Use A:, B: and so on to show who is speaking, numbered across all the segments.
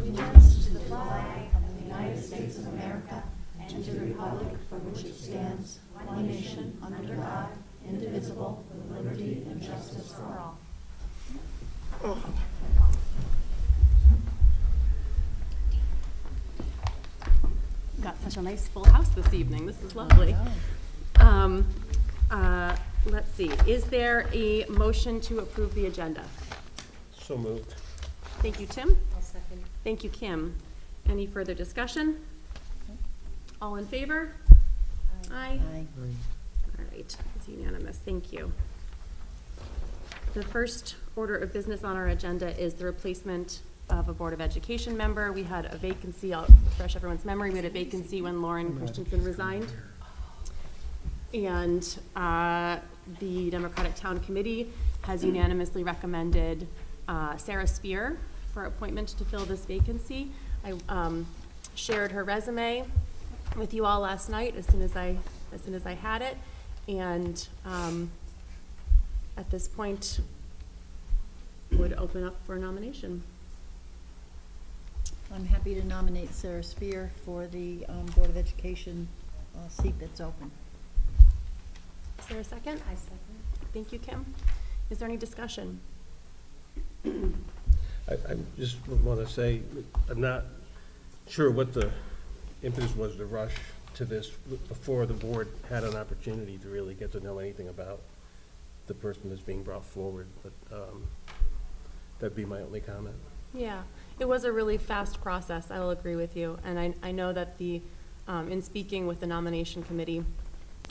A: allegiance to the flag of the United States of America and to the republic for which it stands, one nation, under God, indivisible, with liberty and justice for all.
B: Got such a nice full house this evening. This is lovely. Let's see. Is there a motion to approve the agenda?
C: So moved.
B: Thank you, Tim.
A: I'll second.
B: Thank you, Kim. Any further discussion? All in favor? Aye. All right, it's unanimous. Thank you. The first order of business on our agenda is the replacement of a Board of Education member. We had a vacancy, I'll refresh everyone's memory, we had a vacancy when Lauren Christensen resigned. And the Democratic Town Committee has unanimously recommended Sarah Spear for appointment to fill this vacancy. I shared her resume with you all last night as soon as I had it, and at this point would open up for a nomination.
D: I'm happy to nominate Sarah Spear for the Board of Education seat that's open.
B: Is there a second?
A: I second.
B: Thank you, Kim. Is there any discussion?
C: I just want to say, I'm not sure what the impetus was to rush to this before the board had an opportunity to really get to know anything about the person that's being brought forward, but that'd be my only comment.
B: Yeah, it was a really fast process, I will agree with you. And I know that in speaking with the nomination committee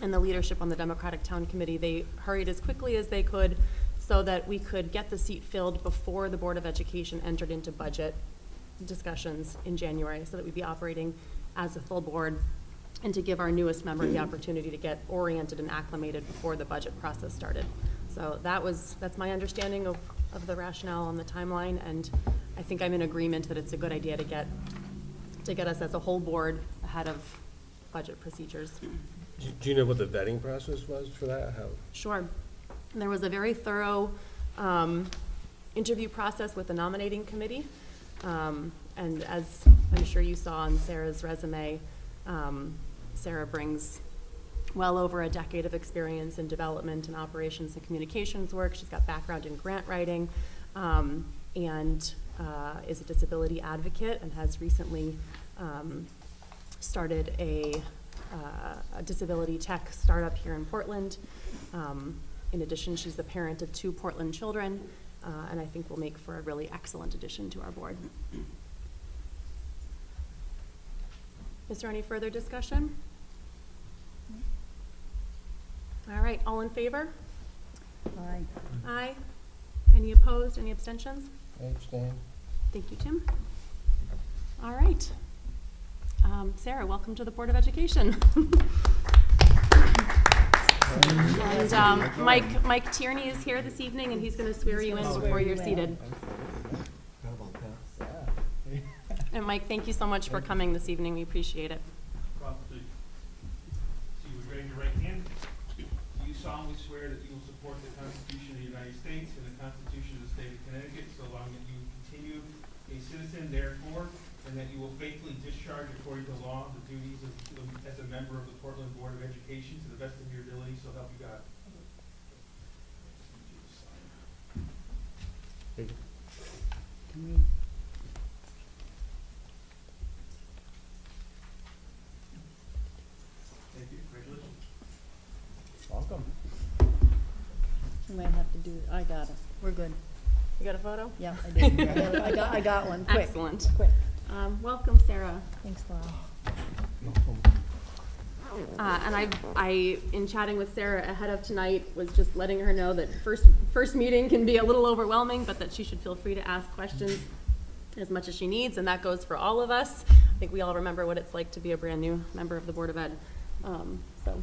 B: and the leadership on the Democratic Town Committee, they hurried as quickly as they could so that we could get the seat filled before the Board of Education entered into budget discussions in January, so that we'd be operating as a full board, and to give our newest member the opportunity to get oriented and acclimated before the budget process started. So that's my understanding of the rationale on the timeline, and I think I'm in agreement that it's a good idea to get us as a whole board ahead of budget procedures.
C: Do you know what the vetting process was for that? How?
B: Sure. There was a very thorough interview process with the nominating committee, and as I'm sure you saw on Sarah's resume, Sarah brings well over a decade of experience in development and operations and communications work. She's got background in grant writing, and is a disability advocate, and has recently started a disability tech startup here in Portland. In addition, she's the parent of 2 Portland children, and I think will make for a really excellent addition to our board. Is there any further discussion? All right, all in favor?
D: Aye.
B: Aye. Any opposed? Any abstentions?
C: I abstain.
B: Thank you, Tim. All right. Sarah, welcome to the Board of Education. And Mike Tierney is here this evening, and he's going to swear you in before you're seated. And Mike, thank you so much for coming this evening. We appreciate it.
E: So you would raise your right hand. Do you solemnly swear that you will support the Constitution of the United States and the Constitution of the State of Connecticut, so long that you continue a citizen therefore, and that you will faithfully discharge according to law the duties as a member of the Portland Board of Education to the best of your ability, so help you God?
D: Can we?
E: Thank you. Congratulations.
C: Welcome.
D: We might have to do, I got it. We're good.
B: You got a photo?
D: Yeah, I did. I got one. Quick.
B: Excellent.
D: Quick.
B: Welcome, Sarah.
D: Thanks, Laura.
B: And I, in chatting with Sarah ahead of tonight, was just letting her know that first meeting can be a little overwhelming, but that she should feel free to ask questions as much as she needs, and that goes for all of us. I think we all remember what it's like to be a brand new member of the Board of Ed. So,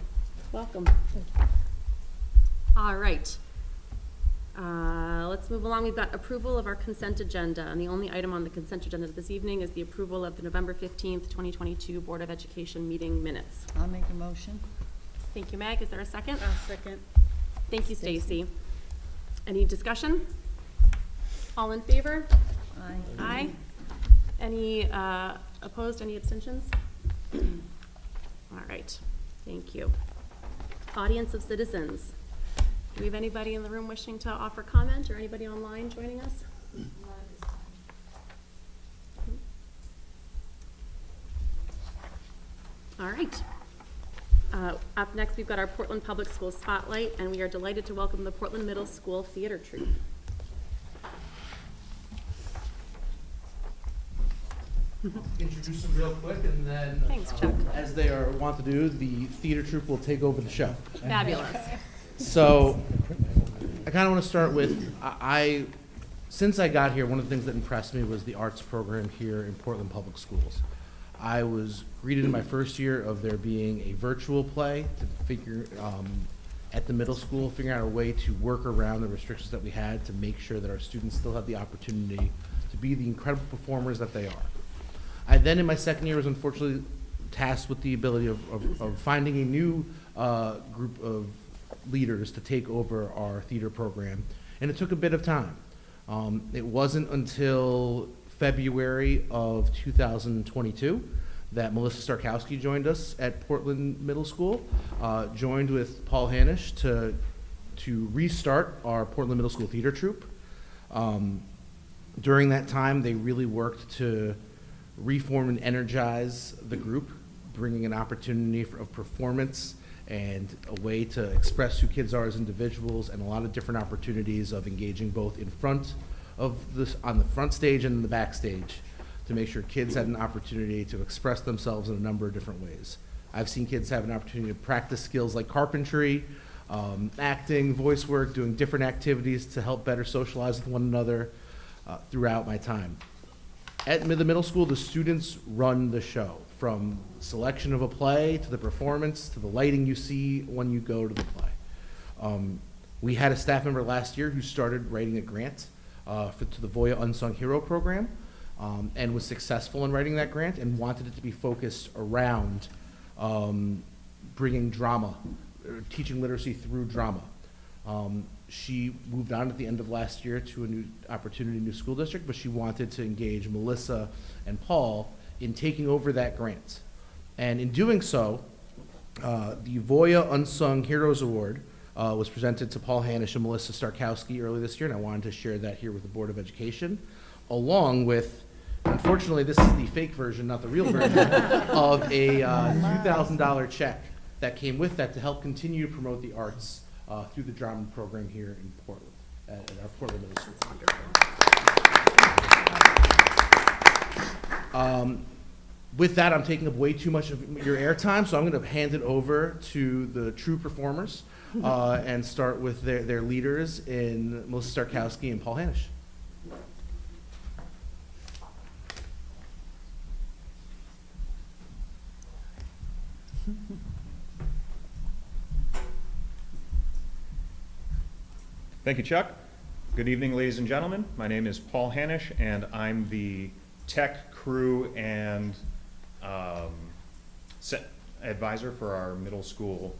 B: welcome. All right. Let's move along. We've got approval of our consent agenda, and the only item on the consent agenda this evening is the approval of the November 15th, 2022 Board of Education meeting minutes.
D: I'll make a motion.
B: Thank you, Meg. Is there a second?
D: I'll second.
B: Thank you, Stacy. Any discussion? All in favor?
D: Aye.
B: Aye. Any opposed, any abstentions? All right, thank you. Audience of citizens. Do we have anybody in the room wishing to offer comment or anybody online joining us? All right. Up next, we've got our Portland Public Schools Spotlight, and we are delighted to welcome the Portland Middle School Theater Troupe.
F: Introduce them real quick, and then,
B: Thanks, Chuck.
F: as they are wont to do, the theater troupe will take over the show.
B: Fabulous.
F: So, I kind of want to start with, since I got here, one of the things that impressed me was the arts program here in Portland Public Schools. I was greeted in my first year of there being a virtual play to figure, at the middle school, figuring out a way to work around the restrictions that we had to make sure that our students still had the opportunity to be the incredible performers that they are. I then, in my second year, was unfortunately tasked with the ability of finding a new group of leaders to take over our theater program, and it took a bit of time. It wasn't until February of 2022 that Melissa Starkowski joined us at Portland Middle School, joined with Paul Hanisch to restart our Portland Middle School Theater Troupe. During that time, they really worked to reform and energize the group, bringing an opportunity of performance and a way to express who kids are as individuals, and a lot of different opportunities of engaging both in front of this, on the front stage and in the backstage, to make sure kids had an opportunity to express themselves in a number of different ways. I've seen kids have an opportunity to practice skills like carpentry, acting, voice work, doing different activities to help better socialize with one another throughout my time. At the middle school, the students run the show, from selection of a play to the performance to the lighting you see when you go to the play. We had a staff member last year who started writing a grant to the Voya Unsung Hero program, and was successful in writing that grant and wanted it to be focused around bringing drama, teaching literacy through drama. She moved on at the end of last year to a new opportunity, new school district, but she wanted to engage Melissa and Paul in taking over that grant. And in doing so, the Voya Unsung Heroes Award was presented to Paul Hanisch and Melissa Starkowski early this year, and I wanted to share that here with the Board of Education, along with, unfortunately, this is the fake version, not the real version, of a $2,000 check that came with that to help continue to promote the arts through the drama program here in Portland, at our Portland Middle School. With that, I'm taking up way too much of your airtime, so I'm going to hand it over to the true performers and start with their leaders in Melissa Starkowski and Paul Hanisch.
G: Thank you, Chuck. Good evening, ladies and gentlemen. My name is Paul Hanisch, and I'm the tech, crew, and set advisor for our middle school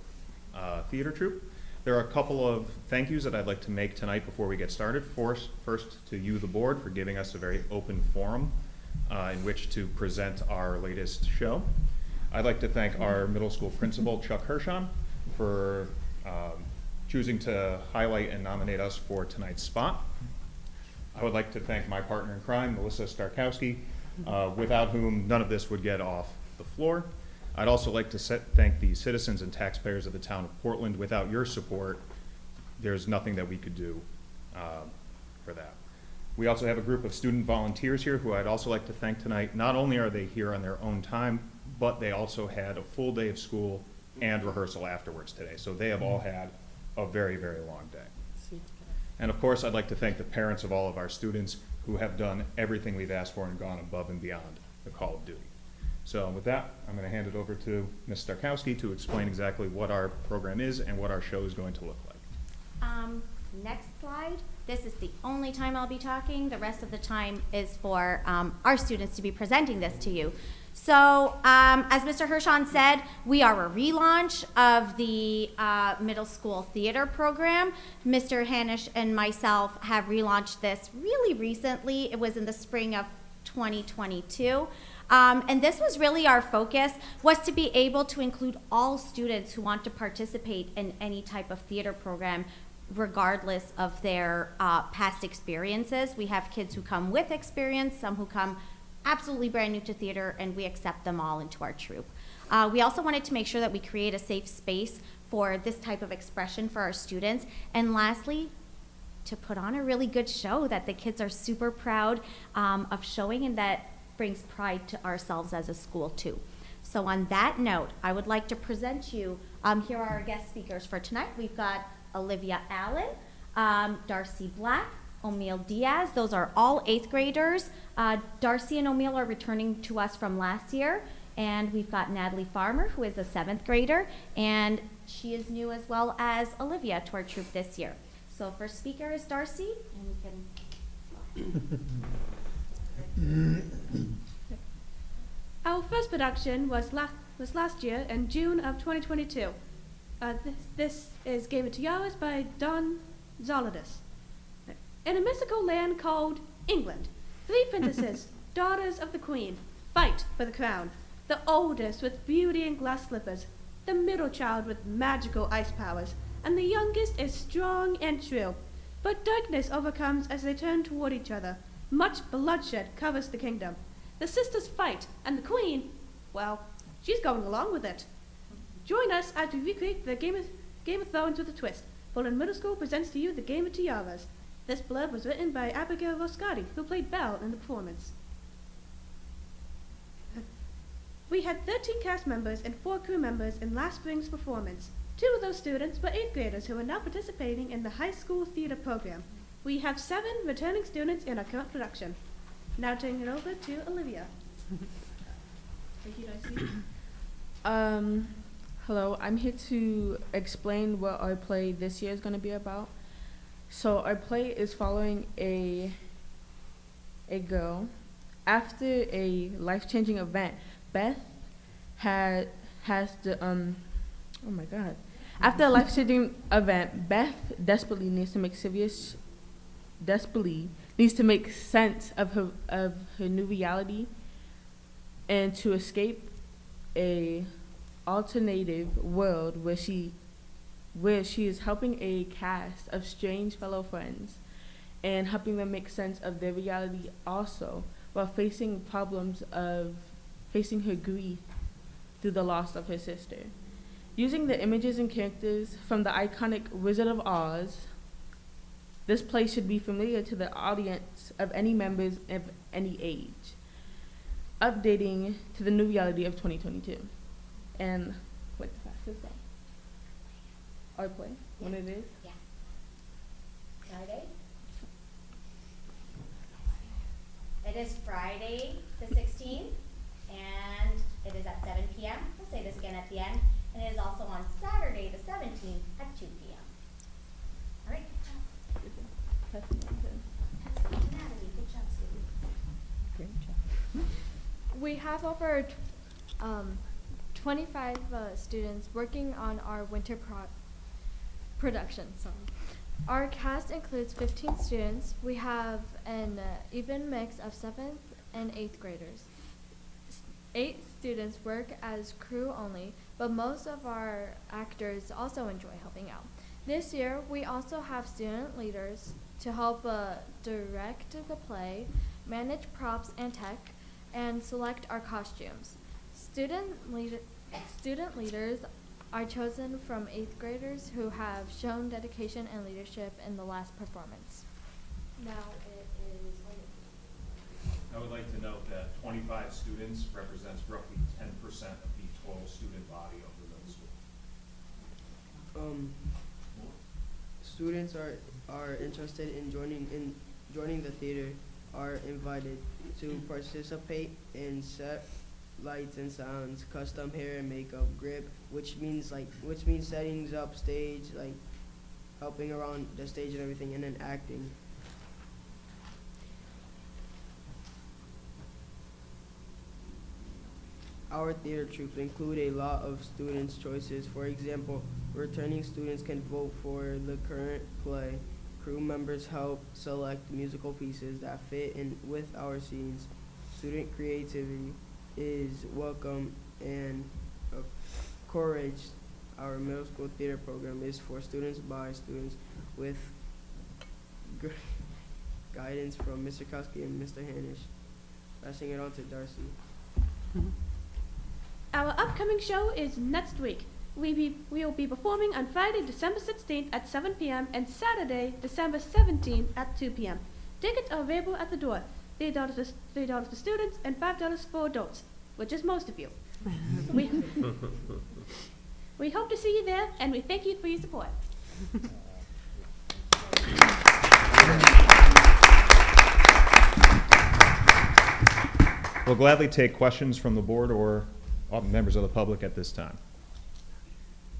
G: theater troupe. There are a couple of thank yous that I'd like to make tonight before we get started. First to you, the board, for giving us a very open forum in which to present our latest show. I'd like to thank our middle school principal, Chuck Hirschon, for choosing to highlight and nominate us for tonight's spot. I would like to thank my partner in crime, Melissa Starkowski, without whom none of this would get off the floor. I'd also like to thank the citizens and taxpayers of the town of Portland. Without your support, there's nothing that we could do for that. We also have a group of student volunteers here who I'd also like to thank tonight. Not only are they here on their own time, but they also had a full day of school and rehearsal afterwards today. So they have all had a very, very long day. And of course, I'd like to thank the parents of all of our students who have done everything we've asked for and gone above and beyond the call of duty. So with that, I'm going to hand it over to Ms. Starkowski to explain exactly what our program is and what our show is going to look like.
H: Next slide. This is the only time I'll be talking. The rest of the time is for our students to be presenting this to you. So, as Mr. Hirschon said, we are a relaunch of the middle school theater program. Mr. Hanisch and myself have relaunched this really recently. It was in the spring of 2022. And this was really our focus, was to be able to include all students who want to participate in any type of theater program, regardless of their past experiences. We have kids who come with experience, some who come absolutely brand new to theater, and we accept them all into our troupe. We also wanted to make sure that we create a safe space for this type of expression for our students. And lastly, to put on a really good show that the kids are super proud of showing, and that brings pride to ourselves as a school too. So on that note, I would like to present you, here are our guest speakers for tonight. We've got Olivia Allen, Darcy Black, O'Meal Diaz. Those are all 8th graders. Darcy and O'Meal are returning to us from last year. And we've got Natalie Farmer, who is a 7th grader, and she is new as well as Olivia to our troupe this year. So first speaker is Darcy, and you can.
I: Our first production was last year in June of 2022. This is Game of Tiaras by Don Zolidis. In a mystical land called England, 3 princesses, daughters of the queen, fight for the crown. The oldest with beauty and glass slippers, the middle child with magical ice powers, and the youngest is strong and true. But darkness overcomes as they turn toward each other. Much bloodshed covers the kingdom. The sisters fight, and the queen, well, she's going along with it. Join us as we recreate the Game of Thrones with a twist. Bolin Middle School presents to you the Game of Tiaras. This blurb was written by Abigail Roscotti, who played Belle in the performance. We had 13 cast members and 4 crew members in last spring's performance. 2 of those students were 8th graders who are now participating in the high school theater program. We have 7 returning students in our current production. Now turning it over to Olivia. Thank you, Darcy.
J: Hello, I'm here to explain what our play this year is going to be about. So our play is following a girl. After a life-changing event, Beth has the oh my god. After a life-changing event, Beth desperately needs to make sense of her new reality, and to escape a alternative world where she is helping a cast of strange fellow friends and helping them make sense of their reality also, while facing problems of facing her grief through the loss of her sister. Using the images and characters from the iconic Wizard of Oz, this play should be familiar to the audience of any members of any age, updating to the new reality of 2022. And what's the fastest day? Our play, when it is?
H: Yeah. Friday? It is Friday the 16th, and it is at 7 p.m. We'll say this again at the end. And it is also on Saturday the 17th at 2 p.m. All right. Excellent, Natalie. Good job, sweetie.
D: Great job.
K: We have over 25 students working on our winter production. Our cast includes 15 students. We have an even mix of 7th and 8th graders. 8 students work as crew only, but most of our actors also enjoy helping out. This year, we also have student leaders to help direct the play, manage props and tech, and select our costumes. Student leaders are chosen from 8th graders who have shown dedication and leadership in the last performance. Now it is
G: I would like to note that 25 students represents roughly 10% of the total student body of the middle school.
L: Students are interested in joining the theater are invited to participate in set lights and sounds, custom hair and makeup, grip, which means setting up stage, like helping around the stage and everything, and then acting. Our theater troupe include a lot of students' choices. For example, returning students can vote for the current play. Crew members help select musical pieces that fit in with our scenes. Student creativity is welcome and encouraged. Our middle school theater program is for students by students with guidance from Mr. Kowski and Mr. Hanish. Passing it on to Darcy.
I: Our upcoming show is next week. We will be performing on Friday, December 16th at 7 p.m. and Saturday, December 17th at 2 p.m. Tickets are available at the door. $3 for students and $5 for adults, which is most of you. We hope to see you there, and we thank you for your support.
G: We'll gladly take questions from the board or members of the public at this time,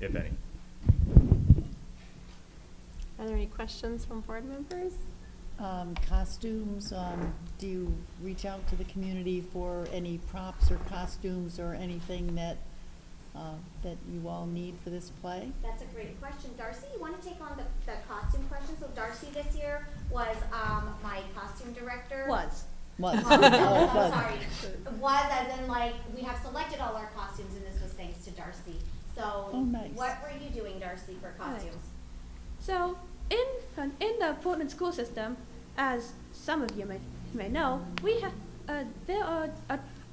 G: if any.
B: Are there any questions from board members?
D: Costumes, do you reach out to the community for any props or costumes or anything that you all need for this play?
H: That's a great question. Darcy, you want to take on the costume question? So Darcy this year was my costume director.
D: Was.
H: I'm sorry. Was as in like we have selected all our costumes and this was thanks to Darcy. So
D: nice.
H: What were you doing, Darcy, for costumes?
I: Right. So in the Portland school system, as some of you may know, we have there are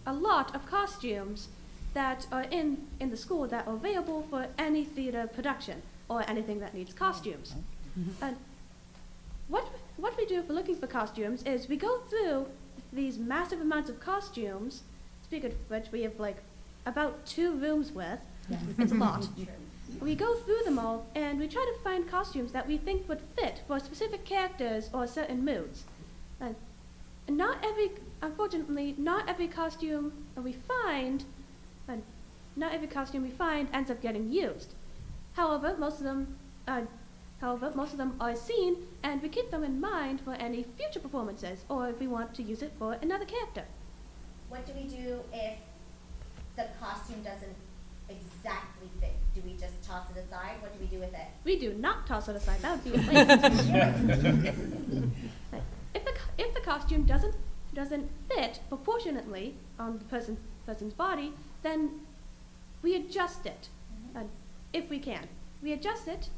I: a lot of costumes that are in the school that are available for any theater production or anything that needs costumes. And what we do for looking for costumes is we go through these massive amounts of costumes, speaking of which we have like about 2 rooms worth. It's a lot. We go through them all and we try to find costumes that we think would fit for specific characters or certain moods. And unfortunately, not every costume we find ends up getting used. However, most of them are seen, and we keep them in mind for any future performances, or if we want to use it for another character.
H: What do we do if the costume doesn't exactly fit? Do we just toss it aside? What do we do with it?
I: We do not toss it aside. That would be a waste. If the costume doesn't fit proportionately on the person's body, then we adjust it, if we can. We adjust it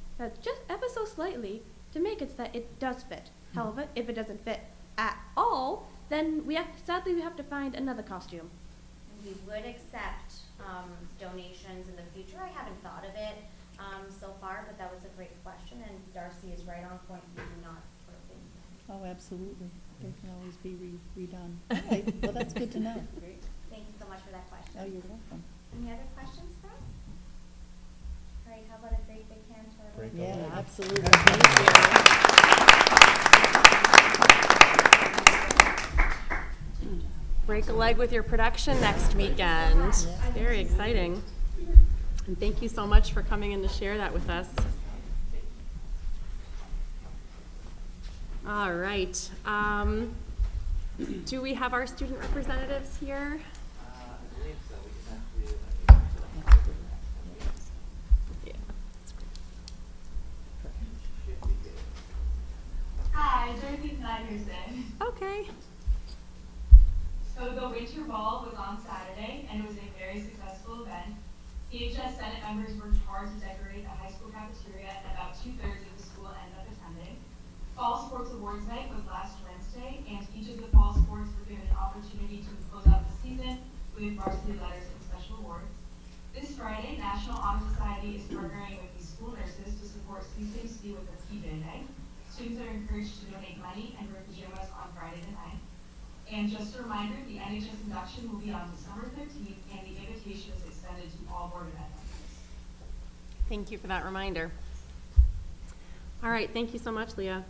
I: just ever so slightly to make it so that it does fit. However, if it doesn't fit at all, then sadly we have to find another costume.
H: We would accept donations in the future. I haven't thought of it so far, but that was a great question, and Darcy is right on point. We do not put things in.
D: Oh, absolutely. They can always be redone. Okay, well, that's good to know.
H: Great. Thank you so much for that question.
D: Oh, you're welcome.
H: Any other questions for us? All right, how about a great big hand to our
C: Great.
D: Yeah, absolutely. Thank you.
B: Break a leg with your production next weekend. Very exciting. And thank you so much for coming in to share that with us. All right. Do we have our student representatives here?
M: Hi, Dorothy Snyderson.
B: Okay.
M: So the Winter Ball was on Saturday, and it was a very successful event. PHS Senate members worked hard to decorate the high school cafeteria, and about 2/3 of the school ended up attending. Fall Sports Awards Night was last Wednesday, and each of the fall sports were given an opportunity to close out the season with varsity letters and special awards. This Friday, National Honor Society is partnering with the school nurses to support CCMC with a PJ Day. Students are encouraged to donate money and wear pajamas on Friday the 9th. And just a reminder, the NHS induction will be on December 13th, and the invitation is extended to all Board of Ed members.
B: Thank you for that reminder. All right, thank you so much, Leah.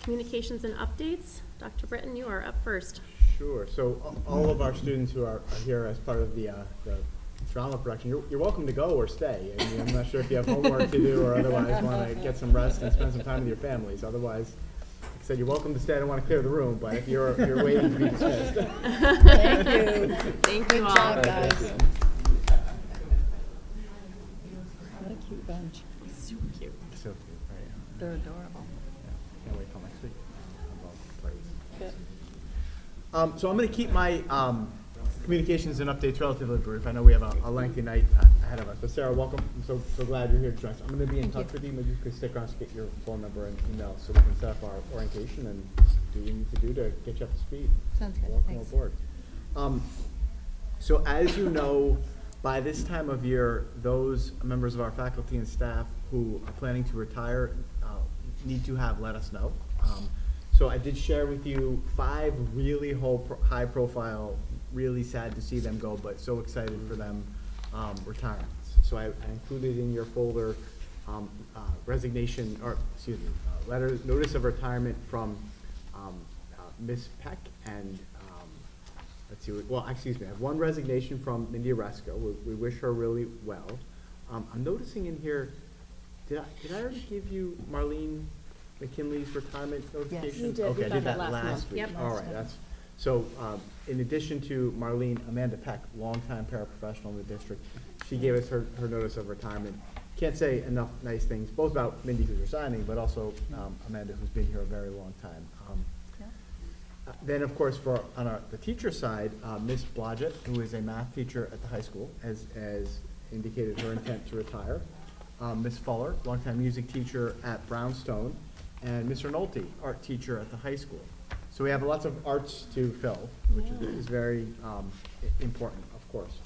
B: Communications and updates. Dr. Britton, you are up first.
N: Sure. So all of our students who are here as part of the drama production, you're welcome to go or stay. I mean, I'm not sure if you have homework to do or otherwise want to get some rest and spend some time with your families. Otherwise, like I said, you're welcome to stay. I don't want to clear the room, but if you're waiting to be dismissed.
D: Thank you.
B: Thank you all.
D: Good job, guys. What a cute bunch.
B: Super cute.
N: So cute, right?
D: They're adorable.
N: Yeah. Can't wait till next week. I'm all praised.
D: Good.
N: So I'm going to keep my communications and updates relatively brief. I know we have a lengthy night ahead of us. But Sarah, welcome. I'm so glad you're here to join us. I'm going to be in touch with you. Maybe you could stick around to get your phone number and email so we can set up our orientation and do what we need to do to get you up to speed.
D: Sounds good.
N: Welcome
D: Thanks.
N: aboard. So as you know, by this time of year, those members of our faculty and staff who are planning to retire need to have let us know. So I did share with you 5 really high profile, really sad to see them go, but so excited for them retirements. So I included in your folder resignation, or excuse me, notice of retirement from Miss Peck and let's see, well, excuse me, I have one resignation from Mindy Oresco. We wish her really well. I'm noticing in here, did I already give you Marlene McKinley's retirement notification?
B: you did.
N: Okay,
B: We
N: I
B: got
N: did
B: that
N: that
B: last
N: last
B: month.
N: week.
B: Yep.
N: All right, that's, so in addition to Marlene, Amanda Peck, longtime paraprofessional in the district, she gave us her notice of retirement. Can't say enough nice things, both about Mindy who's resigning, but also Amanda who's been here a very long time. Then, of course, on the teacher side, Miss Blodgett, who is a math teacher at the high school, has indicated her intent to retire. Miss Fuller, longtime music teacher at Brownstone, and Mr. Nolte, art teacher at the high school. So we have lots of arts to fill, which is very important, of course.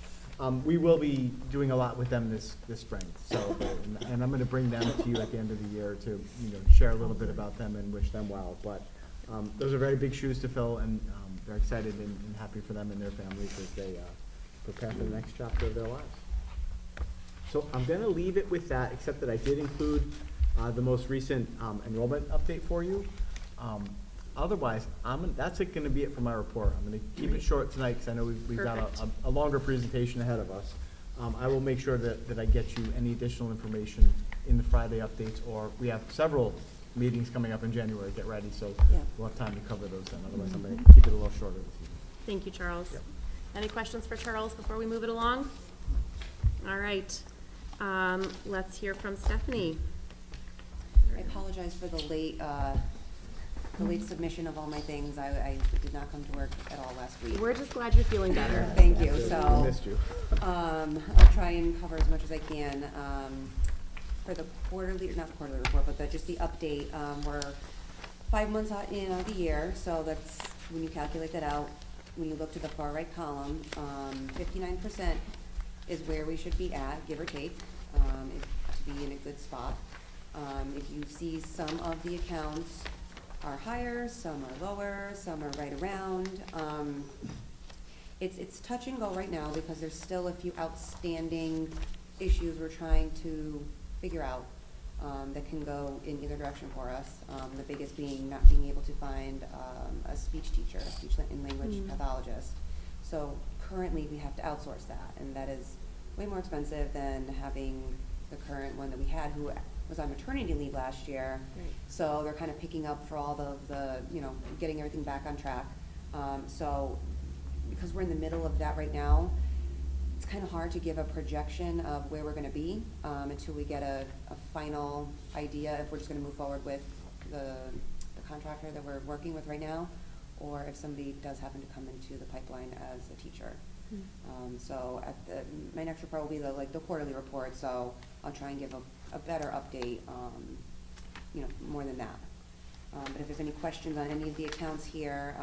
N: We will be doing a lot with them this spring. So, and I'm going to bring them to you at the end of the year to share a little bit about them and wish them well. But those are very big shoes to fill, and they're excited and happy for them and their families as they prepare for the next chapter of their lives. So I'm going to leave it with that, except that I did include the most recent enrollment update for you. Otherwise, that's going to be it for my report. I'm going to keep it short tonight because I know we've got a longer presentation ahead of us. I will make sure that I get you any additional information in the Friday updates, or we have several meetings coming up in January. Get ready, so we'll have time to cover those then. Otherwise, I'm going to keep it a little shorter this evening.
B: Thank you, Charles.
N: Yep.
B: Any questions for Charles before we move it along? All right. Let's hear from Stephanie.
O: I apologize for the late submission of all my things. I did not come to work at all last week.
B: We're just glad you're feeling better.
O: Thank you.
N: We
O: So,
N: missed you.
O: I'll try and cover as much as I can. For the quarterly, not the quarterly report, but just the update, we're 5 months out in the year, so that's, when you calculate that out, when you look to the far right column, 59% is where we should be at, give or take, to be in a good spot. If you see, some of the accounts are higher, some are lower, some are right around. It's touch and go right now because there's still a few outstanding issues we're trying to figure out that can go in either direction for us. The biggest being not being able to find a speech teacher, a speech and language pathologist. So currently we have to outsource that, and that is way more expensive than having the current one that we had, who was on maternity leave last year.
B: Right.
O: So they're kind of picking up for all the getting everything back on track. So because we're in the middle of that right now, it's kind of hard to give a projection of where we're going to be until we get a final idea if we're just going to move forward with the contractor that we're working with right now, or if somebody does happen to come into the pipeline as a teacher. So at my next report will be the quarterly report, so I'll try and give a better update, more than that. But if there's any questions on any of the accounts here,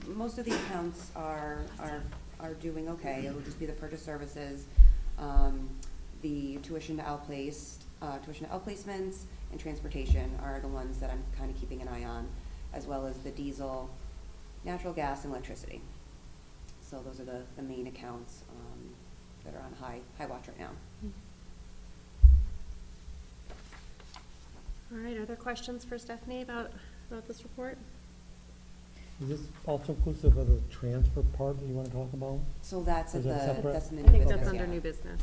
O: most of the accounts are doing okay. It'll just be the purchase services, the tuition to outplacements, and transportation are the ones that I'm kind of keeping an eye on, as well as the diesel, natural gas, and electricity. So those are the main accounts that are on high watch right now.
B: All right, are there questions for Stephanie about this report?
P: Is this also inclusive of the transfer part that you want to talk about?
O: So that's
P: Is that separate?
O: that's in the
B: I
O: new
B: think
O: business,
B: that's under
O: yeah.
B: new business.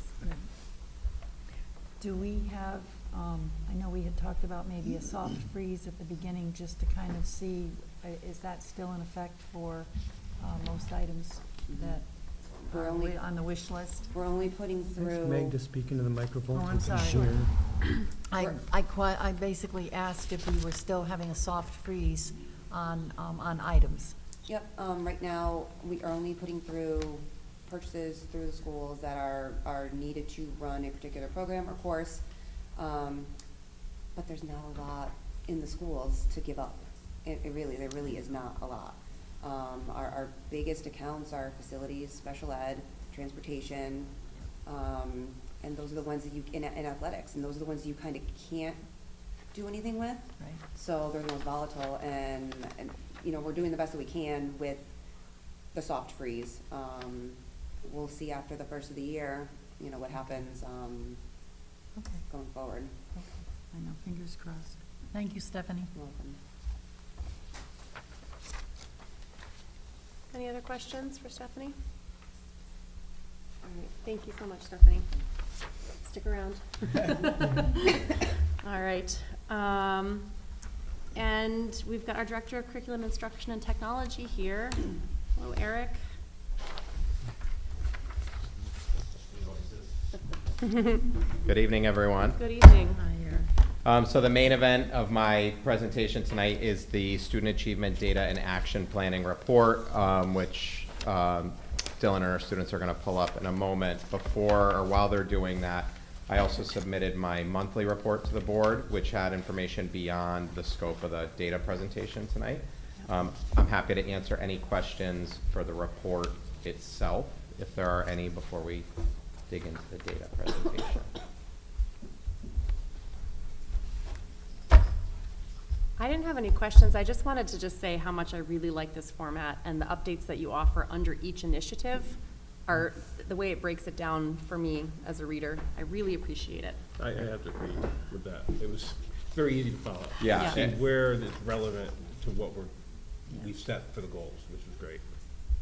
D: Do we have, I know we had talked about maybe a soft freeze at the beginning just to kind of see, is that still in effect for most items that
O: We're
D: are
O: only-
D: on the wish list?
O: We're only putting through.
P: Meg to speak into the microphone.
D: Oh, I'm
P: so we can
D: sorry.
P: share.
D: I basically asked if we were still having a soft freeze on items.
O: Yep, right now, we are only putting through purchases through the schools that are needed to run a particular program or course. But there's not a lot in the schools to give up. There really is not a lot. Our biggest accounts are facilities, special ed, transportation, and those are the ones that you, in athletics, and those are the ones you kind of can't do anything with.
D: Right.
O: So they're the most volatile, and you know, we're doing the best that we can with the soft freeze. We'll see after the first of the year, you know, what happens
D: Okay.
O: going forward.
D: Okay. I know, fingers crossed. Thank you, Stephanie.
O: You're welcome.
B: Any other questions for Stephanie? All right, thank you so much, Stephanie. Stick around. All right. And we've got our Director of Curriculum Instruction and Technology here. Hello, Eric.
Q: Good evening, everyone.
B: Good evening.
D: Hi, Eric.
Q: So the main event of my presentation tonight is the Student Achievement Data and Action Planning Report, which Dylan and our students are going to pull up in a moment. Before or while they're doing that, I also submitted my monthly report to the board, which had information beyond the scope of the data presentation tonight. I'm happy to answer any questions for the report itself, if there are any, before we dig into the data presentation.
B: I didn't have any questions. I just wanted to say how much I really like this format, and the updates that you offer under each initiative are the way it breaks it down for me as a reader. I really appreciate it.
C: I have to agree with that. It was very easy to follow.
Q: Yeah.
C: See where it's relevant to what we've set for the goals, which is great.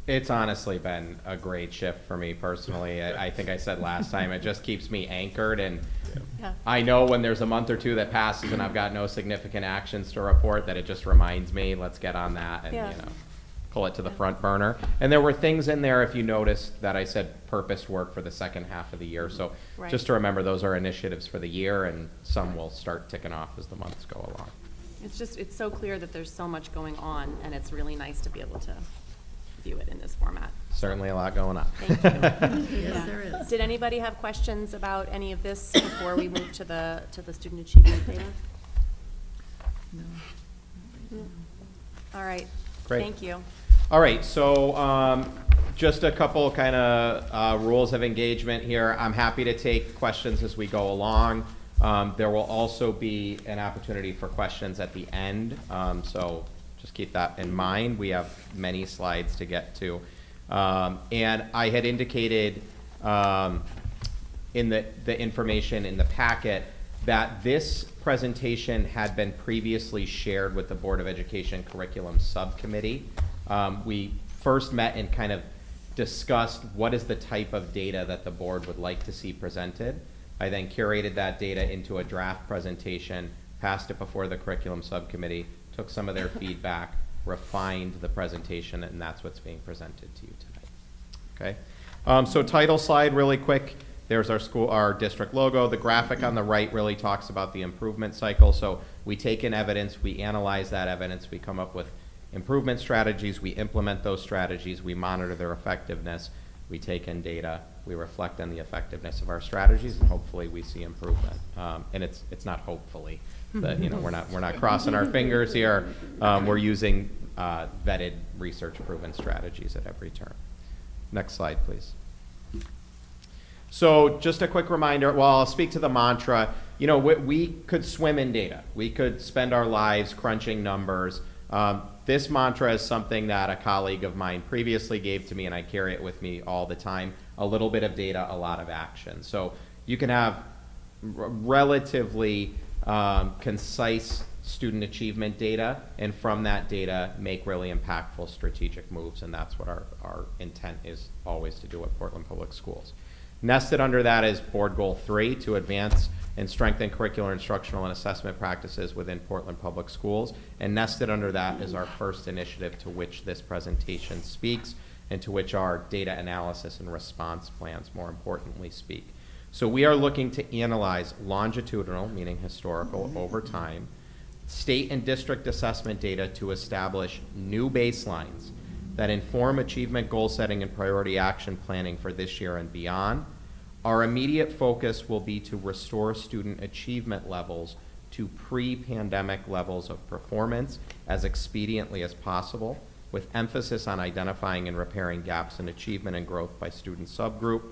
Q: It's honestly been a great shift for me personally. I think I said last time, it just keeps me anchored, and
B: Yeah.
Q: I know when there's a month or two that passes and I've got no significant actions to report, that it just reminds me, let's get on that and,
B: Yeah.
Q: you know, pull it to the front burner. And there were things in there, if you noticed, that I said purposed work for the second half of the year. So
B: Right.
Q: just to remember, those are initiatives for the year, and some will start ticking off as the months go along.
B: It's so clear that there's so much going on, and it's really nice to be able to view it in this format.
Q: Certainly a lot going on.
B: Thank you.
D: Yes,
B: Yeah.
D: there is.
B: Did anybody have questions about any of this before we move to the student achievement data?
D: No.
B: All right.
Q: Great.
B: Thank you.
Q: All right, so just a couple kind of rules of engagement here. I'm happy to take questions as we go along. There will also be an opportunity for questions at the end, so just keep that in mind. We have many slides to get to. And I had indicated in the information in the packet that this presentation had been previously shared with the Board of Education Curriculum Subcommittee. We first met and kind of discussed what is the type of data that the board would like to see presented. I then curated that data into a draft presentation, passed it before the Curriculum Subcommittee, took some of their feedback, refined the presentation, and that's what's being presented to you tonight. Okay? So title slide really quick. There's our district logo. The graphic on the right really talks about the improvement cycle. So we take in evidence, we analyze that evidence, we come up with improvement strategies, we implement those strategies, we monitor their effectiveness, we take in data, we reflect on the effectiveness of our strategies, and hopefully we see improvement. And it's not hopefully, that, you know, we're not crossing our fingers here. We're using vetted, research-proven strategies at every turn. Next slide, please. So just a quick reminder, well, I'll speak to the mantra. You know, we could swim in data. We could spend our lives crunching numbers. This mantra is something that a colleague of mine previously gave to me, and I carry it with me all the time. A little bit of data, a lot of action. So you can have relatively concise student achievement data, and from that data make really impactful strategic moves, and that's what our intent is always to do at Portland Public Schools. Nested under that is Board Goal 3, to advance and strengthen curricular, instructional, and assessment practices within Portland Public Schools. And nested under that is our first initiative, to which this presentation speaks, and to which our data analysis and response plans, more importantly, speak. So we are looking to analyze longitudinal, meaning historical, over time, state and district assessment data to establish new baselines that inform achievement goal setting and priority action planning for this year and beyond. Our immediate focus will be to restore student achievement levels to pre-pandemic levels of performance as expediently as possible, with emphasis on identifying and repairing gaps in achievement and growth by student subgroup,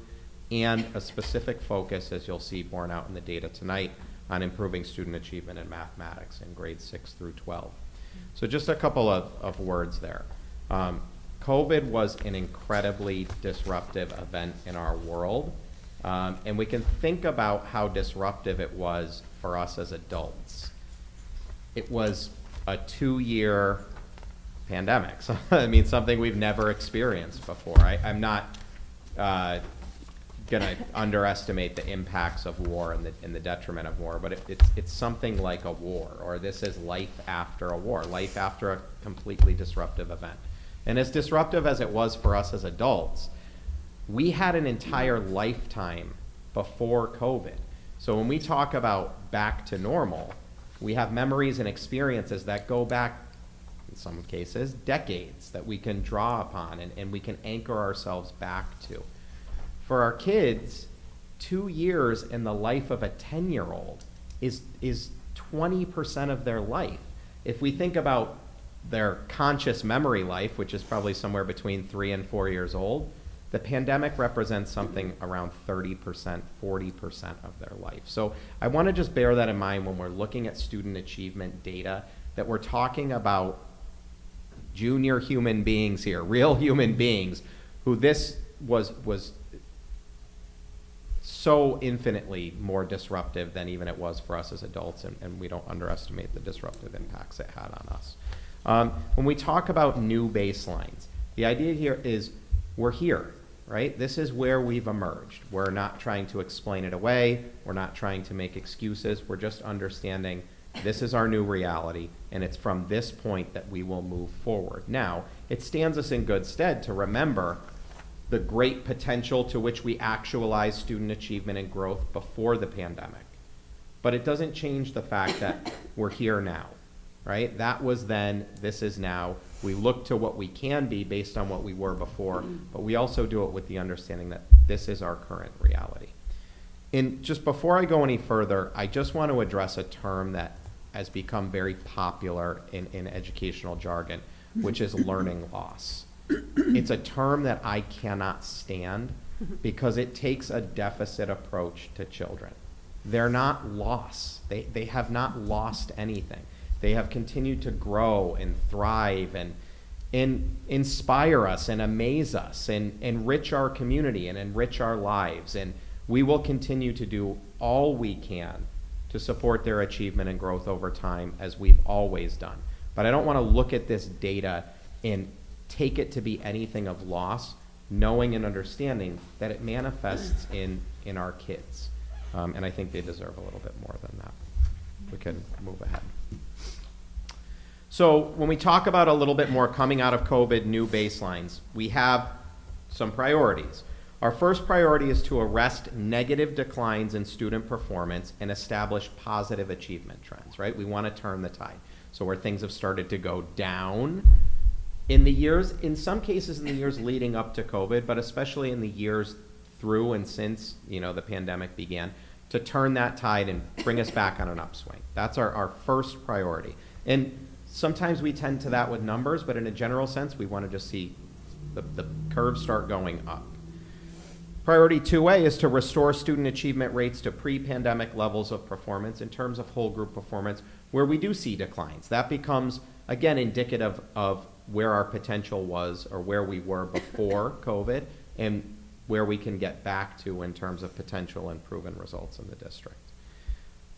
Q: and a specific focus, as you'll see borne out in the data tonight, on improving student achievement in mathematics in grades 6 through 12. So just a couple of words there. COVID was an incredibly disruptive event in our world, and we can think about how disruptive it was for us as adults. It was a 2-year pandemic. So, I mean, something we've never experienced before. I'm not going to underestimate the impacts of war and the detriment of war, but it's something like a war, or this is life after a war, life after a completely disruptive event. And as disruptive as it was for us as adults, we had an entire lifetime before COVID. So when we talk about back to normal, we have memories and experiences that go back, in some cases, decades, that we can draw upon and we can anchor ourselves back to. For our kids, 2 years in the life of a 10-year-old is 20% of their life. If we think about their conscious memory life, which is probably somewhere between 3 and 4 years old, the pandemic represents something around 30%, 40% of their life. So I want to just bear that in mind when we're looking at student achievement data, that we're talking about junior human beings here, real human beings, who this was so infinitely more disruptive than even it was for us as adults, and we don't underestimate the disruptive impacts it had on us. When we talk about new baselines, the idea here is we're here, right? This is where we've emerged. We're not trying to explain it away. We're not trying to make excuses. We're just understanding this is our new reality, and it's from this point that we will move forward. Now, it stands us in good stead to remember the great potential to which we actualized student achievement and growth before the pandemic. But it doesn't change the fact that we're here now, right? That was then, this is now. We look to what we can be based on what we were before, but we also do it with the understanding that this is our current reality. And just before I go any further, I just want to address a term that has become very popular in educational jargon, which is learning loss. It's a term that I cannot stand because it takes a deficit approach to children. They're not lost. They have not lost anything. They have continued to grow and thrive and inspire us and amaze us and enrich our community and enrich our lives. And we will continue to do all we can to support their achievement and growth over time, as we've always done. But I don't want to look at this data and take it to be anything of loss, knowing and understanding that it manifests in our kids. And I think they deserve a little bit more than that. We can move ahead. So when we talk about a little bit more coming out of COVID, new baselines, we have some priorities. Our first priority is to arrest negative declines in student performance and establish positive achievement trends, right? We want to turn the tide. So where things have started to go down in the years, in some cases in the years leading up to COVID, but especially in the years through and since, the pandemic began, to turn that tide and bring us back on an upswing. That's our first priority. And sometimes we tend to that with numbers, but in a general sense, we want to just see the curve start going up. Priority 2A is to restore student achievement rates to pre-pandemic levels of performance in terms of whole group performance, where we do see declines. That becomes, again, indicative of where our potential was or where we were before COVID and where we can get back to in terms of potential and proven results in the district.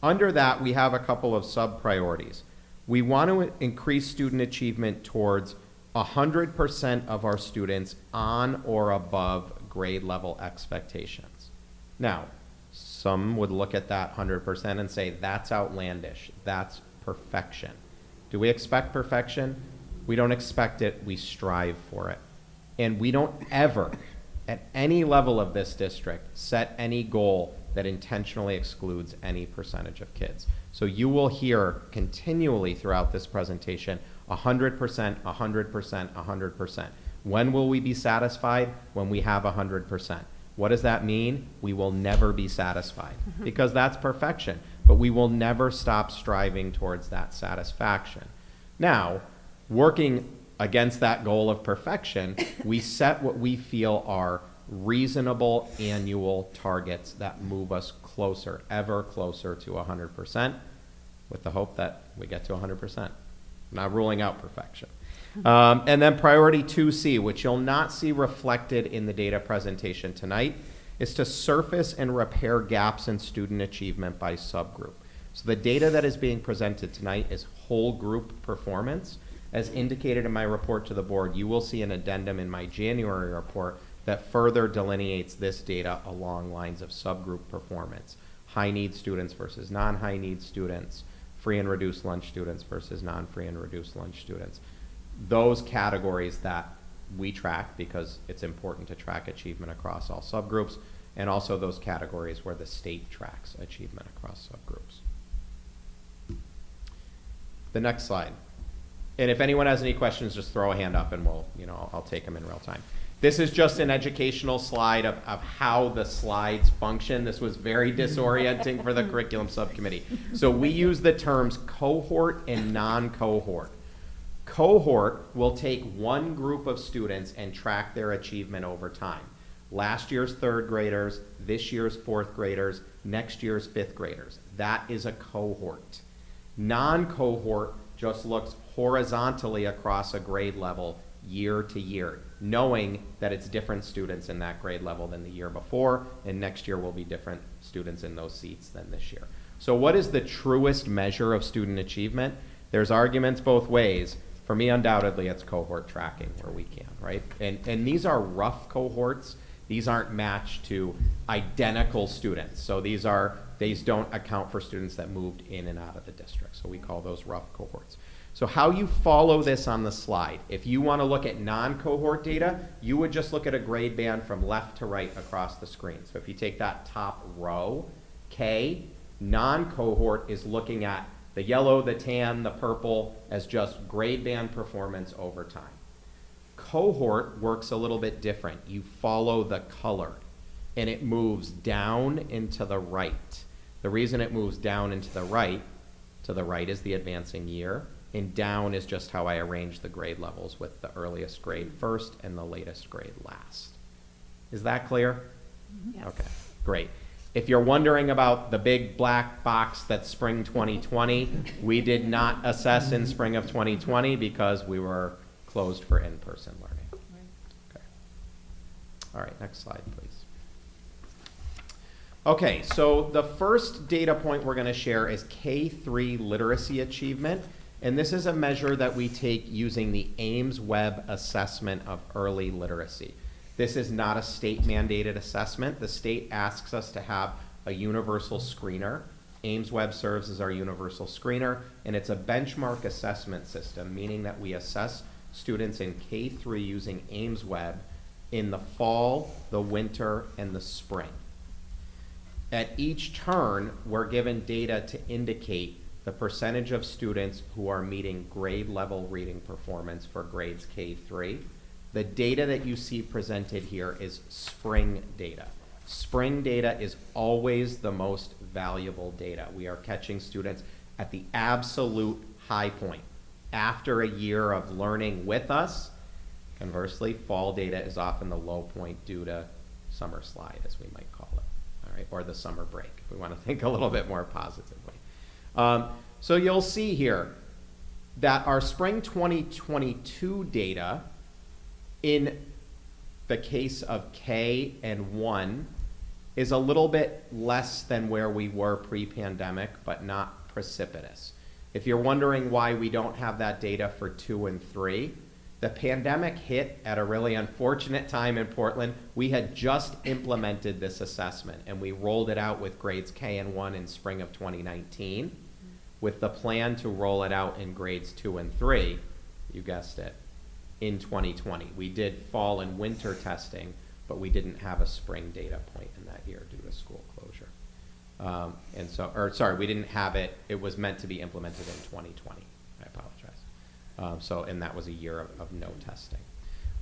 Q: Under that, we have a couple of sub-priorities. We want to increase student achievement towards 100% of our students on or above grade level expectations. Now, some would look at that 100% and say, that's outlandish, that's perfection. Do we expect perfection? We don't expect it, we strive for it. And we don't ever, at any level of this district, set any goal that intentionally excludes any percentage of kids. So you will hear continually throughout this presentation, 100%, 100%, 100%. When will we be satisfied? When we have 100%. What does that mean? We will never be satisfied because that's perfection, but we will never stop striving towards that satisfaction. Now, working against that goal of perfection, we set what we feel are reasonable annual targets that move us closer, ever closer to 100%, with the hope that we get to 100%. Not ruling out perfection. And then priority 2C, which you'll not see reflected in the data presentation tonight, is to surface and repair gaps in student achievement by subgroup. So the data that is being presented tonight is whole group performance. As indicated in my report to the board, you will see an addendum in my January report that further delineates this data along lines of subgroup performance. High need students versus non-high need students, free and reduced lunch students versus non-free and reduced lunch students. Those categories that we track because it's important to track achievement across all subgroups, and also those categories where the state tracks achievement across subgroups. The next slide. And if anyone has any questions, just throw a hand up and I'll take them in real time. This is just an educational slide of how the slides function. This was very disorienting for the curriculum subcommittee. So we use the terms cohort and non-cohort. Cohort will take one group of students and track their achievement over time. Last year's third graders, this year's fourth graders, next year's fifth graders. That is a cohort. Non-cohort just looks horizontally across a grade level year to year, knowing that it's different students in that grade level than the year before, and next year will be different students in those seats than this year. So what is the truest measure of student achievement? There's arguments both ways. For me, undoubtedly, it's cohort tracking where we can, right? And these are rough cohorts. These aren't matched to identical students. So these don't account for students that moved in and out of the district. So we call those rough cohorts. So how you follow this on the slide, if you want to look at non-cohort data, you would just look at a grade band from left to right across the screen. So if you take that top row, K, non-cohort is looking at the yellow, the tan, the purple as just grade band performance over time. Cohort works a little bit different. You follow the color, and it moves down and to the right. The reason it moves down and to the right is the advancing year, and down is just how I arrange the grade levels with the earliest grade first and the latest grade last. Is that clear?
B: Yes.
Q: Okay, great. If you're wondering about the big black box that's spring 2020, we did not assess in spring of 2020 because we were closed for in-person learning. Okay. All right, next slide, please. Okay, so the first data point we're going to share is K-3 literacy achievement, and this is a measure that we take using the Ames Web Assessment of Early Literacy. This is not a state-mandated assessment. The state asks us to have a universal screener. Ames Web serves as our universal screener, and it's a benchmark assessment system, meaning that we assess students in K-3 using Ames Web in the fall, the winter, and the spring. At each turn, we're given data to indicate the percentage of students who are meeting grade level reading performance for grades K-3. The data that you see presented here is spring data. Spring data is always the most valuable data. We are catching students at the absolute high point after a year of learning with us. Conversely, fall data is often the low point due to summer slide, as we might call it, all right, or the summer break, if we want to think a little bit more positively. So you'll see here that our spring 2022 data, in the case of K and 1, is a little bit less than where we were pre-pandemic, but not precipitous. If you're wondering why we don't have that data for 2 and 3, the pandemic hit at a really unfortunate time in Portland. We had just implemented this assessment, and we rolled it out with grades K and 1 in spring of 2019, with the plan to roll it out in grades 2 and 3, you guessed it, in 2020. We did fall and winter testing, but we didn't have a spring data point in that year due to school closure. We didn't have it. It was meant to be implemented in 2020. I apologize. And that was a year of no testing.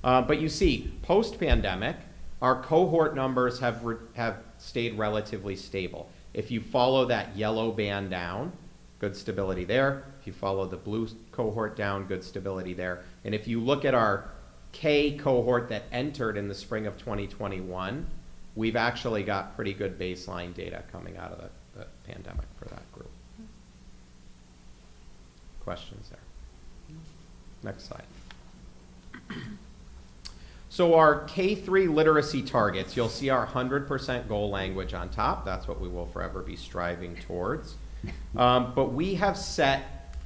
Q: But you see, post-pandemic, our cohort numbers have stayed relatively stable. If you follow that yellow band down, good stability there. If you follow the blue cohort down, good stability there. And if you look at our K cohort that entered in the spring of 2021, we've actually got pretty good baseline data coming out of the pandemic for that group. Questions there? Next slide. So our K-3 literacy targets, you'll see our 100% goal language on top. That's what we will forever be striving towards. But we have set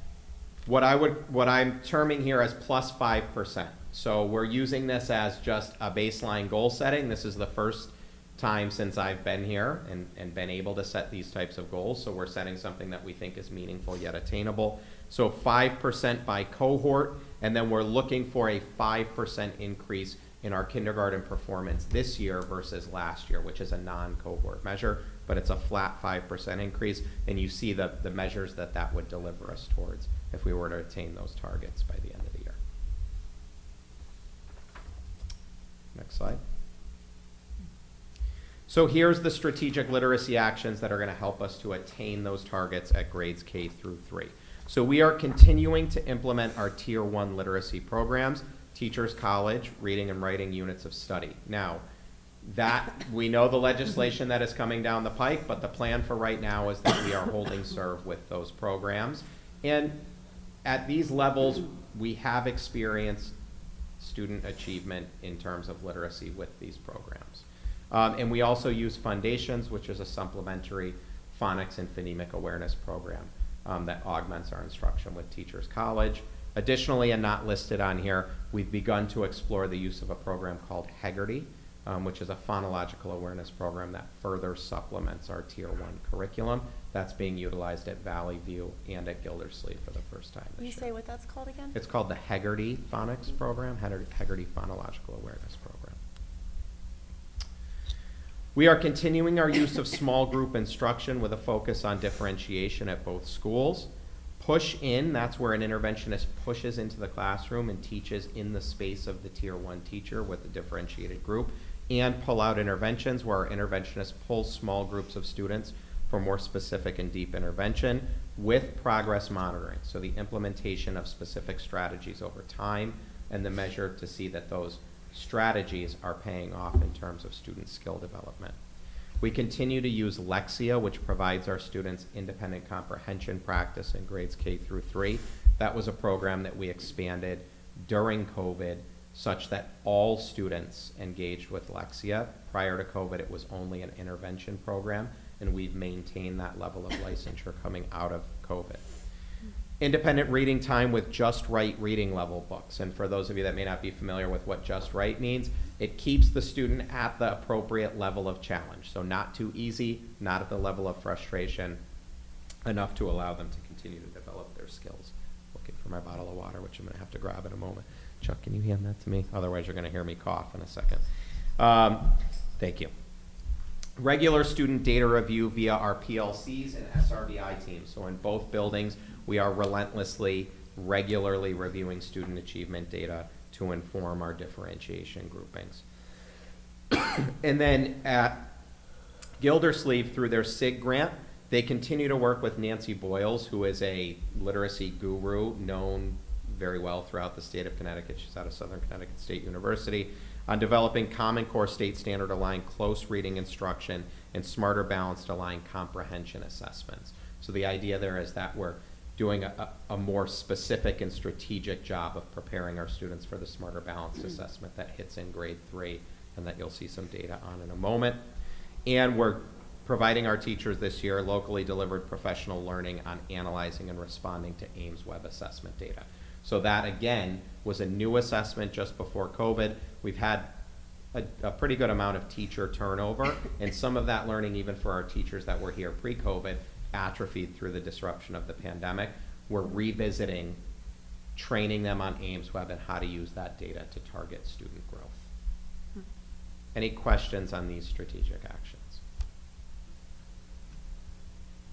Q: what I'm terming here as plus 5%. So we're using this as just a baseline goal setting. This is the first time since I've been here and been able to set these types of goals. So we're setting something that we think is meaningful yet attainable. So 5% by cohort, and then we're looking for a 5% increase in our kindergarten performance this year versus last year, which is a non-cohort measure, but it's a flat 5% increase, and you see the measures that would deliver us towards if we were to attain those targets by the end of the year. Next slide. So here's the strategic literacy actions that are going to help us to attain those targets at grades K through 3. So we are continuing to implement our Tier 1 literacy programs, Teachers College, Reading and Writing Units of Study. Now, we know the legislation that is coming down the pike, but the plan for right now is that we are holding serve with those programs. And at these levels, we have experienced student achievement in terms of literacy with these programs. And we also use Foundations, which is a supplementary phonics and phonemic awareness program that augments our instruction with Teachers College. Additionally, and not listed on here, we've begun to explore the use of a program called Heggerty, which is a phonological awareness program that further supplements our Tier 1 curriculum. That's being utilized at Valley View and at Gildersleeve for the first time this year.
B: Can you say what that's called again?
Q: It's called the Heggerty Phonics Program, Heggerty Phonological Awareness Program. We are continuing our use of small group instruction with a focus on differentiation at both schools. Push in, that's where an interventionist pushes into the classroom and teaches in the space of the Tier 1 teacher with a differentiated group. And pull out interventions, where our interventionist pulls small groups of students for more specific and deep intervention with progress monitoring. So the implementation of specific strategies over time and the measure to see that those strategies are paying off in terms of student skill development. We continue to use Lexia, which provides our students independent comprehension practice in grades K through 3. That was a program that we expanded during COVID such that all students engaged with Lexia. Prior to COVID, it was only an intervention program, and we've maintained that level of licensure coming out of COVID. Independent reading time with Just Right reading level books. And for those of you that may not be familiar with what Just Right means, it keeps the student at the appropriate level of challenge. So not too easy, not at the level of frustration, enough to allow them to continue to develop their skills. Looking for my bottle of water, which I'm going to have to grab in a moment. Chuck, can you hand that to me? Otherwise, you're going to hear me cough in a second. Thank you. Regular student data review via our PLCs and SRBI teams. So in both buildings, we are relentlessly, regularly reviewing student achievement data to inform our differentiation groupings. And then at Gildersleeve, through their SIG grant, they continue to work with Nancy Boyles, who is a literacy guru known very well throughout the state of Connecticut. She's out of Southern Connecticut State University, on developing Common Core state standard aligned close reading instruction and smarter balanced aligned comprehension assessments. So the idea there is that we're doing a more specific and strategic job of preparing our students for the smarter balanced assessment that hits in grade 3 and that you'll see some data on in a moment. And we're providing our teachers this year locally delivered professional learning on analyzing and responding to Ames Web assessment data. So that, again, was a new assessment just before COVID. We've had a pretty good amount of teacher turnover, and some of that learning, even for our teachers that were here pre-COVID, atrophied through the disruption of the pandemic. We're revisiting training them on Ames Web and how to use that data to target student growth. Any questions on these strategic actions?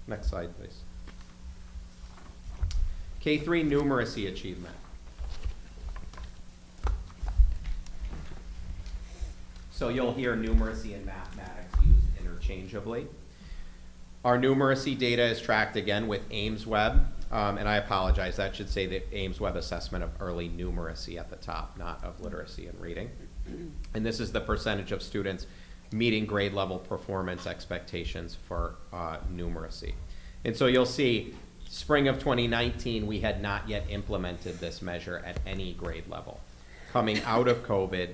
Q: Next slide, please. K3 numeracy achievement. So you'll hear numeracy and mathematics used interchangeably. Our numeracy data is tracked again with Ames Web, and I apologize, that should say the Ames Web assessment of early numeracy at the top, not of literacy and reading. And this is the percentage of students meeting grade level performance expectations for numeracy. And so you'll see, spring of 2019, we had not yet implemented this measure at any grade level. Coming out of COVID,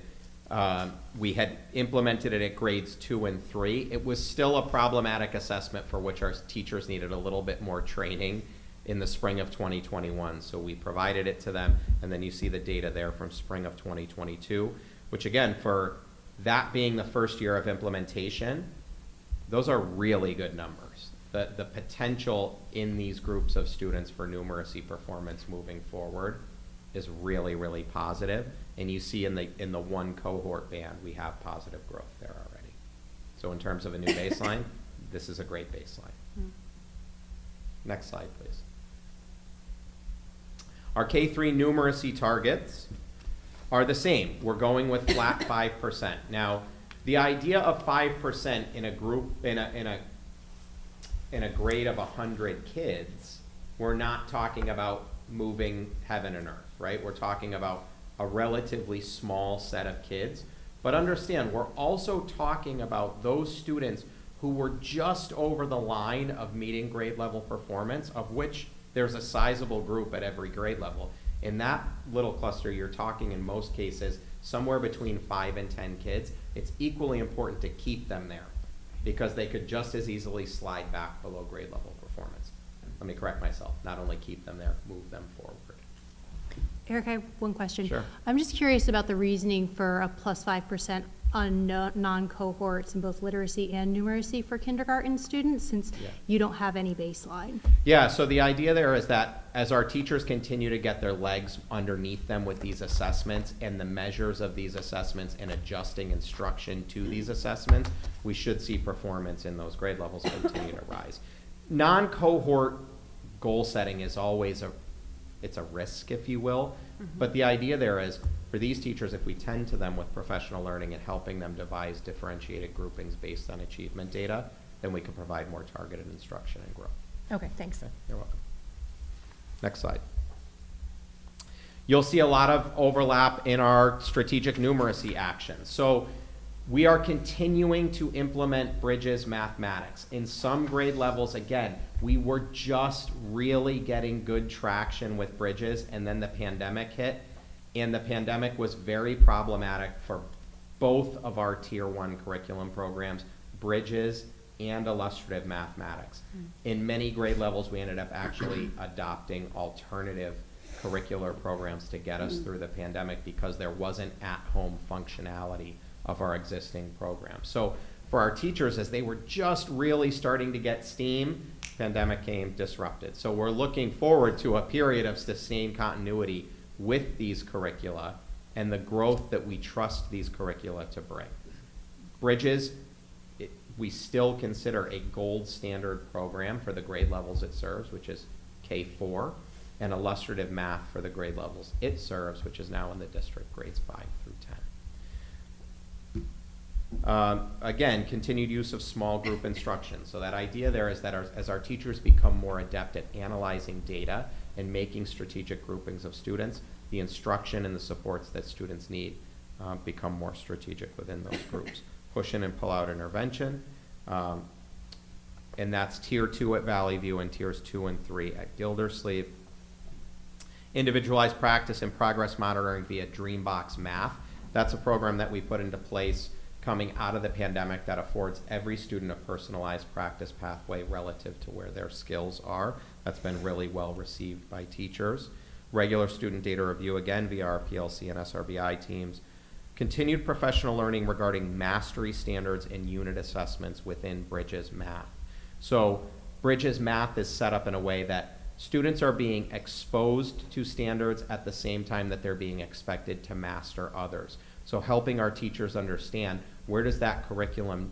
Q: we had implemented it at grades 2 and 3. It was still a problematic assessment for which our teachers needed a little bit more training in the spring of 2021. So we provided it to them, and then you see the data there from spring of 2022, which again, for that being the first year of implementation, those are really good numbers. The potential in these groups of students for numeracy performance moving forward is really, really positive. And you see in the one cohort band, we have positive growth there already. So in terms of a new baseline, this is a great baseline. Next slide, please. Our K-3 numeracy targets are the same. We're going with flat 5%. Now, the idea of 5% in a group, in a grade of 100 kids, we're not talking about moving heaven and earth, right? We're talking about a relatively small set of kids. But understand, we're also talking about those students who were just over the line of meeting grade level performance, of which there's a sizable group at every grade level. In that little cluster, you're talking in most cases somewhere between 5 and 10 kids. It's equally important to keep them there because they could just as easily slide back below grade level performance. Let me correct myself, not only keep them there, move them forward.
A: Eric, I have one question.
Q: Sure.
A: I'm just curious about the reasoning for a plus 5% on non-cohorts in both literacy and numeracy for kindergarten students, since you don't have any baseline.
Q: Yeah, so the idea there is that as our teachers continue to get their legs underneath them with these assessments and the measures of these assessments and adjusting instruction to these assessments, we should see performance in those grade levels continue to rise. Non-cohort goal setting is always it's a risk, if you will. But the idea there is, for these teachers, if we tend to them with professional learning and helping them devise differentiated groupings based on achievement data, then we can provide more targeted instruction and growth.
A: Okay, thanks.
Q: Okay, you're welcome. Next slide. You'll see a lot of overlap in our strategic numeracy actions. So we are continuing to implement Bridges mathematics. In some grade levels, again, we were just really getting good traction with Bridges, and then the pandemic hit. And the pandemic was very problematic for both of our Tier 1 curriculum programs, Bridges and illustrative mathematics. In many grade levels, we ended up actually adopting alternative curricular programs to get us through the pandemic because there wasn't at-home functionality of our existing programs. So for our teachers, as they were just really starting to get steam, pandemic came, disrupted. So we're looking forward to a period of sustained continuity with these curricula and the growth that we trust these curricula to bring. Bridges, we still consider a gold standard program for the grade levels it serves, which is K4, and illustrative math for the grade levels it serves, which is now in the district grades 5 through 10. Again, continued use of small group instruction. So that idea there is that as our teachers become more adept at analyzing data and making strategic groupings of students, the instruction and the supports that students need become more strategic within those groups. Push in and pull out intervention, and that's Tier 2 at Valley View and Tiers 2 and 3 at Gildersleeve. Individualized practice and progress monitoring via Dreambox Math. That's a program that we put into place coming out of the pandemic that affords every student a personalized practice pathway relative to where their skills are. That's been really well received by teachers. Regular student data review, again, via our PLC and SRBI teams. Continued professional learning regarding mastery standards and unit assessments within Bridges Math. So Bridges Math is set up in a way that students are being exposed to standards at the same time that they're being expected to master others. So helping our teachers understand where does that curriculum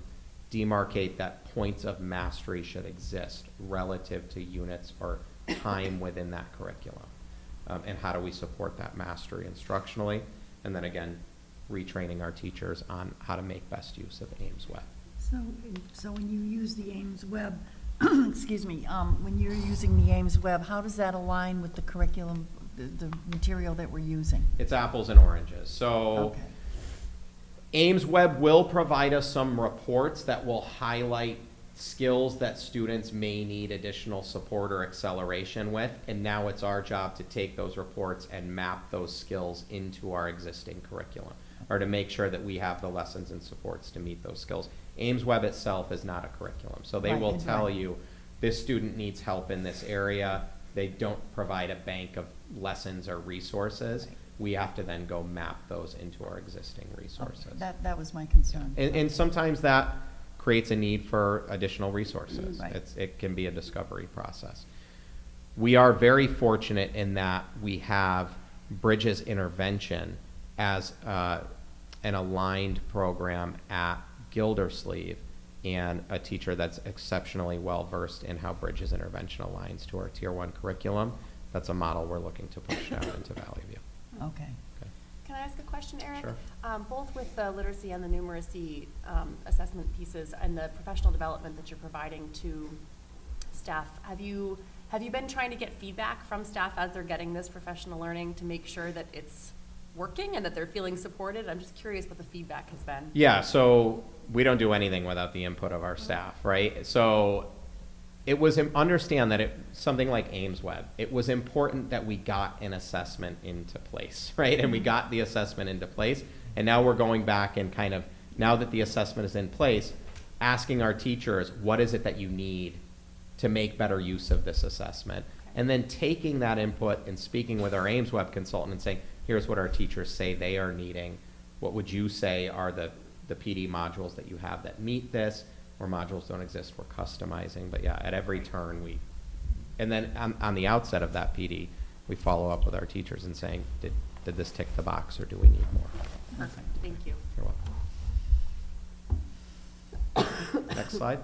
Q: demarcate that points of mastery should exist relative to units or time within that curriculum. And how do we support that mastery instructionally? And then again, retraining our teachers on how to make best use of Ames Web.
D: So when you use the Ames Web, excuse me, when you're using the Ames Web, how does that align with the curriculum, the material that we're using?
Q: It's apples and oranges. So
D: Okay.
Q: Ames Web will provide us some reports that will highlight skills that students may need additional support or acceleration with, and now it's our job to take those reports and map those skills into our existing curriculum, or to make sure that we have the lessons and supports to meet those skills. Ames Web itself is not a curriculum, so they will tell you this student needs help in this area. They don't provide a bank of lessons or resources. We have to then go map those into our existing resources.
D: That was my concern.
Q: And sometimes that creates a need for additional resources.
D: Right.
Q: It can be a discovery process. We are very fortunate in that we have Bridges Intervention as an aligned program at Gildersleeve, and a teacher that's exceptionally well versed in how Bridges Intervention aligns to our Tier 1 curriculum. That's a model we're looking to push down into Valley View.
D: Okay.
B: Can I ask a question, Eric?
Q: Sure.
B: Both with the literacy and the numeracy assessment pieces and the professional development that you're providing to staff, have you been trying to get feedback from staff as they're getting this professional learning to make sure that it's working and that they're feeling supported? I'm just curious what the feedback has been.
Q: Yeah, so we don't do anything without the input of our staff, right? So it was, understand that something like Ames Web, it was important that we got an assessment into place, right? And we got the assessment into place, and now we're going back and kind of, now that the assessment is in place, asking our teachers, what is it that you need to make better use of this assessment? And then taking that input and speaking with our Ames Web consultant and saying, here's what our teachers say they are needing. What would you say are the PD modules that you have that meet this? Where modules don't exist, we're customizing. But yeah, at every turn and then on the outset of that PD, we follow up with our teachers and saying, did this tick the box or do we need more?
B: Perfect, thank you.
Q: You're welcome. Next slide.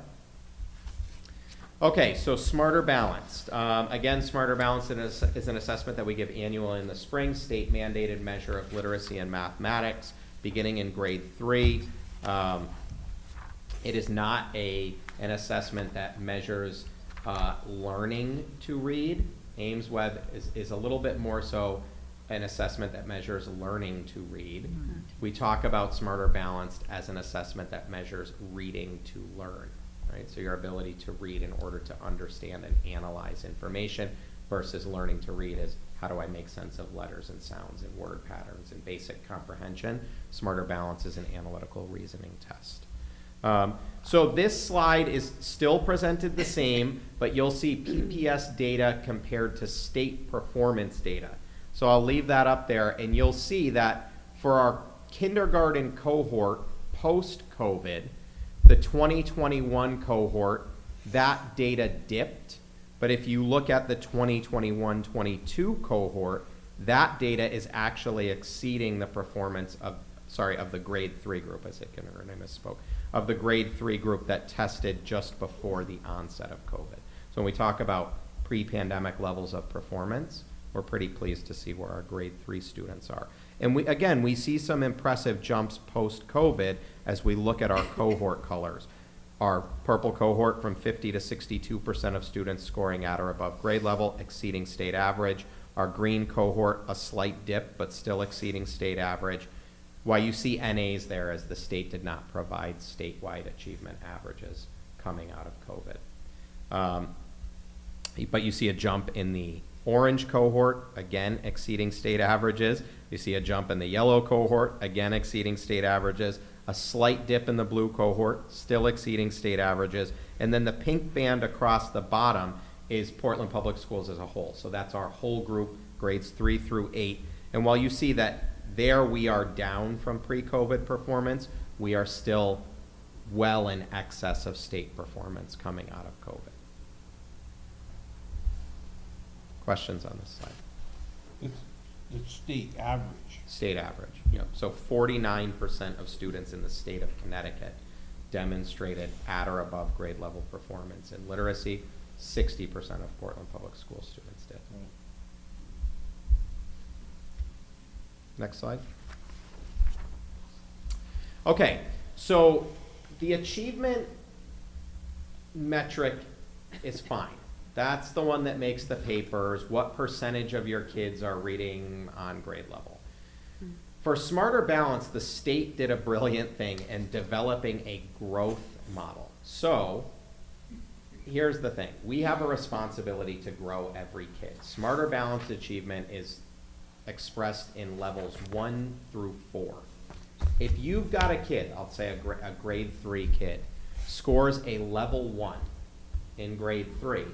Q: Okay, so Smarter Balanced. Again, Smarter Balanced is an assessment that we give annually in the spring, state mandated measure of literacy and mathematics, beginning in grade 3. It is not an assessment that measures learning to read. Ames Web is a little bit more so an assessment that measures learning to read. We talk about Smarter Balanced as an assessment that measures reading to learn, right? So your ability to read in order to understand and analyze information versus learning to read is how do I make sense of letters and sounds and word patterns and basic comprehension. Smarter Balance is an analytical reasoning test. So this slide is still presented the same, but you'll see PPS data compared to state performance data. So I'll leave that up there, and you'll see that for our kindergarten cohort post-COVID, the 2021 cohort, that data dipped. But if you look at the 2021-22 cohort, that data is actually exceeding the performance of the grade 3 group. I said kindergarten, I misspoke. Of the grade 3 group that tested just before the onset of COVID. So when we talk about pre-pandemic levels of performance, we're pretty pleased to see where our grade 3 students are. And we see some impressive jumps post-COVID as we look at our cohort colors. Our purple cohort from 50 to 62% of students scoring at or above grade level, exceeding state average. Our green cohort, a slight dip, but still exceeding state average. Why you see NAs there as the state did not provide statewide achievement averages coming out of COVID. But you see a jump in the orange cohort, again exceeding state averages. You see a jump in the yellow cohort, again exceeding state averages. A slight dip in the blue cohort, still exceeding state averages. And then the pink band across the bottom is Portland Public Schools as a whole. So that's our whole group, grades 3 through 8. And while you see that there we are down from pre-COVID performance, we are still well in excess of state performance coming out of COVID. Questions on this slide?
C: It's state average.
Q: State average, yeah. So 49% of students in the state of Connecticut demonstrated at or above grade level performance in literacy. 60% of Portland Public School students did. Next slide. Okay, so the achievement metric is fine. That's the one that makes the papers. What percentage of your kids are reading on grade level? For Smarter Balance, the state did a brilliant thing in developing a growth model. So here's the thing. We have a responsibility to grow every kid. Smarter Balanced achievement is expressed in levels 1 through 4. If you've got a kid, I'll say a grade 3 kid, scores a level 1 in grade 3,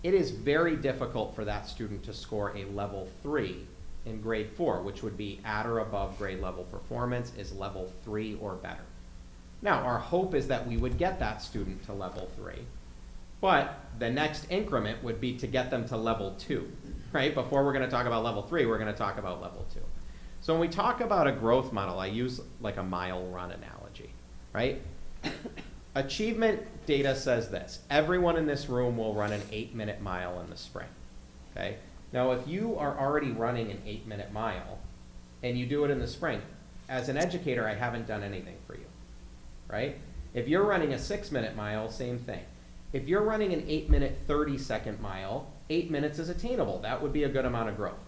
Q: it is very difficult for that student to score a level 3 in grade 4, which would be at or above grade level performance, is level 3 or better. Now, our hope is that we would get that student to level 3, but the next increment would be to get them to level 2, right? Before we're going to talk about level 3, we're going to talk about level 2. So when we talk about a growth model, I use like a mile run analogy, right? Achievement data says this: everyone in this room will run an 8-minute mile in the spring, okay? Now, if you are already running an 8-minute mile and you do it in the spring, as an educator, I haven't done anything for you, right? If you're running a 6-minute mile, same thing. If you're running an 8-minute, 30-second mile, 8 minutes is attainable. That would be a good amount of growth.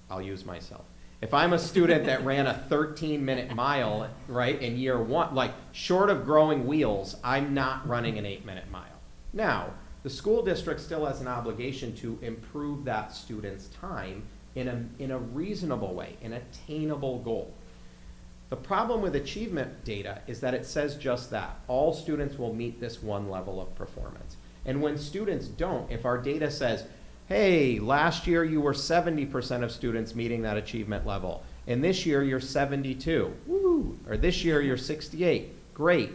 Q: I'll use myself. If I'm a student that ran a 13-minute mile, right, in year 1, like short of growing wheels, I'm not running an 8-minute mile. Now, the school district still has an obligation to improve that student's time in a reasonable way, an attainable goal. The problem with achievement data is that it says just that. All students will meet this one level of performance. And when students don't, if our data says, hey, last year you were 70% of students meeting that achievement level, and this year you're 72, woo, or this year you're 68, great.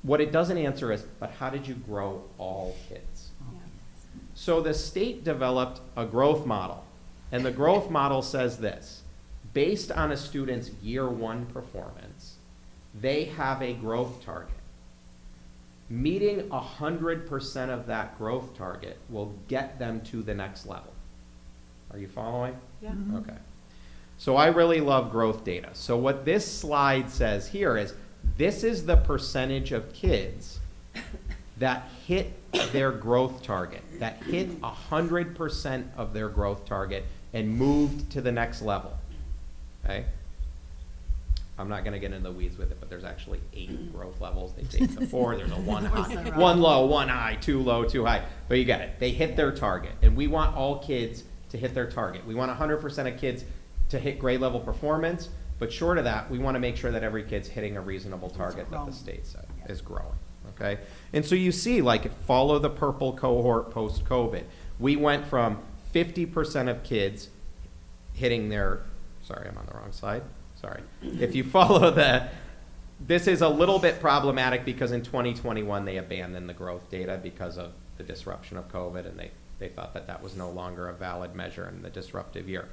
Q: What it doesn't answer is, but how did you grow all kids? So the state developed a growth model, and the growth model says this: based on a student's year 1 performance, they have a growth target. Meeting 100% of that growth target will get them to the next level. Are you following?
B: Yeah.
Q: Okay. So I really love growth data. So what this slide says here is, this is the percentage of kids that hit their growth target, that hit 100% of their growth target and moved to the next level. Okay? I'm not going to get into the weeds with it, but there's actually 8 growth levels. They take the 4. There's a 1 high, 1 low, 1 high, 2 low, 2 high. But you get it. They hit their target. And we want all kids to hit their target. We want 100% of kids to hit grade level performance. But short of that, we want to make sure that every kid's hitting a reasonable target that the state said is growing. Okay? And so you see, like, follow the purple cohort post-COVID. We went from 50% of kids hitting their, sorry, I'm on the wrong slide. Sorry. If you follow this is a little bit problematic because in 2021 they abandoned the growth data because of the disruption of COVID, and they thought that that was no longer a valid measure in the disruptive year.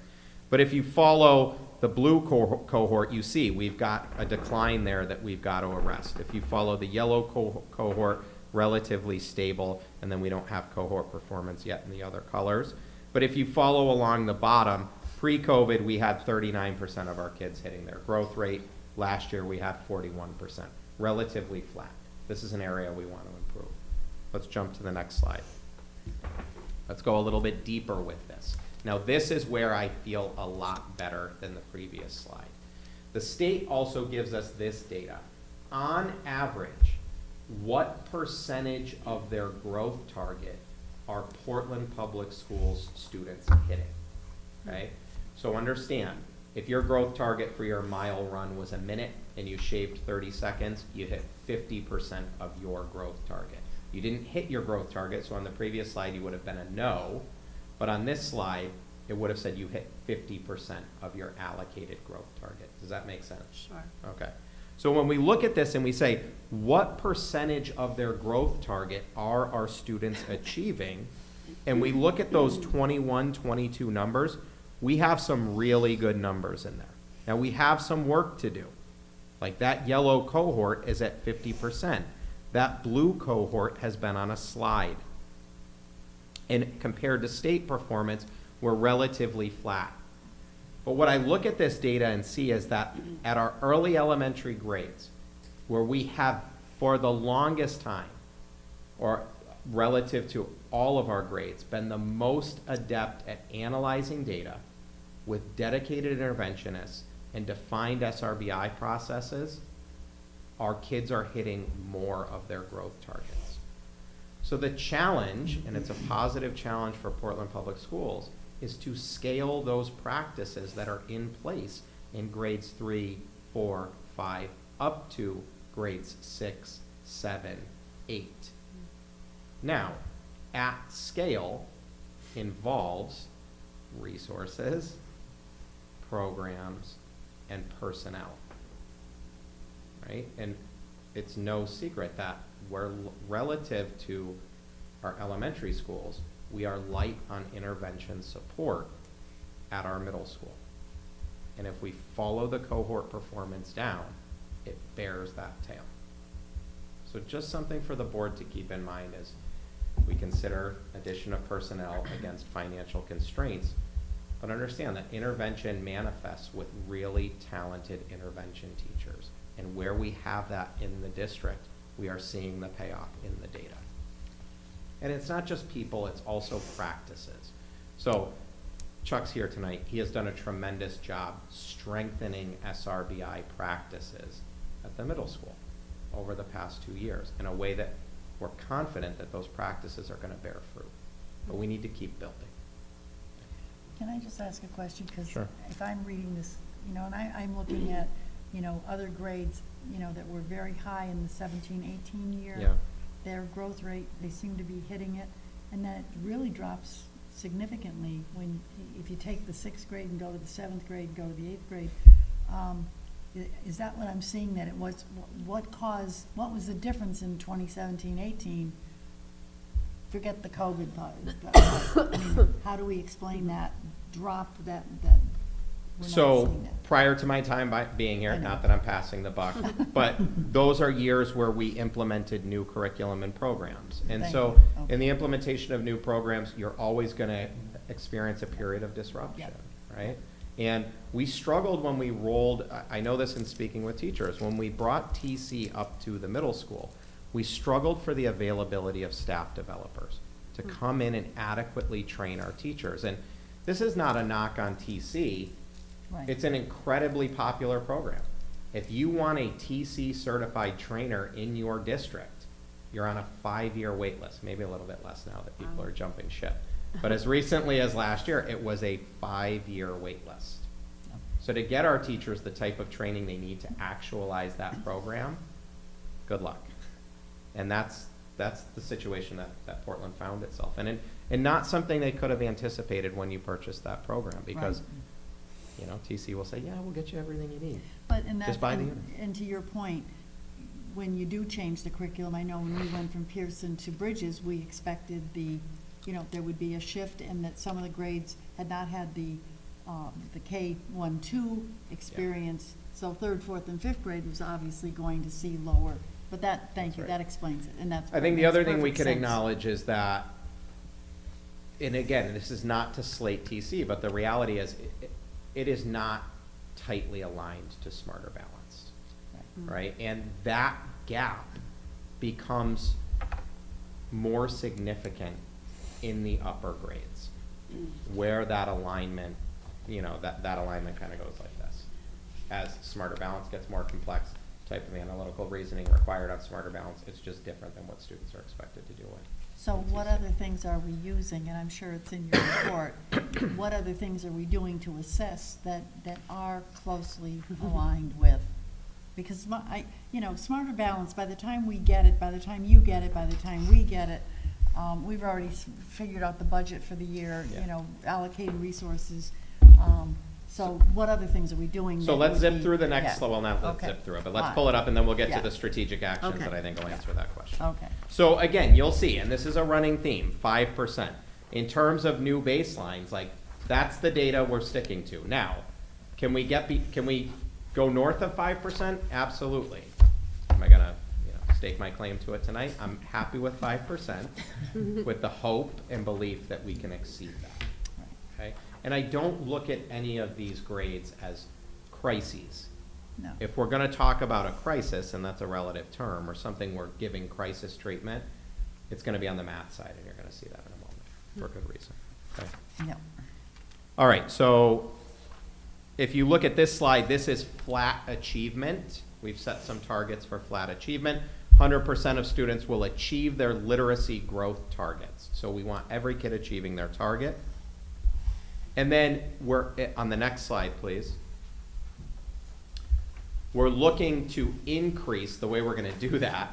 Q: But if you follow the blue cohort, you see we've got a decline there that we've got to arrest. If you follow the yellow cohort, relatively stable, and then we don't have cohort performance yet in the other colors. But if you follow along the bottom, pre-COVID, we had 39% of our kids hitting their growth rate. Last year, we had 41%, relatively flat. This is an area we want to improve. Let's jump to the next slide. Let's go a little bit deeper with this. Now, this is where I feel a lot better than the previous slide. The state also gives us this data. On average, what percentage of their growth target are Portland Public Schools students hitting? Okay? So understand, if your growth target for your mile run was a minute and you shaved 30 seconds, you hit 50% of your growth target. You didn't hit your growth target, so on the previous slide you would have been a no, but on this slide it would have said you hit 50% of your allocated growth target. Does that make sense?
A: Sure.
Q: Okay. So when we look at this and we say, what percentage of their growth target are our students achieving, and we look at those 21, 22 numbers, we have some really good numbers in there. Now we have some work to do. Like that yellow cohort is at 50%. That blue cohort has been on a slide. And compared to state performance, we're relatively flat. But what I look at this data and see is that at our early elementary grades, where we have, for the longest time, or relative to all of our grades, been the most adept at analyzing data with dedicated interventionists and defined SRBI processes, our kids are hitting more of their growth targets. So the challenge, and it's a positive challenge for Portland Public Schools, is to scale those practices that are in place in grades 3, 4, 5, up to grades 6, 7, 8. Now, at scale involves resources, programs, and personnel, right? And it's no secret that we're relative to our elementary schools, we are light on intervention support at our middle school. And if we follow the cohort performance down, it bears that tail. So just something for the board to keep in mind as we consider addition of personnel against financial constraints, but understand that intervention manifests with really talented intervention teachers. And where we have that in the district, we are seeing the payoff in the data. And it's not just people, it's also practices. So Chuck's here tonight. He has done a tremendous job strengthening SRBI practices at the middle school over the past 2 years in a way that we're confident that those practices are going to bear fruit. But we need to keep building.
D: Can I just ask a question? Because
Q: Sure.
D: if I'm reading this, and I'm looking at, other grades, that were very high in the 17-18 year.
Q: Yeah.
D: Their growth rate, they seem to be hitting it, and then it really drops significantly if you take the 6th grade and go to the 7th grade and go to the 8th grade. Is that what I'm seeing, that it was, what was the difference in 2017-18? Forget the COVID part. I mean, how do we explain that drop that we're not
Q: So
D: seeing that?
Q: prior to my time being here, not that I'm passing the buck, but those are years where we implemented new curriculum and programs. And
D: Thank
Q: so
D: you. Okay.
Q: in the implementation of new programs, you're always going to experience a period of disruption, right? And we struggled when we rolled, I know this in speaking with teachers, when we brought TC up to the middle school, we struggled for the availability of staff developers to come in and adequately train our teachers. And this is not a knock on TC.
D: Right.
Q: It's an incredibly popular program. If you want a TC certified trainer in your district, you're on a 5-year wait list, maybe a little bit less now that people are jumping ship. But as recently as last year, it was a 5-year wait list. So to get our teachers the type of training they need to actualize that program, good luck. And that's the situation that Portland found itself in. And not something they could have anticipated when you purchased that program, because TC will say, yeah, we'll get you everything you need.
D: But
Q: Just buy the unit.
D: and to your point, when you do change the curriculum, I know when we went from Pearson to Bridges, we expected there would be a shift, and that some of the grades had not had the K-1-2 experience. So 3rd, 4th, and 5th grade was obviously going to see lower. But thank you, that explains it, and that's.
Q: I think the other thing we
D: perfect
Q: can
D: sense.
Q: acknowledge is that, and again, this is not to slate TC, but the reality is it is not tightly aligned to Smarter Balanced, right? And that gap becomes more significant in the upper grades, where that alignment, that alignment kind of goes like this. As Smarter Balance gets more complex, type of analytical reasoning required on Smarter Balance, it's just different than what students are expected to do with.
D: So what other things are we using, and I'm sure it's in your report, what other things are we doing to assess that are closely aligned with? Because Smarter Balance, by the time we get it, by the time you get it, by the time we get it, we've already figured out the budget for the year, allocating resources. So what other things are we doing?
Q: So let's zip through the next, well, not let's
D: Okay.
Q: zip through it, but let's
D: Fine.
Q: pull it up and then we'll get
D: Yeah.
Q: to the strategic actions
D: Okay.
Q: that I think will answer that question.
D: Okay.
Q: So again, you'll see, and this is a running theme, 5%. In terms of new baselines, that's the data we're sticking to. Now, can we go north of 5%? Absolutely. Am I gonna stake my claim to it tonight? I'm happy with 5% with the hope and belief that we can exceed that, okay? And I don't look at any of these grades as crises.
D: No.
Q: If we're gonna talk about a crisis, and that's a relative term, or something we're giving crisis treatment, it's gonna be on the math side, and you're gonna see that in a moment, for good reason. Okay?
D: Yep.
Q: All right, so if you look at this slide, this is flat achievement. We've set some targets for flat achievement. 100% of students will achieve their literacy growth targets. So we want every kid achieving their target. And then we're, on the next slide, please. We're looking to increase, the way we're gonna do that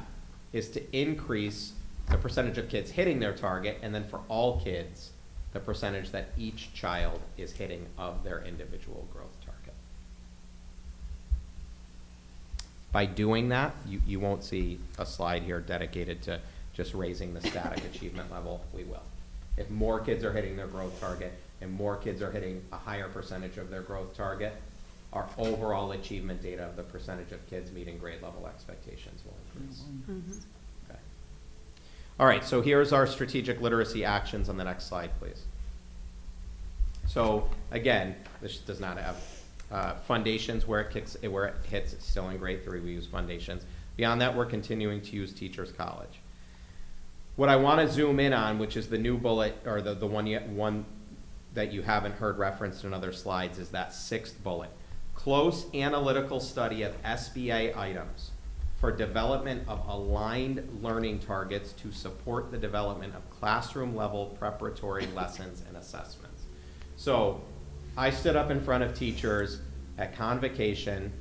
Q: is to increase the percentage of kids hitting their target, and then for all kids, the percentage that each child is hitting of their individual growth target. By doing that, you won't see a slide here dedicated to just raising the static achievement level. We will. If more kids are hitting their growth target and more kids are hitting a higher percentage of their growth target, our overall achievement data of the percentage of kids meeting grade level expectations will increase. Okay. All right, so here's our strategic literacy actions on the next slide, please. So again, this does not have foundations where it hits, it's still in grade 3, we use foundations. Beyond that, we're continuing to use Teachers College. What I want to zoom in on, which is the new bullet, or the one that you haven't heard referenced in other slides, is that 6th bullet. Close analytical study of SBA items for development of aligned learning targets to support the development of classroom level preparatory lessons and assessments. So I stood up in front of teachers at convocation.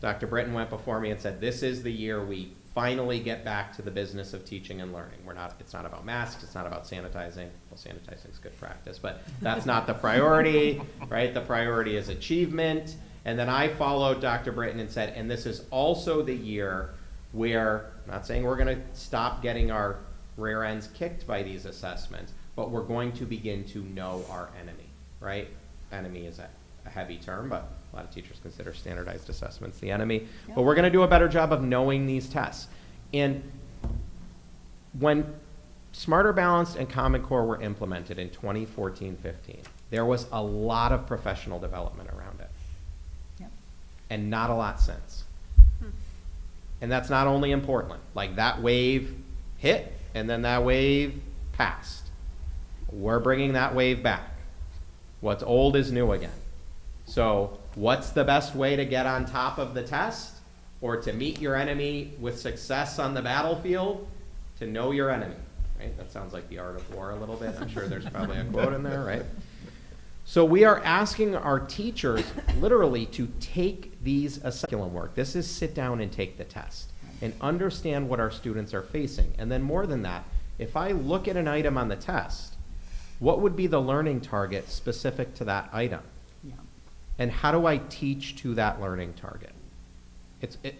Q: Dr. Britton went before me and said, this is the year we finally get back to the business of teaching and learning. It's not about masks, it's not about sanitizing. Well, sanitizing is good practice, but that's not the priority, right? The priority is achievement. And then I followed Dr. Britton and said, and this is also the year where, I'm not saying we're gonna stop getting our rear ends kicked by these assessments, but we're going to begin to know our enemy, right? Enemy is a heavy term, but a lot of teachers consider standardized assessments the enemy. Yep. But we're gonna do a better job of knowing these tests. And when Smarter Balanced and Common Core were implemented in 2014-15, there was a lot of professional development around it. Yep. And not a lot since. And that's not only in Portland. Like, that wave hit, and then that wave passed. We're bringing that wave back. What's old is new again. So what's the best way to get on top of the test, or to meet your enemy with success on the battlefield? To know your enemy, right? That sounds like The Art of War a little bit. I'm sure there's probably a quote in there, right? So we are asking our teachers literally to take these curriculum work. This is sit down and take the test and understand what our students are facing. And then more than that, if I look at an item on the test, what would be the learning target specific to that item? Yeah. And how do I teach to that learning target?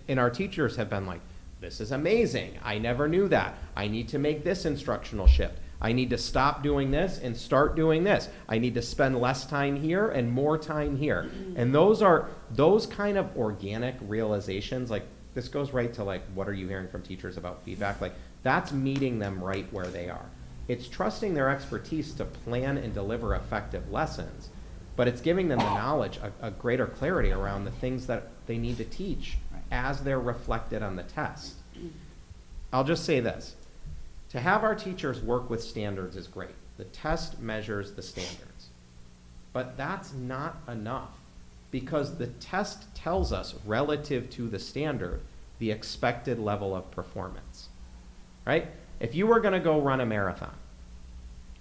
Q: And our teachers have been like, this is amazing. I never knew that. I need to make this instructional shift. I need to stop doing this and start doing this. I need to spend less time here and more time here. And those kind of organic realizations, like this goes right to like, what are you hearing from teachers about feedback? Like, that's meeting them right where they are. It's trusting their expertise to plan and deliver effective lessons, but it's giving them the knowledge, a greater clarity around the things that they need to teach as they're reflected on the test. I'll just say this. To have our teachers work with standards is great. The test measures the standards. But that's not enough, because the test tells us, relative to the standard, the expected level of performance, right? If you were gonna go run a marathon,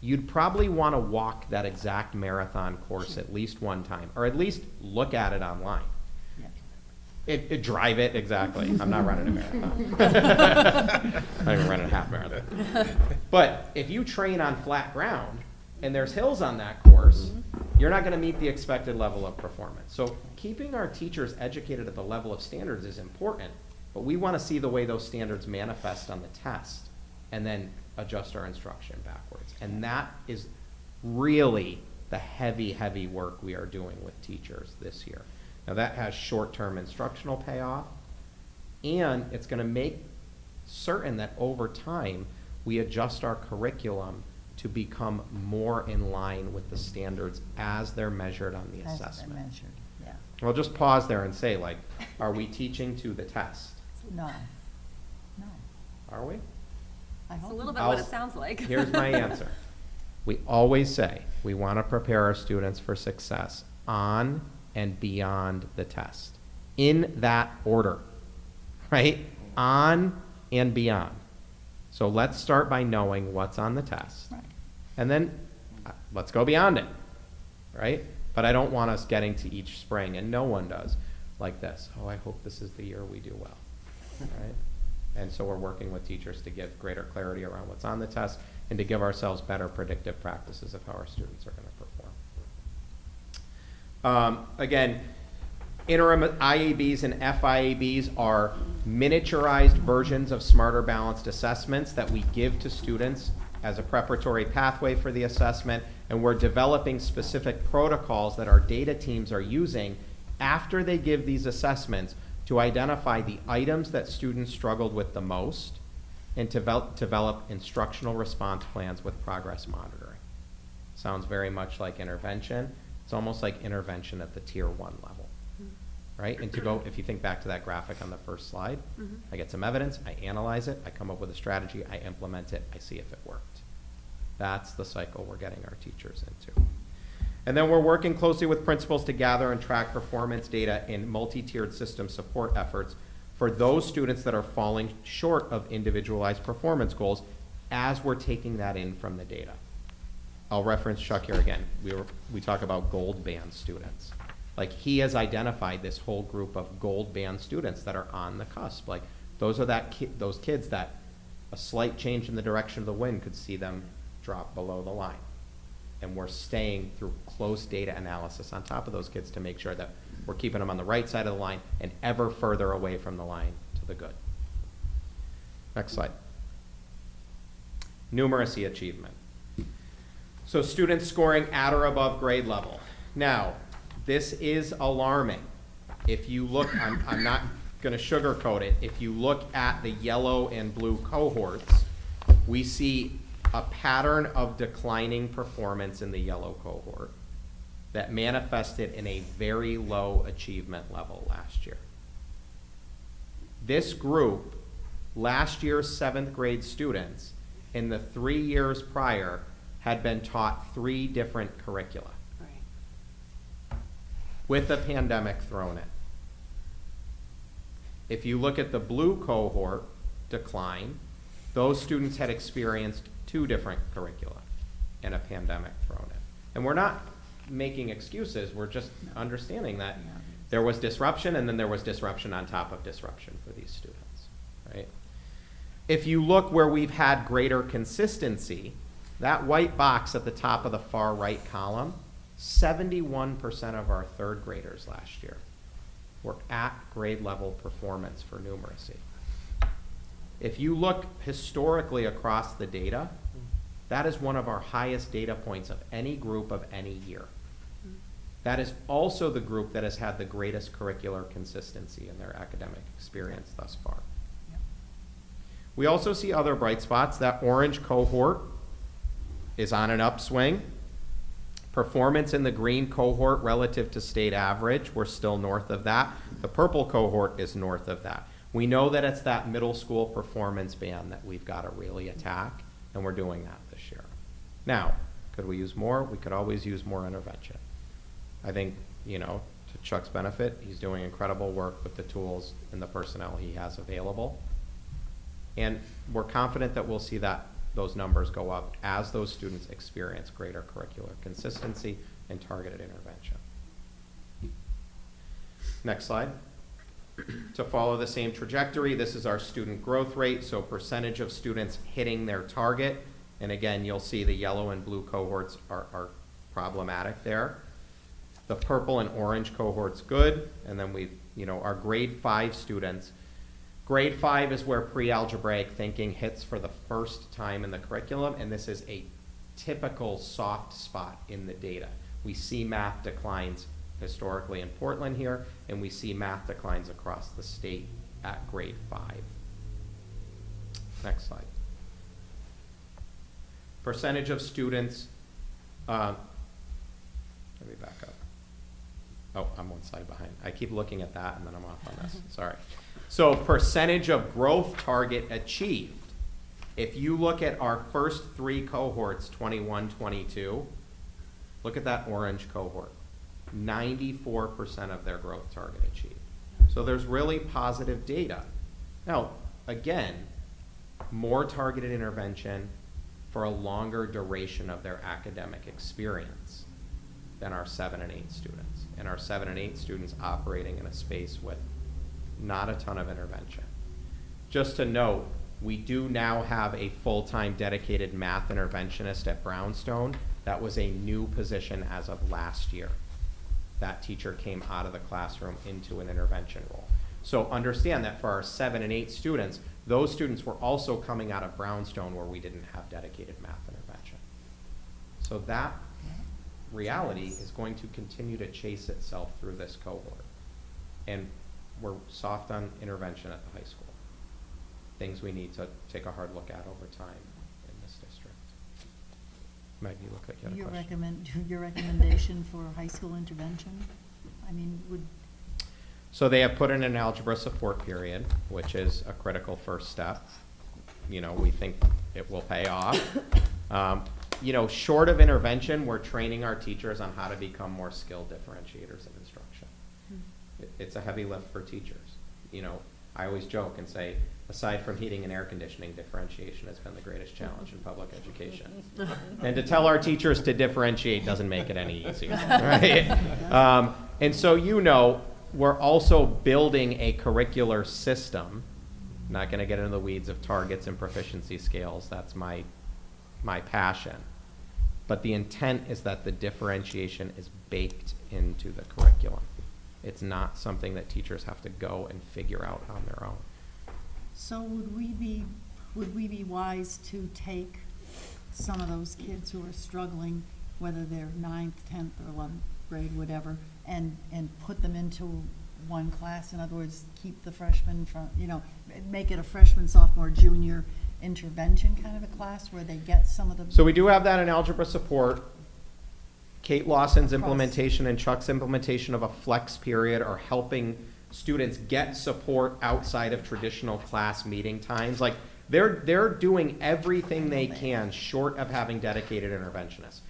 Q: you'd probably wanna walk that exact marathon course at least one time, or at least look at it online. Drive it, exactly. I'm not running a marathon. I'm not even running a half marathon. But if you train on flat ground and there's hills on that course, you're not going to meet the expected level of performance. So keeping our teachers educated at the level of standards is important, but we want to see the way those standards manifest on the test and then adjust our instruction backwards. And that is really the heavy, heavy work we are doing with teachers this year. Now that has short-term instructional payoff, and it's going to make certain that over time we adjust our curriculum to become more in line with the standards as they're measured on the assessment.
D: As they're measured, yeah.
Q: Well, just pause there and say, like, are we teaching to the test?
D: No, no,
Q: Are we?
D: I
B: It's
D: hope
B: a little
D: not.
B: bit what it sounds like.
Q: Here's my answer. We always say we want to prepare our students for success on and beyond the test. In that order, right? On and beyond. So let's start by knowing what's on the test.
D: Right.
Q: And then let's go beyond it, right? But I don't want us getting to each spring, and no one does, like this. Oh, I hope this is the year we do well, right? And so we're working with teachers to give greater clarity around what's on the test and to give ourselves better predictive practices of how our students are going to perform. Again, interim IABs and FIABs are miniaturized versions of smarter balanced assessments that we give to students as a preparatory pathway for the assessment, and we're developing specific protocols that our data teams are using after they give these assessments to identify the items that students struggled with the most and to develop instructional response plans with progress monitoring. Sounds very much like intervention. It's almost like intervention at the tier 1 level, right? And to go, if you think back to that graphic on the first slide, I get some evidence, I analyze it, I come up with a strategy, I implement it, I see if it worked. That's the cycle we're getting our teachers into. And then we're working closely with principals to gather and track performance data in multi-tiered system support efforts for those students that are falling short of individualized performance goals as we're taking that in from the data. I'll reference Chuck here again. We talk about gold band students. Like, he has identified this whole group of gold band students that are on the cusp. Like, those are those kids that a slight change in the direction of the wind could see them drop below the line. And we're staying through close data analysis on top of those kids to make sure that we're keeping them on the right side of the line and ever further away from the line to the good. Next slide. Numeracy achievement. So students scoring at or above grade level. Now, this is alarming. If you look, I'm not going to sugarcoat it. If you look at the yellow and blue cohorts, we see a pattern of declining performance in the yellow cohort that manifested in a very low achievement level last year. This group, last year's 7th grade students, in the 3 years prior, had been taught 3 different curricula.
O: Right.
Q: With the pandemic thrown in. If you look at the blue cohort decline, those students had experienced 2 different curricula and a pandemic thrown in. And we're not making excuses, we're just understanding that there was disruption, and then there was disruption on top of disruption for these students, right? If you look where we've had greater consistency, that white box at the top of the far right column, 71% of our 3rd graders last year were at grade level performance for numeracy. If you look historically across the data, that is one of our highest data points of any group of any year. That is also the group that has had the greatest curricular consistency in their academic experience thus far. We also see other bright spots. That orange cohort is on an upswing. Performance in the green cohort relative to state average, we're still north of that. The purple cohort is north of that. We know that it's that middle school performance band that we've got to really attack, and we're doing that this year. Now, could we use more? We could always use more intervention. I think, you know, to Chuck's benefit, he's doing incredible work with the tools and the personnel he has available. And we're confident that we'll see those numbers go up as those students experience greater curricular consistency and targeted intervention. Next slide. To follow the same trajectory, this is our student growth rate, so percentage of students hitting their target. And again, you'll see the yellow and blue cohorts are problematic there. The purple and orange cohort's good, and then we've, you know, our grade 5 students. Grade 5 is where pre-algebraic thinking hits for the first time in the curriculum, and this is a typical soft spot in the data. We see math declines historically in Portland here, and we see math declines across the state at grade 5. Next slide. Percentage of students, let me back up. Oh, I'm one slide behind. I keep looking at that and then I'm off on this, sorry. So percentage of growth target achieved. If you look at our first 3 cohorts, 21, 22, look at that orange cohort. 94% of their growth target achieved. So there's really positive data. Now, again, more targeted intervention for a longer duration of their academic experience than our 7 and 8 students. And our 7 and 8 students operating in a space with not a ton of intervention. Just to note, we do now have a full-time dedicated math interventionist at Brownstone. That was a new position as of last year. That teacher came out of the classroom into an intervention role. So understand that for our 7 and 8 students, those students were also coming out of Brownstone where we didn't have dedicated math intervention. So that reality is going to continue to chase itself through this cohort. And we're soft on intervention at the high school. Things we need to take a hard look at over time in this district. Meg, you look like you had a question.
D: Your recommendation for high school intervention? I mean,
Q: So they have put in an algebra support period, which is a critical first step. You know, we think it will pay off. You know, short of intervention, we're training our teachers on how to become more skilled differentiators of instruction. It's a heavy lift for teachers. You know, I always joke and say, aside from heating and air conditioning, differentiation has been the greatest challenge in public education. And to tell our teachers to differentiate doesn't make it any easier, right? And so, you know, we're also building a curricular system. Not going to get into the weeds of targets and proficiency scales. That's my passion. But the intent is that the differentiation is baked into the curriculum. It's not something that teachers have to go and figure out on their own.
D: so would we be wise to take some of those kids who are struggling, whether they're 9th, 10th, or 11th grade, whatever, and put them into one class? In other words, keep the freshmen from, you know, make it a freshman, sophomore, junior intervention kind of a class where they get some of the.
Q: So we do have that in algebra support. Kate Lawson's implementation and Chuck's implementation of a flex period are helping students get support outside of traditional class meeting times. Like they're doing everything they can short of having dedicated interventionists.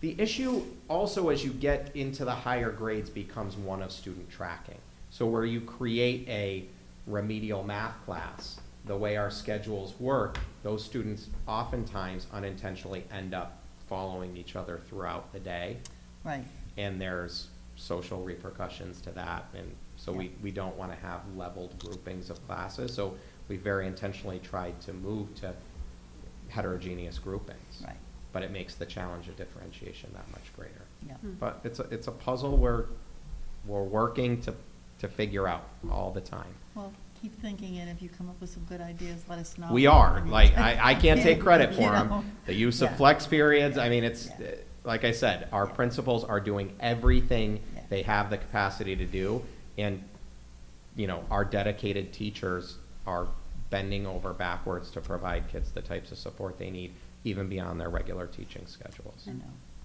Q: The issue also as you get into the higher grades becomes one of student tracking. So where you create a remedial math class, the way our schedules work, those students oftentimes unintentionally end up following each other throughout the day.
D: Right.
Q: And there's social repercussions to that. And so we don't want to have leveled groupings of classes. So we very intentionally tried to move to heterogeneous groupings.
D: Right.
Q: But it makes the challenge of differentiation that much greater.
D: Yeah.
Q: But it's a puzzle we're working to figure out all the time.
D: Well, keep thinking, and if you come up with some good ideas, let us know.
Q: We are.
D: I mean,
Q: Like, I can't take credit for
D: you
Q: them.
D: know.
Q: The use of
D: Yeah.
Q: flex periods, I mean, it's, like I said, our principals are doing everything they have the capacity to do. And, you know, our dedicated teachers are bending over backwards to provide kids the types of support they need, even beyond their regular teaching schedules.
D: I know.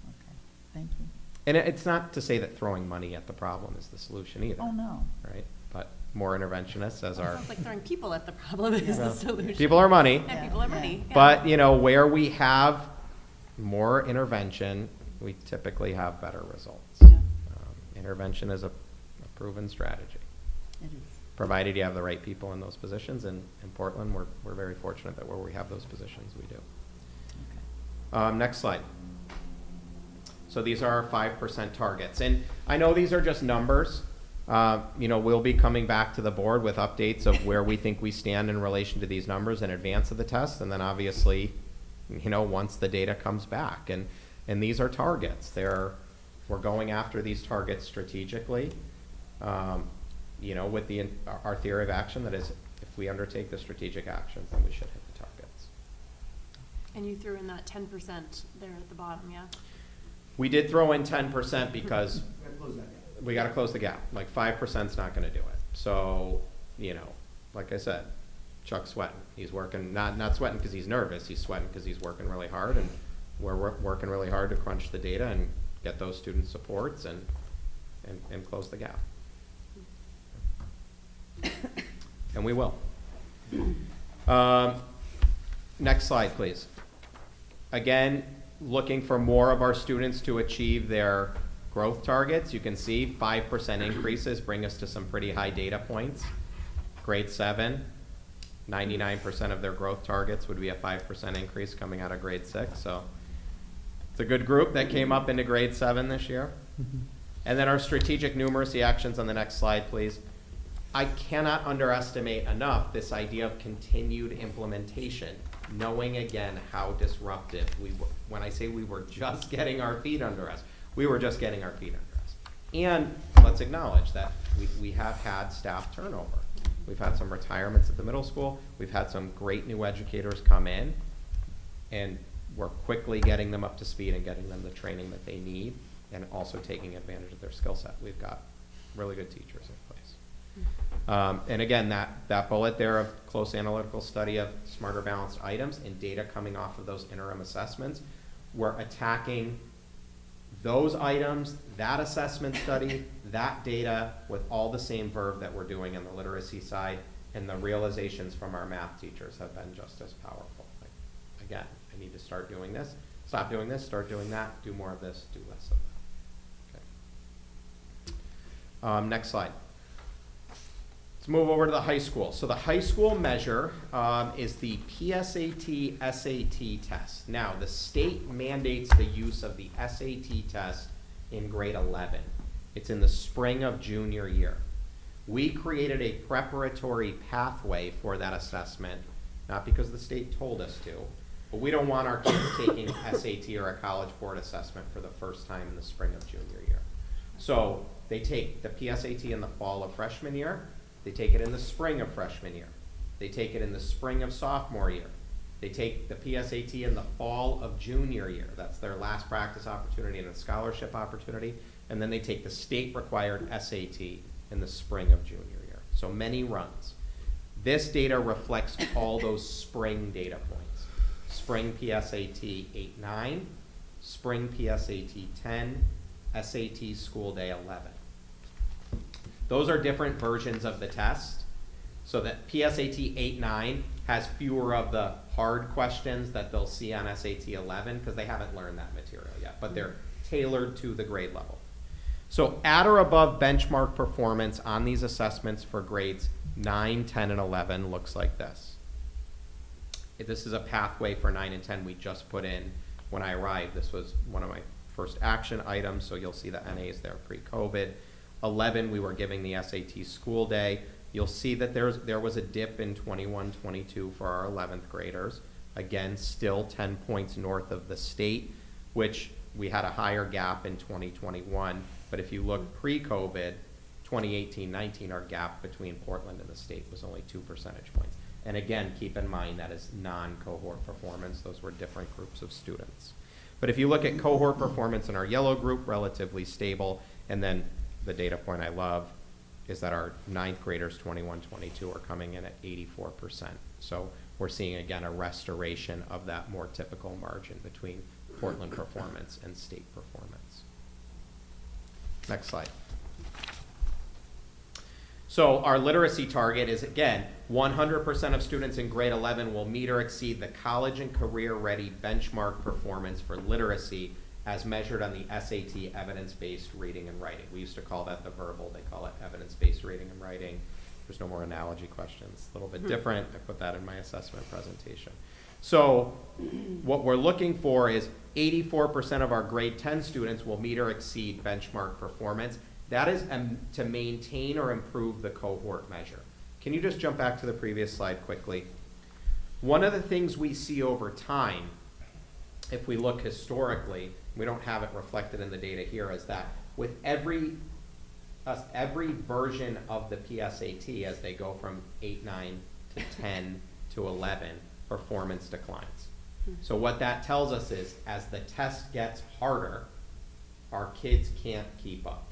D: Okay. Thank you.
Q: And it's not to say that throwing money at the problem is the solution either.
D: Oh, no.
Q: Right? But more interventionists as our.
B: Sounds like throwing people at the problem is the solution.
Q: People are money.
B: And people are money. Yeah.
Q: But, you know, where we have more intervention, we typically have better results.
B: Yeah.
Q: Intervention is a proven strategy.
D: It is.
Q: Provided you have the right people in those positions. And in Portland, we're very fortunate that where we have those positions, we do.
D: Okay.
Q: Next slide. So these are our 5% targets. And I know these are just numbers. You know, we'll be coming back to the board with updates of where we think we stand in relation to these numbers in advance of the test. And then obviously, you know, once the data comes back. And these are targets. We're going after these targets strategically. You know, with our theory of action, that is, if we undertake the strategic actions, then we should hit the targets.
B: And you threw in that 10% there at the bottom, yeah?
Q: We did throw in 10% because we got to close the gap. Like 5% is not going to do it. So, you know, like I said, Chuck's sweating. He's working, not sweating because he's nervous. He's sweating because he's working really hard, and we're working really hard to crunch the data and get those student supports. And and close the gap. And we will. Next slide, please. Again, looking for more of our students to achieve their growth targets. You can see 5% increases bring us to some pretty high data points. Grade 7, 99% of their growth targets would be a 5% increase coming out of grade 6. So it's a good group that came up into grade 7 this year. And then our strategic numeracy actions on the next slide, please. I cannot underestimate enough this idea of continued implementation, knowing again how disruptive we were. When I say we were just getting our feet under us, we were just getting our feet under us. And let's acknowledge that we have had staff turnover. We've had some retirements at the middle school. We've had some great new educators come in, and we're quickly getting them up to speed and getting them the training that they need, and also taking advantage of their skill set. We've got really good teachers in place. And again, that bullet there of close analytical study of smarter balanced items and data coming off of those interim assessments, we're attacking those items, that assessment study, that data with all the same verve that we're doing on the literacy side, and the realizations from our math teachers have been just as powerful. Like, again, I need to start doing this, stop doing this, start doing that, do more of this, do less of that. Okay. Next slide. Let's move over to the high school. So the high school measure is the PSAT SAT test. Now, the state mandates the use of the SAT test in grade 11. It's in the spring of junior year. We created a preparatory pathway for that assessment, not because the state told us to, but we don't want our kids taking SAT or a College Board assessment for the first time in the spring of junior year. So they take the PSAT in the fall of freshman year. They take it in the spring of freshman year. They take it in the spring of sophomore year. They take the PSAT in the fall of junior year. That's their last practice opportunity and a scholarship opportunity. And then they take the state-required SAT in the spring of junior year. So many runs. This data reflects all those spring data points. Spring PSAT 8-9, spring PSAT 10, SAT school day 11. Those are different versions of the test. So that PSAT 8-9 has fewer of the hard questions that they'll see on SAT 11 because they haven't learned that material yet, but they're tailored to the grade level. So at or above benchmark performance on these assessments for grades 9, 10, and 11 looks like this. This is a pathway for 9 and 10 we just put in when I arrived. This was one of my first action items, so you'll see the NAs there pre-COVID. 11, we were giving the SAT school day. You'll see that there was a dip in 21-22 for our 11th graders. Again, still 10 points north of the state, which we had a higher gap in 2021. But if you look pre-COVID, 2018-19, our gap between Portland and the state was only 2 percentage points. And again, keep in mind that is non-cohort performance. Those were different groups of students. But if you look at cohort performance in our yellow group, relatively stable, and then the data point I love is that our 9th graders, 21-22, are coming in at 84%. So we're seeing, again, a restoration of that more typical margin between Portland performance and state performance. Next slide. So our literacy target is, again, 100% of students in grade 11 will meet or exceed the college and career-ready benchmark performance for literacy as measured on the SAT evidence-based reading and writing. We used to call that the verbal. They call it evidence-based reading and writing. There's no more analogy questions. A little bit different. I put that in my assessment presentation. So what we're looking for is 84% of our grade 10 students will meet or exceed benchmark performance. That is to maintain or improve the cohort measure. Can you just jump back to the previous slide quickly? One of the things we see over time, if we look historically, we don't have it reflected in the data here, is that with every version of the PSAT, as they go from 8-9 to 10 to 11, performance declines. So what that tells us is, as the test gets harder, our kids can't keep up.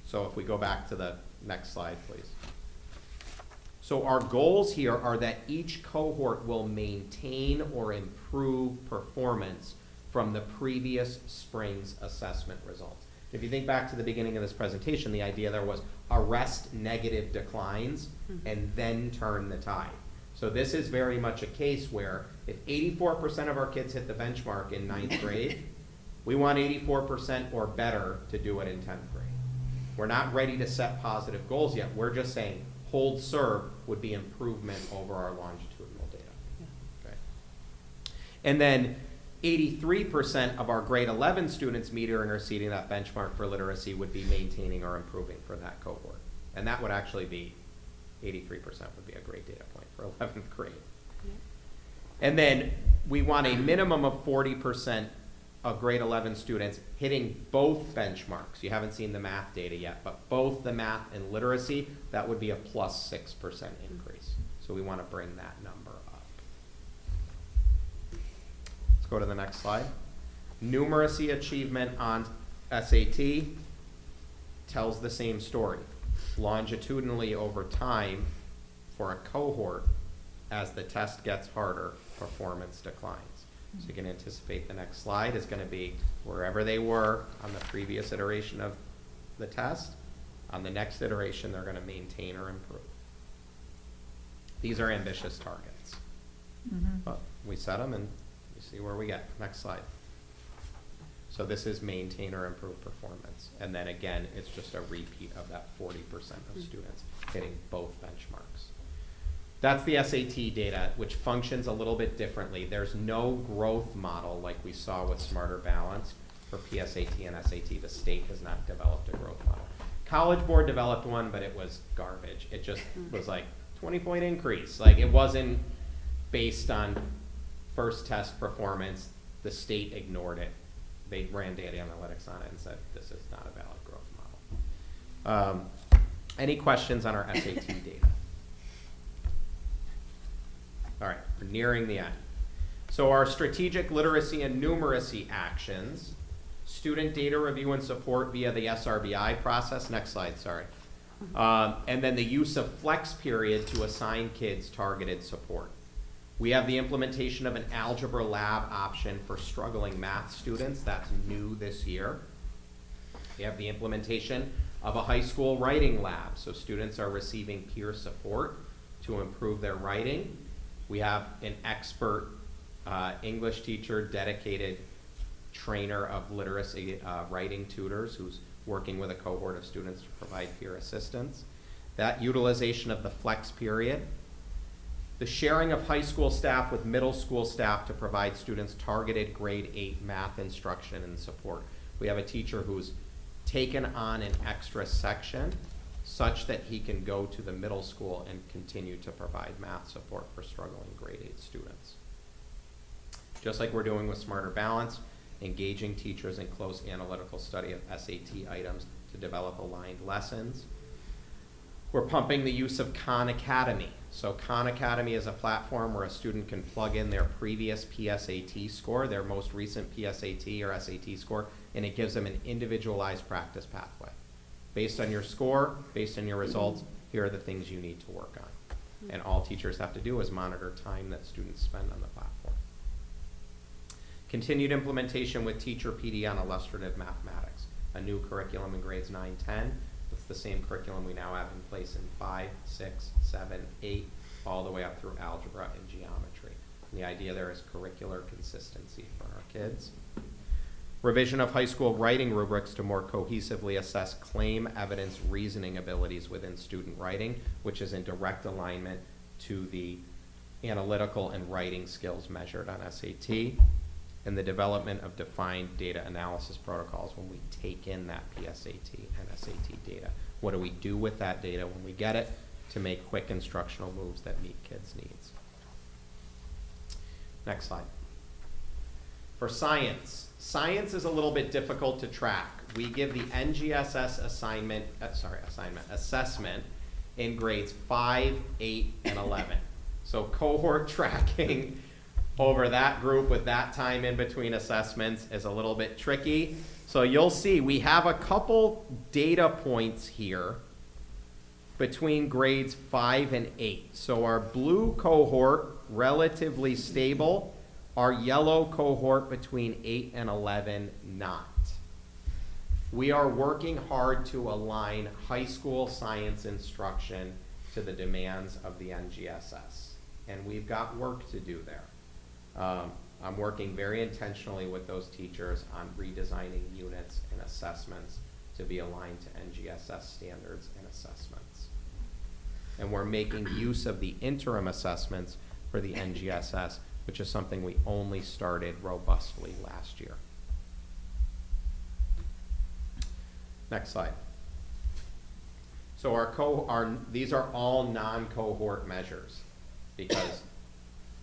Q: So if we go back to the next slide, please. So our goals here are that each cohort will maintain or improve performance from the previous spring's assessment results. If you think back to the beginning of this presentation, the idea there was arrest negative declines and then turn the tide. So this is very much a case where if 84% of our kids hit the benchmark in 9th grade, we want 84% or better to do it in 10th grade. We're not ready to set positive goals yet. We're just saying hold serve would be improvement over our longitudinal data. Okay. And then 83% of our grade 11 students meeting or exceeding that benchmark for literacy would be maintaining or improving for that cohort. And that would actually be, 83% would be a great data point for 11th grade. Yeah. And then we want a minimum of 40% of grade 11 students hitting both benchmarks. You haven't seen the math data yet, but both the math and literacy, that would be a plus 6% increase. So we want to bring that number up. Let's go to the next slide. Numeracy achievement on SAT tells the same story. Longitudinally over time for a cohort, as the test gets harder, performance declines. So you can anticipate the next slide is going to be wherever they were on the previous iteration of the test. On the next iteration, they're going to maintain or improve. These are ambitious targets. But we set them and you see where we get. Next slide. So this is maintain or improve performance. And then again, it's just a repeat of that 40% of students hitting both benchmarks. That's the SAT data, which functions a little bit differently. There's no growth model like we saw with Smarter Balance for PSAT and SAT. The state has not developed a growth model. College Board developed one, but it was garbage. It just was like 20-point increase. Like it wasn't based on first test performance. The state ignored it. They ran data analytics on it and said, this is not a valid growth model. Any questions on our SAT data? All right, we're nearing the end. So our strategic literacy and numeracy actions, student data review and support via the SRBI process. Next slide, sorry. And then the use of flex period to assign kids targeted support. We have the implementation of an algebra lab option for struggling math students. That's new this year. We have the implementation of a high school writing lab. So students are receiving peer support to improve their writing. We have an expert English teacher, dedicated trainer of literacy writing tutors who's working with a cohort of students to provide peer assistance. That utilization of the flex period. The sharing of high school staff with middle school staff to provide students targeted grade 8 math instruction and support. We have a teacher who's taken on an extra section such that he can go to the middle school and continue to provide math support for struggling grade 8 students. Just like we're doing with Smarter Balance, engaging teachers in close analytical study of SAT items to develop aligned lessons. We're pumping the use of Khan Academy. So Khan Academy is a platform where a student can plug in their previous PSAT score, their most recent PSAT or SAT score, and it gives them an individualized practice pathway. Based on your score, based on your results, here are the things you need to work on. And all teachers have to do is monitor time that students spend on the platform. Continued implementation with Teacher PD on illustrative mathematics, a new curriculum in grades 9, 10. It's the same curriculum we now have in place in 5, 6, 7, 8, all the way up through algebra and geometry. And the idea there is curricular consistency for our kids. Revision of high school writing rubrics to more cohesively assess claim, evidence, reasoning abilities within student writing, which is in direct alignment to the analytical and writing skills measured on SAT. And the development of defined data analysis protocols when we take in that PSAT and SAT data. What do we do with that data when we get it to make quick instructional moves that meet kids' needs? Next slide. For science, science is a little bit difficult to track. We give the NGSS assessment in grades 5, 8, and 11. So cohort tracking over that group with that time in between assessments is a little bit tricky. So you'll see we have a couple data points here between grades 5 and 8. So our blue cohort, relatively stable. Our yellow cohort between 8 and 11, not. We are working hard to align high school science instruction to the demands of the NGSS, and we've got work to do there. I'm working very intentionally with those teachers on redesigning units and assessments to be aligned to NGSS standards and assessments. And we're making use of the interim assessments for the NGSS, which is something we only started robustly last year. Next slide. So these are all non-cohort measures because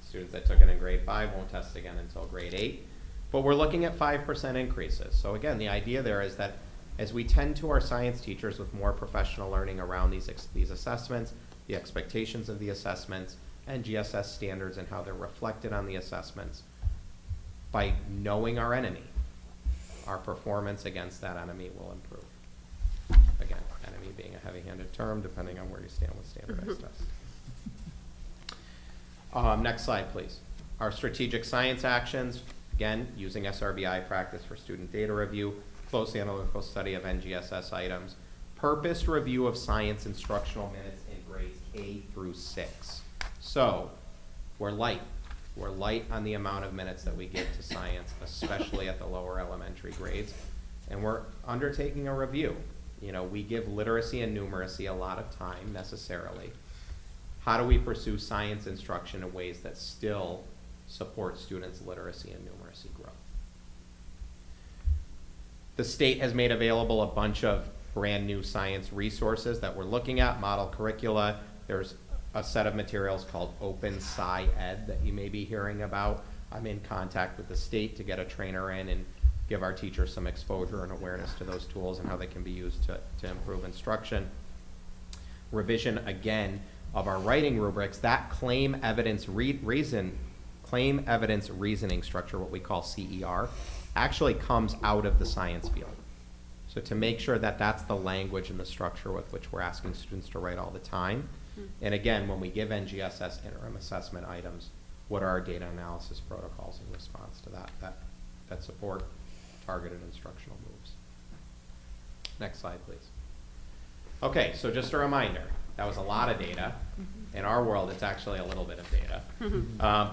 Q: students that took it in grade 5 won't test again until grade 8. But we're looking at 5% increases. So again, the idea there is that as we tend to our science teachers with more professional learning around these assessments, the expectations of the assessments, and GSS standards and how they're reflected on the assessments, by knowing our enemy, our performance against that enemy will improve. Again, enemy being a heavy-handed term depending on where you stand with standardized tests. Next slide, please. Our strategic science actions, again, using SRBI practice for student data review, close analytical study of NGSS items, purposed review of science instructional minutes in grades K through 6. So, we're light. We're light on the amount of minutes that we give to science, especially at the lower elementary grades. And we're undertaking a review. You know, we give literacy and numeracy a lot of time necessarily. How do we pursue science instruction in ways that still support students' literacy and numeracy growth? The state has made available a bunch of brand new science resources that we're looking at, model curricula. There's a set of materials called Open Sci-Ed that you may be hearing about. I'm in contact with the state to get a trainer in and give our teachers some exposure and awareness to those tools and how they can be used to improve instruction. Revision, again, of our writing rubrics, that claim evidence reasoning structure, what we call CER, actually comes out of the science field. So to make sure that that's the language and the structure with which we're asking students to write all the time. And again, when we give NGSS interim assessment items, what are our data analysis protocols in response to that support targeted instructional moves? Next slide, please. Okay, so just a reminder, that was a lot of data. In our world, it's actually a little bit of data,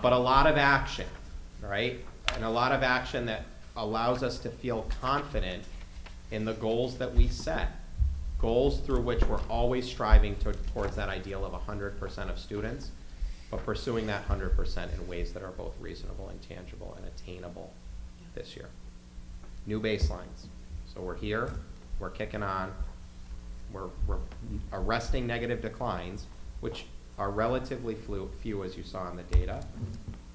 Q: but a lot of action, right? And a lot of action that allows us to feel confident in the goals that we set. Goals through which we're always striving towards that ideal of 100% of students, but pursuing that 100% in ways that are both reasonable and tangible and attainable this year. New baselines. So we're here, we're kicking on, we're arresting negative declines, which are relatively few as you saw in the data,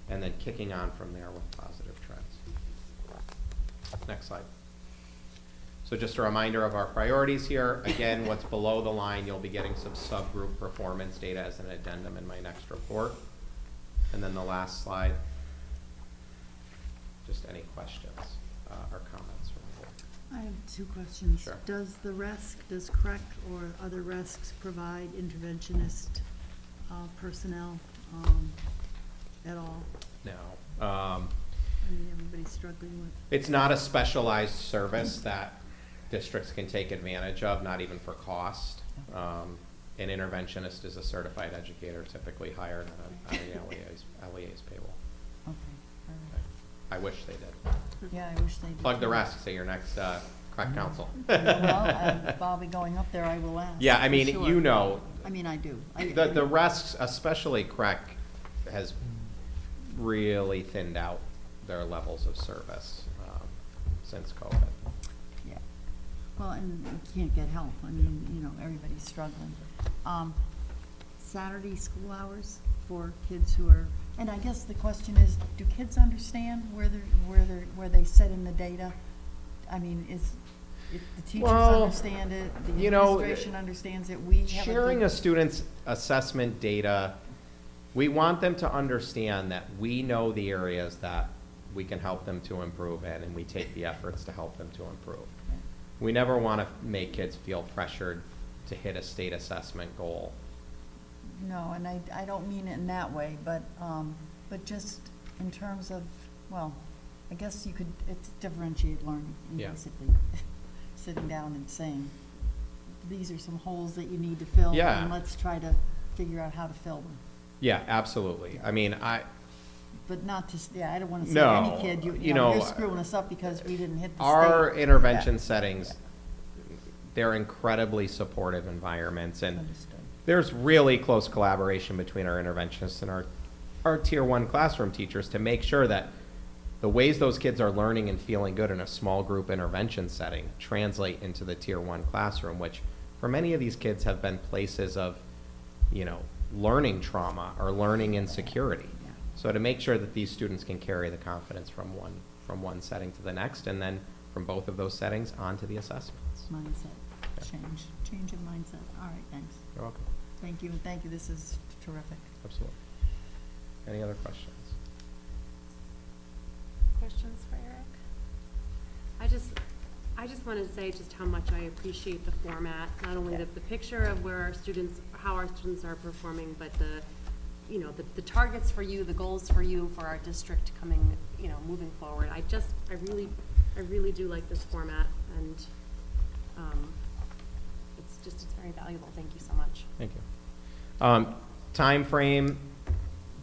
Q: and then kicking on from there with positive trends. Next slide. So just a reminder of our priorities here. Again, what's below the line, you'll be getting some subgroup performance data as an addendum in my next report. And then the last slide, just any questions or comments from the board.
D: I have 2 questions.
O: Sure.
D: Does CREC or other RESCs provide interventionist personnel at all?
Q: No.
D: I mean, everybody's struggling with.
Q: It's not a specialized service that districts can take advantage of, not even for cost. An interventionist is a certified educator typically hired on an LEA's payroll.
D: Okay, all right.
Q: I wish they did.
D: Yeah, I wish they did.
Q: Plug the RESCs at your next CREC council.
D: Well, if I'll be going up there, I will ask.
Q: Yeah, I
D: for
Q: mean,
D: sure.
Q: you know.
D: I mean, I do.
Q: The RESCs, especially CREC, has really thinned out their levels of service since COVID.
D: Yeah. Well, and you can't get help. I mean, you know, everybody's struggling. Saturday school hours for kids who are, and I guess the question is, do kids understand where they sit in the data? I mean, if the teachers understand it, the administration understands it, we have
Q: sharing a student's assessment data, we want them to understand that we know the areas that we can help them to improve in, and we take the efforts to help them to improve. We never want to make kids feel pressured to hit a state assessment goal.
D: No, and I don't mean it in that way, but just in terms of, well, I guess you could, it's differentiate learning,
Q: Yeah.
D: basically. sitting down and saying, these are some holes that you need to fill.
Q: Yeah.
D: And let's try to figure out how to fill them.
Q: Yeah, absolutely. I mean,
D: But not to, yeah, I don't want to say
Q: No,
D: any kid,
Q: you
D: you know,
Q: know,
D: you're screwing us up because we didn't hit the state.
Q: our intervention
D: Yeah.
Q: settings, they're incredibly supportive environments, and
D: Understood.
Q: there's really close collaboration between our interventionists and our tier 1 classroom teachers to make sure that the ways those kids are learning and feeling good in a small group intervention setting translate into the tier 1 classroom, which for many of these kids have been places of, you know, learning trauma or learning insecurity.
D: Yeah.
Q: So to make sure that these students can carry the confidence from one setting to the next, and then from both of those settings onto the assessments.
D: Mindset, change in mindset. All right, thanks.
Q: You're welcome.
D: Thank you, and thank you. This is terrific.
Q: Absolutely. Any other questions?
B: Questions for Eric? I just wanted to say just how much I appreciate the format, not only the picture of where our students, how our students are performing, but the targets for you, the goals for you, for our district coming, moving forward. I really do like this format, and it's very valuable. Thank you so much.
Q: Thank you. Time frame,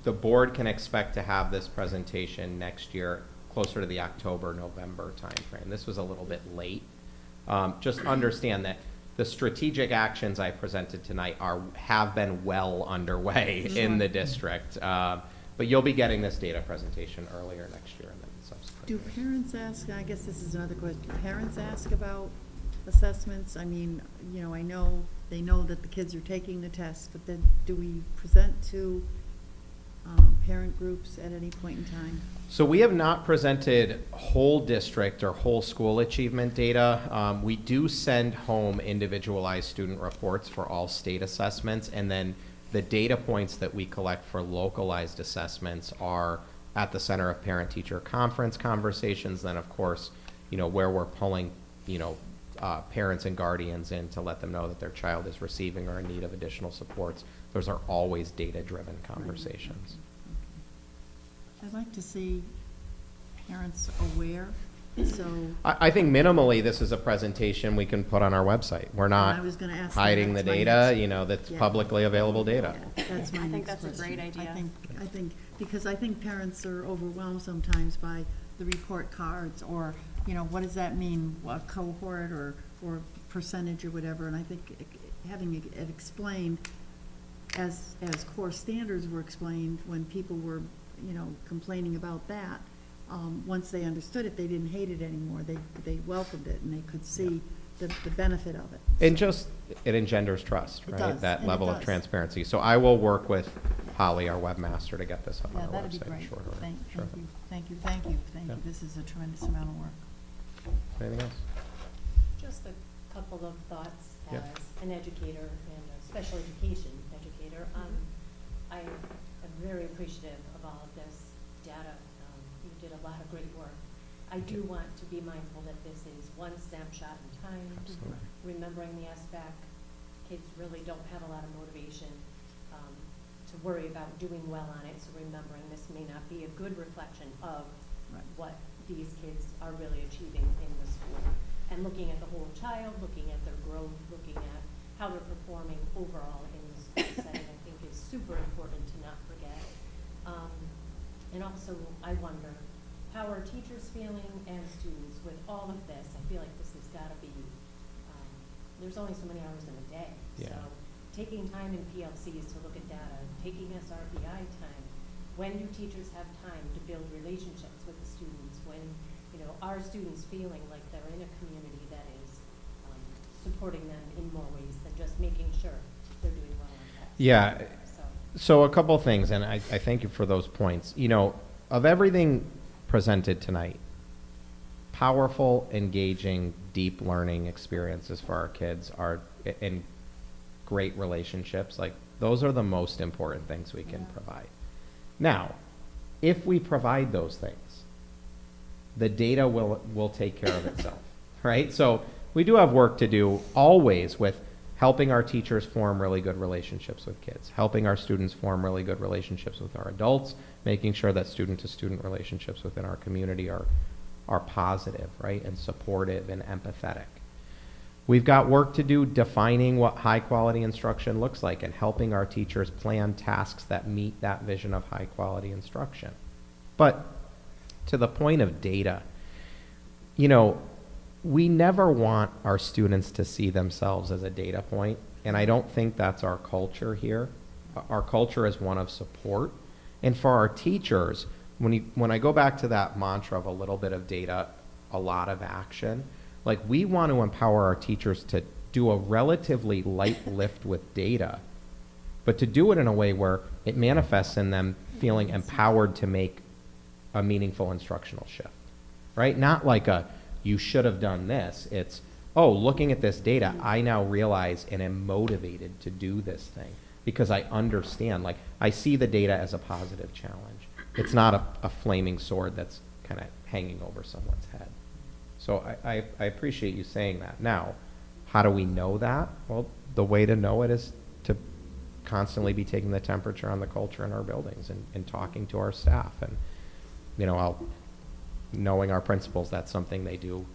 Q: the board can expect to have this presentation next year, closer to the October, November timeframe. This was a little bit late. Just understand that the strategic actions I presented tonight have been well underway in the district. But you'll be getting this data presentation earlier next year and then subsequent
D: Do
Q: years.
D: parents ask, I guess this is another question, do parents ask about assessments? I mean, I know, they know that the kids are taking the test, but then do we present to parent groups at any point in time?
Q: So we have not presented whole district or whole school achievement data. We do send home individualized student reports for all state assessments, and then the data points that we collect for localized assessments are at the Center of Parent-Teacher Conference conversations, then of course, where we're pulling, parents and guardians in to let them know that their child is receiving or in need of additional supports. Those are always data-driven conversations.
D: I'd like to see parents aware, so.
Q: I think minimally, this is a presentation we can put on our website. We're not
D: I was gonna ask that.
Q: hiding the
D: That's my
Q: data,
D: next-
Q: that's
D: Yeah.
Q: publicly available data.
D: Yeah, that's my
B: I think
D: next
B: that's a great
D: question.
B: idea.
D: Because I think parents are overwhelmed sometimes by the report cards, or, what does that mean, a cohort or percentage or whatever, and I think having it explained as core standards were explained when people were, complaining about that, once they understood it, they didn't hate it anymore, they welcomed it, and they could see the benefit of it.
Q: And just, it engenders trust,
D: It
Q: right?
D: does,
Q: That
D: and it
Q: level of
D: does.
Q: transparency. So I will work with Holly, our webmaster, to get this up on
D: Yeah,
Q: our
D: that'd
Q: website
D: be
Q: in
D: great.
Q: short order. Sure.
D: Thank you.
Q: Yeah.
D: This is a tremendous amount of work.
Q: Anything else?
A: Just a couple of thoughts
Q: Yeah.
A: as an educator and a special education educator. I am very appreciative of all of this data. You did a lot of great work. I do want to be mindful that this is one snapshot in time.
Q: Absolutely.
A: Remembering the SBAC, kids really don't have a lot of motivation to worry about doing well on it. So remembering this may not be a good reflection of what these kids are really achieving in the school. And looking at the whole child, looking at their growth, looking at how they're performing overall in the school setting, I think is super important to not forget. And also, I wonder, how are teachers feeling and students with all of this? I feel like this has got to be, there's only so many hours in a day.
Q: Yeah.
A: So taking time in PLCs to look at data, taking SRPI time, when do teachers have time to build relationships with the students? When, are students feeling like they're in a community that is supporting them in more ways than just making sure they're doing well on tests?
Q: Yeah. So a couple things, and I thank you for those points. Of everything presented tonight, powerful, engaging, deep learning experiences for our kids are in great relationships. Like, those are the most important things we can provide. Now, if we provide those things, the data will take care of itself, right? So we do have work to do always with helping our teachers form really good relationships with kids, helping our students form really good relationships with our adults, making sure that student-to-student relationships within our community are positive, right, and supportive and empathetic. We've got work to do defining what high-quality instruction looks like and helping our teachers plan tasks that meet that vision of high-quality instruction. But to the point of data, you know, we never want our students to see themselves as a data point, and I don't think that's our culture here. Our culture is one of support. And for our teachers, when I go back to that mantra of a little bit of data, a lot of action, like we want to empower our teachers to do a relatively light lift with data, but to do it in a way where it manifests in them feeling empowered to make a meaningful instructional shift, right? Not like a, you should have done this. It's, oh, looking at this data, I now realize and am motivated to do this thing because I understand, like I see the data as a positive challenge. It's not a flaming sword that's kind of hanging over someone's head. So I appreciate you saying that. Now, how do we know that? Well, the way to know it is to constantly be taking the temperature on the culture in our buildings and talking to our staff. And, you know, knowing our principals, that's something they do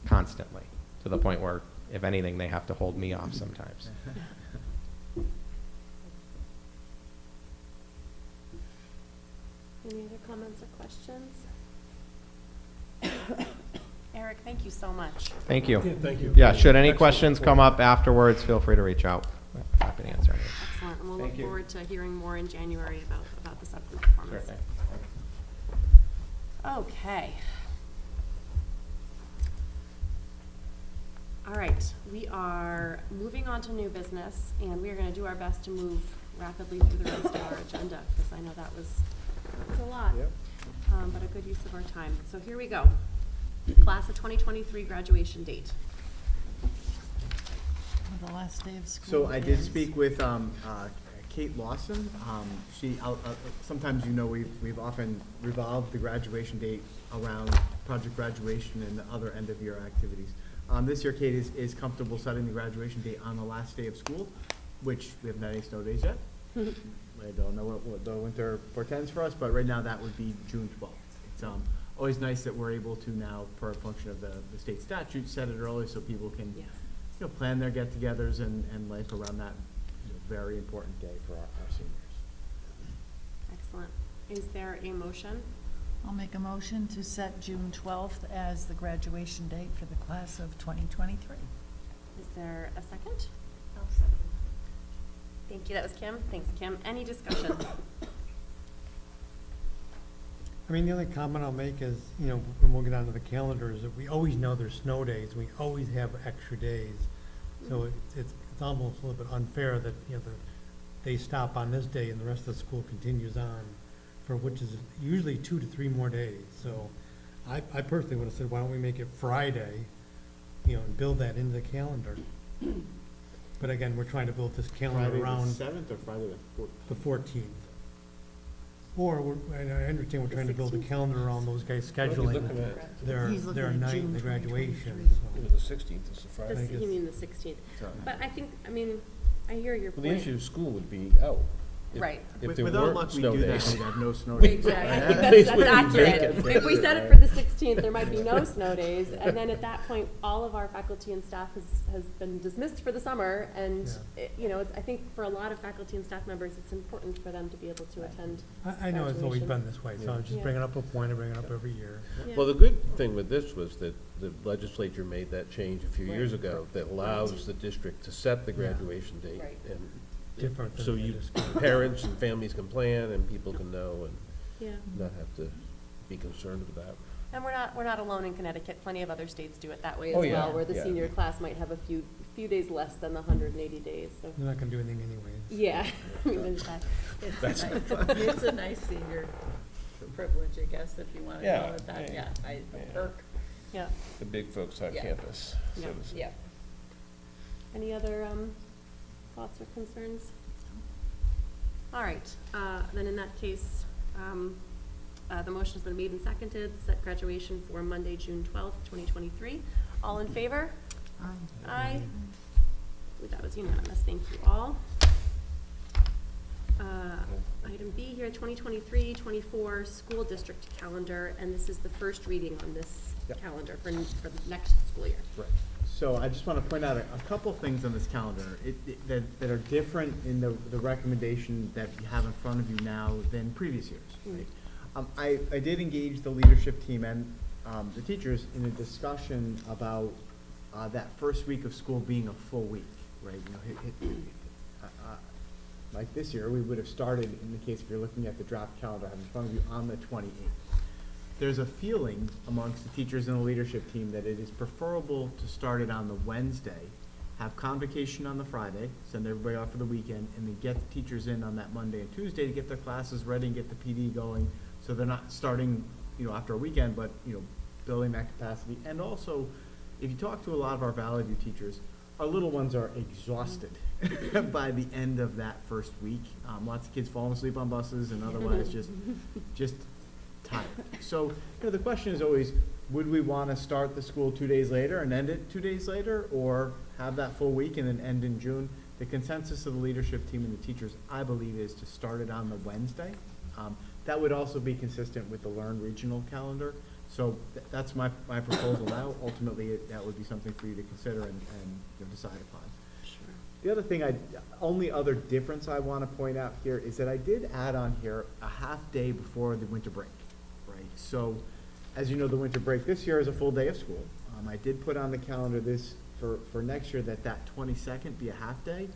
Q: constantly, to the point where, if anything, they have to hold me off sometimes.
B: Any other comments or questions? Eric, thank you so much.
Q: Thank you.
C: Yeah, thank you.
Q: Yeah, should any questions come up afterwards, feel free to reach out. Happy to answer any.
B: Excellent, and we'll
Q: Thank
B: look
Q: you.
B: forward to hearing more in January about the subgroup performance.
Q: Sure thing.
B: Okay. All right, we are moving on to new business, and we are going to do our best to move rapidly through the rest of our agenda, because I know that was a lot,
N: Yep.
B: but a good use of our time. So here we go. Class of 2023 graduation date.
D: The last day of school.
N: So I did
D: is-
N: speak with Kate Lawson. Sometimes, you know, we've often revolved the graduation date around project graduation and the other end of year activities. This year, Kate is comfortable setting the graduation date on the last day of school, which we haven't had any snow days yet. I don't know what the winter portends for us, but right now that would be June 12th. It's always nice that we're able to now, per a function of the state statute, set it early so people can,
B: Yes.
N: you know, plan their get-togethers and life around that, you know, very important day for our seniors.
B: Excellent. Is there a motion?
D: I'll make a motion to set June 12th as the graduation date for the class of 2023.
B: Is there a second?
A: I'll second.
B: Thank you, that was Kim. Thanks, Kim. Any discussion?
P: I mean, the only comment I'll make is, you know, when we'll get onto the calendar, is that we always know there's snow days, we always have extra days. So it's almost a little bit unfair that, you know, they stop on this day and the rest of the school continues on, for which is usually 2 to 3 more days. So I personally would have said, why don't we make it Friday, you know, and build that into the calendar. But again, we're trying to build this calendar
N: Friday
P: around
N: the 7th or Friday the 14th?
P: the 14th. Or, I understand we're trying to build a calendar around those guys scheduling
C: looking at?
P: their
D: He's looking at
P: night
D: June
P: and the
D: 2023.
P: graduation,
C: It
P: so.
C: was the 16th, it's a Friday.
P: guess-
B: You mean the 16th? But I think, I mean, I hear your
C: Well,
B: point.
C: the issue of school would be out. If-
B: Right.
C: If there
N: Without
C: weren't
N: luck, we
C: snow
N: do that,
C: days.
N: we'd have no snow days.
B: Exactly. I
C: At
B: think
C: least
B: that's
C: we'd be
B: accurate.
C: vacant.
B: If we set it for the 16th, there might be no snow days, and then at that point, all of our faculty and staff has been dismissed for the summer, and, you know, I think for a lot of faculty and staff members, it's important for them to be able to attend
P: I know it's always
B: graduation.
P: been this way, so I'm just
B: Yeah.
P: bringing up a point, I bring it up every year.
B: Yeah.
C: Well, the good thing with this was that the legislature made that change a few
B: Right.
C: years ago that allows the district to set the graduation date.
B: Right.
C: And
P: Different than
C: so
P: the
C: you,
P: school.
C: parents and families can plan and people can know and
B: Yeah.
C: not have to be concerned with that.
B: And we're not alone in Connecticut. Plenty of other states do it that way
C: Oh,
B: as
C: yeah,
B: well, where the
C: yeah.
B: senior class might have a few days less than the 180 days, so.
P: They're not gonna do anything anyways.
B: Yeah. I mean, there's that.
C: That's
R: It's a nice senior privilege, I guess, if you want to
C: Yeah,
R: call it that,
C: yeah,
R: yeah,
C: yeah.
R: perk.
B: Yeah.
C: The big folks on
R: Yeah.
C: campus, so
B: Yeah.
C: to say.
R: Yeah.
B: Any other thoughts or concerns? All right, then in that case, the motion's been made and seconded, set graduation for Monday, June 12th, 2023. All in favor?
D: Aye.
B: Aye. That was unanimous, thank you all. Item B here, 2023-24 school district calendar, and this is the first reading on this
N: Yep.
B: calendar for the next school year.
N: Right. So I just want to point out a couple things on this calendar that are different in the recommendation that you have in front of you now than previous years. Right? I did engage the leadership team and the teachers in a discussion about that first week of school being a full week, right? You know, like this year, we would have started, in the case if you're looking at the draft calendar I have in front of you, on the 28th. There's a feeling amongst the teachers and the leadership team that it is preferable to start it on the Wednesday, have convocation on the Friday, send everybody off for the weekend, and then get the teachers in on that Monday and Tuesday to get their classes ready and get the PD going, so they're not starting, you know, after a weekend, but, you know, building that capacity. And also, if you talk to a lot of our Valley View teachers, our little ones are exhausted by the end of that first week. Lots of kids falling asleep on buses and otherwise just tired. So, you know, the question is always, would we want to start the school 2 days later and end it 2 days later, or have that full week and then end in June? The consensus of the leadership team and the teachers, I believe, is to start it on the Wednesday. That would also be consistent with the Learn Regional calendar. So that's my proposal now. Ultimately, that would be something for you to consider and you know, decide upon.
B: Sure.
N: The other thing, only other difference I want to point out here is that I did add on here a half day before the winter break, right? So, as you know, the winter break this year is a full day of school. I did put on the calendar for next year that 22nd be a half day.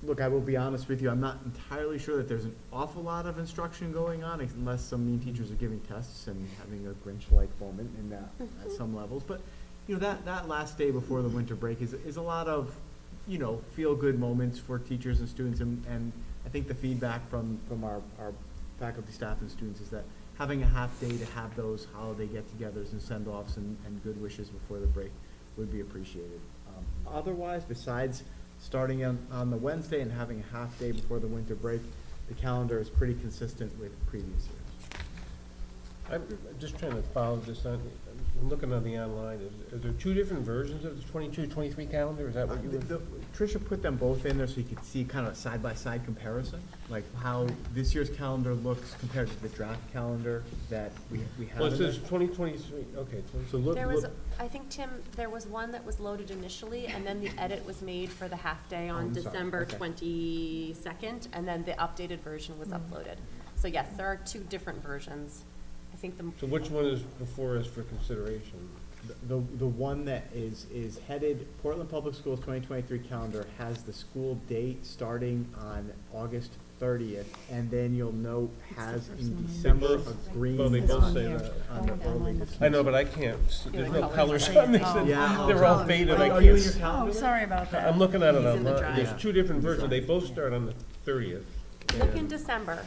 N: Look, I will be honest with you, I'm not entirely sure that there's an awful lot of instruction going on, unless some mean teachers are giving tests and having a Grinch-like moment in that at some levels. But, you know, that last day before the winter break is a lot of, you know, feel-good moments for teachers and students. And I think the feedback from our faculty, staff, and students is that having a half day to have those holiday get-togethers and send-offs and good wishes before the break would be appreciated. Otherwise, besides starting on the Wednesday and having a half day before the winter break, the calendar is pretty consistent with previous years.
C: I'm just trying to follow this on, I'm looking on the online, is there two different versions of the 22-23 calendar? Is that what you were?
N: Tricia put them both in there so you could see kind of a side-by-side comparison, like how this year's calendar looks compared to the draft calendar that we have.
C: Well, it says 2023, okay, so look.
B: I think, Tim, there was one that was loaded initially, and then the edit was made for the half-day on December 22nd, and then the updated version was uploaded. So yes, there are two different versions. I think
C: So which one is before us for consideration?
N: The one that is headed Portland Public Schools 2023 calendar has the school date starting on August 30th, and then you'll note has in December a green.
C: Well, they both say that. I know, but I can't, there's no colors on these, they're all faded, I can't.
D: Oh, sorry about that.
C: I'm looking at it online, there's two different versions, they both start on the 30th.
B: Look in December.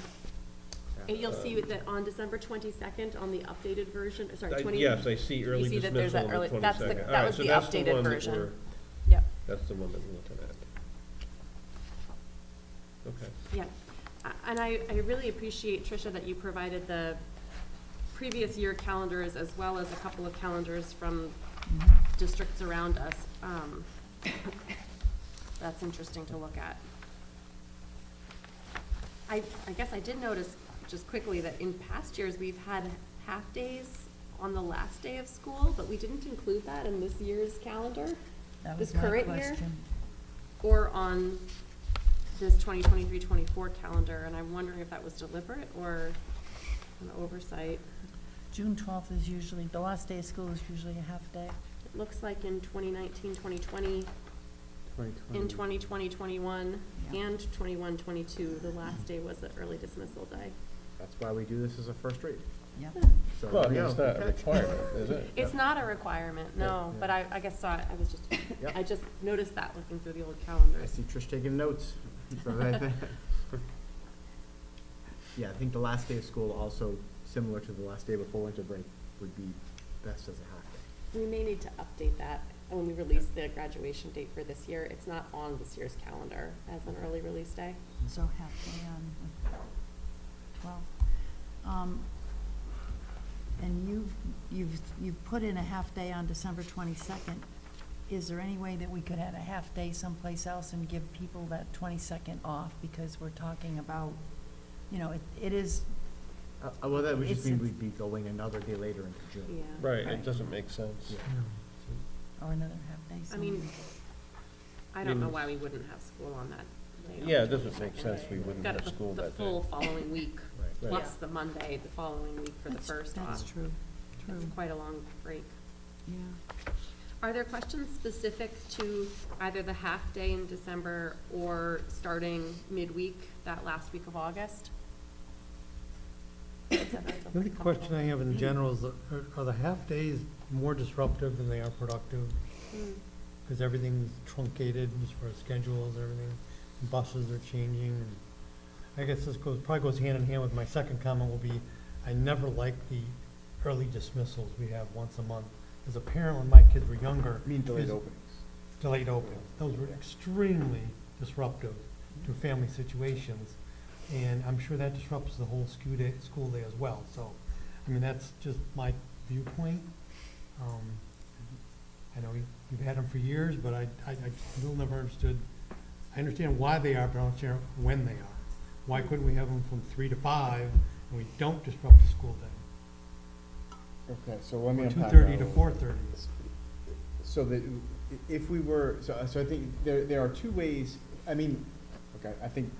B: And you'll see that on December 22nd, on the updated version, sorry, 20.
C: Yes, I see early
B: You see that there's
C: dismissal
B: that
C: on the
B: early,
C: 22nd.
B: that was
C: So
B: the
C: that's
B: updated
C: one that
B: version. Yep.
C: That's the one that we're looking at. Okay.
B: Yeah, and I really appreciate, Tricia, that you provided the previous year calendars as well as a couple of calendars from districts around us. That's interesting to look at. I guess I did notice just quickly that in past years, we've had half-days on the last day of school, but we didn't include that in this year's calendar,
D: That was
B: this
D: my
B: current year,
D: question.
B: or on this 2023-24 calendar, and I'm wondering if that was deliberate or an oversight.
D: June 12th is usually, the last day of school is usually a half day.
B: It looks like in 2019, 2020, in 2020, 21, and 21, 22, the last day was the early dismissal day.
N: That's why we do this as a first read.
D: Yep.
N: So
C: Well, I
N: there
C: mean,
N: we
C: it's
N: go.
C: not a requirement, is it?
B: It's not a requirement, no, but I guess I was just,
N: Yep.
B: I just noticed that looking through the old
N: I
B: calendars.
N: see Trish taking notes. So yeah, I think the last day of school also, similar to the last day before winter break, would be best as a half day.
B: We may need to update that when we release the graduation date for this year. It's not on this year's calendar as an early release day.
D: So half day on 12. And you've put in a half day on December 22nd. Is there any way that we could have a half day someplace else and give people that 22nd off? Because we're talking about, you know, it is.
N: Well, that would just mean
D: It's-
N: we'd be going another day later into June.
B: Yeah.
C: Right,
D: Right.
C: it doesn't make sense.
N: Yeah.
D: or another half day.
B: I mean,
D: somewhere.
B: I don't know why we wouldn't have school on that day.
C: Yeah, it doesn't make sense we wouldn't
B: Got
C: have
B: the-
C: school
B: the
C: that day.
B: full following week,
C: Right.
B: plus the Monday, the following week for the first off.
D: That's true,
B: That's
D: true.
B: quite a long break.
D: Yeah.
B: Are there questions specific to either the half-day in December or starting midweek, that last week of August?
P: The only question I have in general is, are the half-days more disruptive than they are productive? Because everything's truncated as far as schedules, everything, buses are changing. And I guess this probably goes hand in hand with my second comment will be, I never liked the early dismissals we have once a month. As a parent, when my kids were younger.
N: You mean delayed
P: is-
N: openings?
P: Delayed openings. Those were extremely disruptive to family situations. And I'm sure that disrupts the whole school day as well. So, I mean, that's just my viewpoint. I know you've had them for years, but I still never understood. I understand why they are, but I don't understand when they are. Why couldn't we have them from 3 to 5 and we don't disrupt the school day?
N: Okay, so let me
P: Or
N: unpack
P: 2:30
N: that
P: to
N: a
P: 4:30.
N: So that, if we were, so I think there are two ways, I mean, okay, I think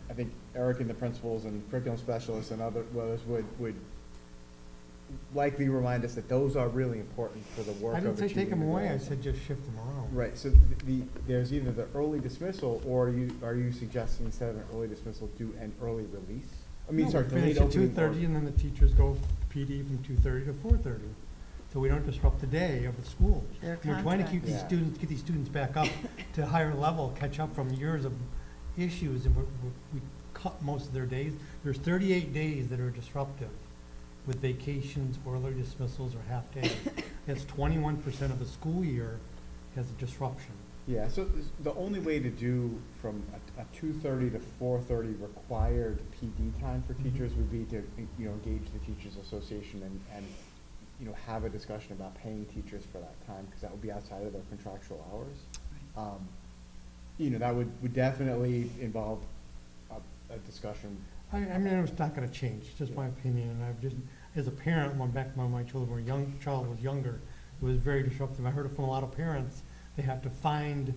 N: Eric and the principals and curriculum specialists and others would likely remind us that those are really important for the work
P: I
N: of
P: didn't say take
N: achieving
P: them
N: the
P: away, I
N: goals.
P: said just shift them around.
N: Right, so there's either the early dismissal, or are you suggesting instead of an early dismissal, do an early release? I mean,
P: No,
N: sorry,
P: we
N: delayed
P: finish at
N: opening.
P: 2:30 and then the teachers go PD from 2:30 to 4:30. So we don't disrupt the day of the school.
D: Their
P: We're trying to keep
D: contract.
P: these
N: Yeah.
P: students, get these students back up to a higher level, catch up from years of issues, and we cut most of their days. There's 38 days that are disruptive with vacations, early dismissals, or half days. That's 21% of the school year has a disruption.
N: Yeah, so the only way to do from a 2:30 to 4:30 required PD time for teachers would be to, engage the Teachers Association and have a discussion about paying teachers for that time, because that would be outside of their contractual hours. That would definitely involve a discussion.
P: I mean, it's not gonna change, it's just my opinion, and I've just, as a parent, when back when my child was younger, it was very disruptive. I heard it from a lot of parents. They have to find,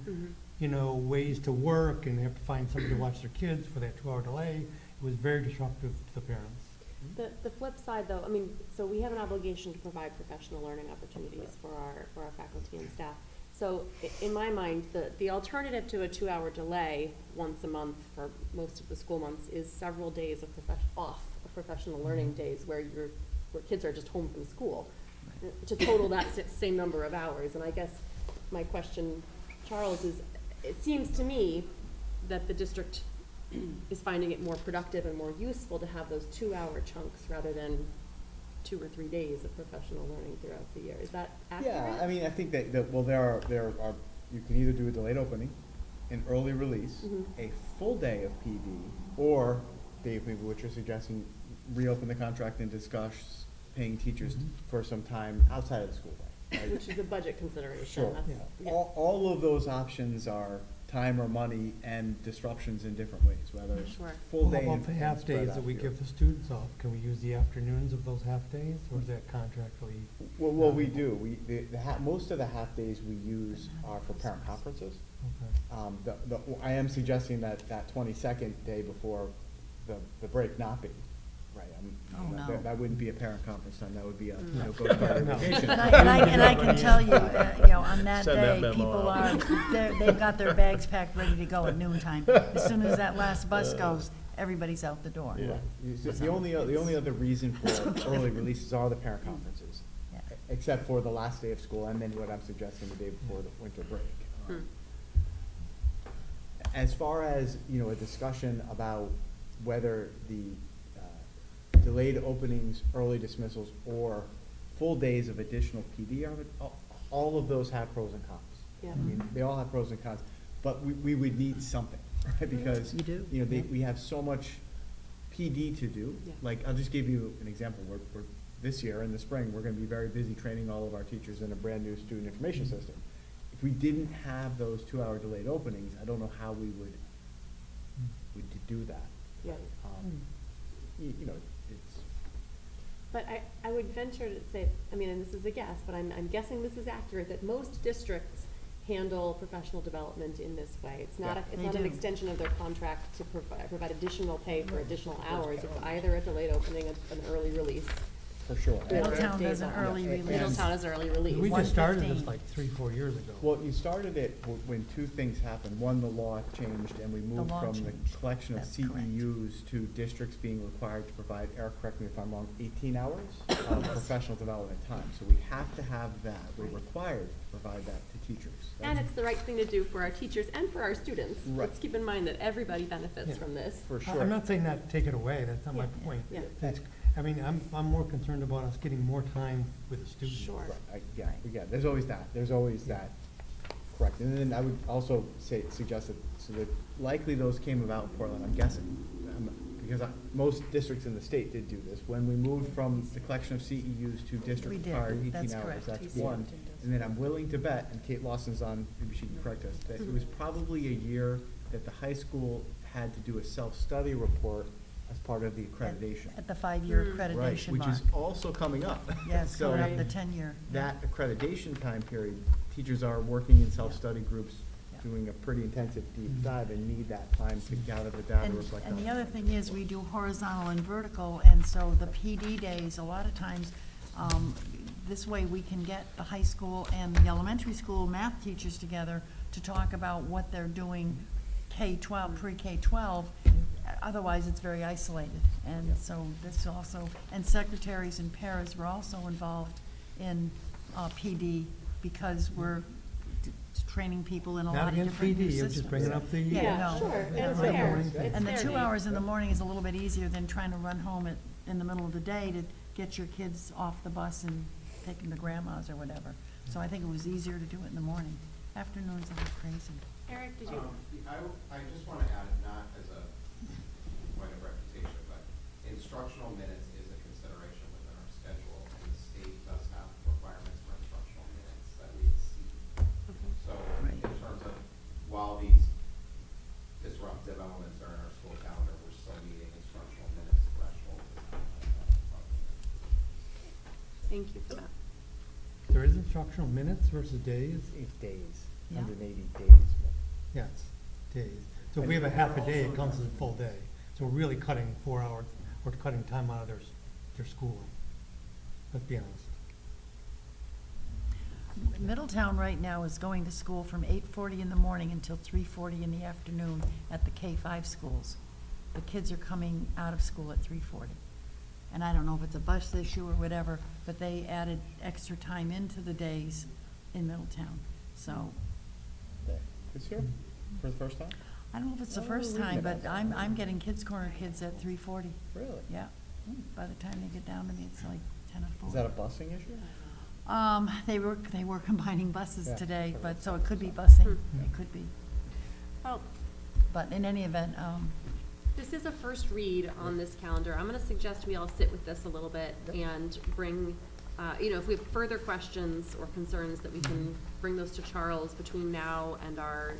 P: ways to work, and they have to find somebody to watch their kids for that 2-hour delay. It was very disruptive to the parents.
B: The flip side, though, I mean, so we have an obligation to provide professional learning opportunities for our faculty and staff. So in my mind, the alternative to a 2-hour delay once a month for most of the school months is several days of professional learning days where kids are just home from school to total that same number of hours. And I guess my question, Charles, is it seems to me that the district is finding it more productive and more useful to have those 2-hour chunks rather than 2 or 3 days of professional learning throughout the year. Is that accurate?
N: Yeah, I mean, I think that there are, you can either do a delayed opening, an early release, a full day of PD, or, Dave, maybe what you're suggesting, reopen the contract and discuss paying teachers for some time outside of the school day. Right?
B: Which is a budget consideration.
N: Sure.
B: That's- yeah.
N: All of those options are time or money and disruptions in different ways, whether it's
B: Sure.
N: full day
P: How
N: and
P: about the
N: and
P: half
N: spread
P: days
N: out
P: that we
N: here.
P: give the students off? Can we use the afternoons of those half days, or is that contractually?
N: Well, we do. Most of the half days we use are for parent conferences.
P: Okay.
N: I am suggesting that 22nd day before the break not be, right? That wouldn't be a parent conference time, that would be a, go to parent
P: No.
N: vacation.
D: And I can tell you, on that
C: Send that
D: day,
C: memo
D: people
C: out.
D: they've got their bags packed, ready to go at noontime. As soon as that last bus goes, everybody's out the door.
C: Yeah.
N: The only other reason for early releases are the parent conferences,
D: Yeah.
N: except for the last day of school, and then what I'm suggesting the day before the winter break. As far as, a discussion about whether the delayed openings, early dismissals, or full days of additional PD, all of those have pros and cons.
B: Yeah.
N: I mean, they all have pros and cons, but we would need something, right? Because,
D: You do.
N: we have so much PD to do.
B: Yeah.
N: Like, I'll just give you an example. We're this year, in the spring, we're gonna be very busy training all of our teachers in a brand-new student information system. If we didn't have those 2-hour delayed openings, I don't know how we would do that.
B: Yeah.
N: It's,
B: But I would venture to say, I mean, and this is a guess, but I'm guessing this is accurate, that most districts handle professional development in this way. It's not,
N: Yeah.
B: it's
D: They
B: not an
D: do.
B: extension of their contract to provide additional pay for additional hours. It's either a delayed opening, an early release.
N: For sure.
B: or
D: Middletown
B: days
D: does an
B: off.
D: early release.
B: Middletown is early release.
P: We just started this
D: 1:15.
P: like 3-4 years ago.
N: Well, you started it when two things happened. One, the law changed, and we moved
D: law
N: from the
D: changed.
N: collection of
D: That's correct.
N: CEUs to districts being required to provide, Eric, correct me if I'm wrong, 18 hours of professional development time. So we have to have that. We're required to provide that to teachers.
B: And it's the right thing to do for our teachers and for our students.
N: Right.
B: Let's keep in mind that everybody benefits
P: Yeah.
B: from this.
N: For
P: I-
N: sure.
P: I'm not saying that, take it away, that's not my
B: Yeah,
P: point.
B: yeah.
P: It's, I mean, I'm more concerned about us getting more time with the students.
B: Sure.
N: Right, there's always that, correct. And then I would also suggest that, so that likely those came about in Portland, I'm guessing. Because most districts in the state did do this. When we moved from the collection of CEUs to
D: We
N: district
D: did.
N: required 18
D: That's
N: hours,
D: correct.
N: that's
D: TC
N: one.
D: Upton does.
N: And then I'm willing to bet, and Kate Lawson's on, maybe she can correct us, that it was probably a year that the high school had to do a self-study report as part of the accreditation.
D: At the 5-year
B: Mm.
N: Right,
D: accreditation
N: which
D: mark.
N: is also coming up.
D: Yes,
N: So
D: coming up the 10-year.
N: that accreditation time period, teachers are working in self-study groups,
D: Yeah.
N: doing a pretty intensive deep
P: Mhm.
N: dive and need that time to gather the data,
D: And,
N: reflect on
D: and
N: it.
D: the other thing is, we do horizontal and vertical, and so the PD days, a lot of times, this way we can get the high school and the elementary school math teachers together to talk about what they're doing K-12, pre-K-12. Otherwise, it's very isolated. And so this also, and secretaries and paras were also involved in PD because we're training people in a
P: Not
D: lot of
P: against
D: different new
P: PD, you're
D: systems.
P: just bringing up the.
D: Yeah, no.
B: sure, and it's
P: Right,
B: fair.
P: morning thing.
B: It's
D: And the
B: fair,
D: 2
B: Dave.
D: hours in the morning is a little bit easier than trying to run home in the middle of the day to get your kids off the bus and take them to grandma's or whatever. So I think it was easier to do it in the morning. Afternoons are crazy.
B: Eric, did you?
Q: I just want to add, not as a point of reputation, but instructional minutes is a consideration within our schedule, and the state does have requirements for instructional minutes that we exceed. So
D: Right.
Q: in terms of, while these disruptive elements are in our school calendar, we're still meeting instructional minutes threshold.
B: Thank you for that.
P: There is instructional minutes versus days?
N: It's days,
D: Yeah.
N: 180 days.
P: Yes, days. So if we have a half a day, it counts as a full day. So we're really cutting 4 hours, we're cutting time out of their schooling. Let's be honest.
D: Middletown right now is going to school from 8:40 in the morning until 3:40 in the afternoon at the K-5 schools. The kids are coming out of school at 3:40. And I don't know if it's a bus issue or whatever, but they added extra time into the days in Middletown. So,
N: This year, for the first time?
D: I don't know if it's the
N: Oh,
D: first
N: reading
D: time,
N: about
D: but I'm getting Kids Corner kids at 3:40.
N: Really?
D: Yeah. By the time they get down to me, it's like 10:04.
N: Is that a busing issue?
D: They were combining buses
N: Yeah.
D: today, but, so it could be busing, it could be.
B: Well,
D: But in any event,
B: this is a first read on this calendar. I'm going to suggest we all sit with this a little bit and bring, if we have further questions or concerns, that we can bring those to Charles between now and our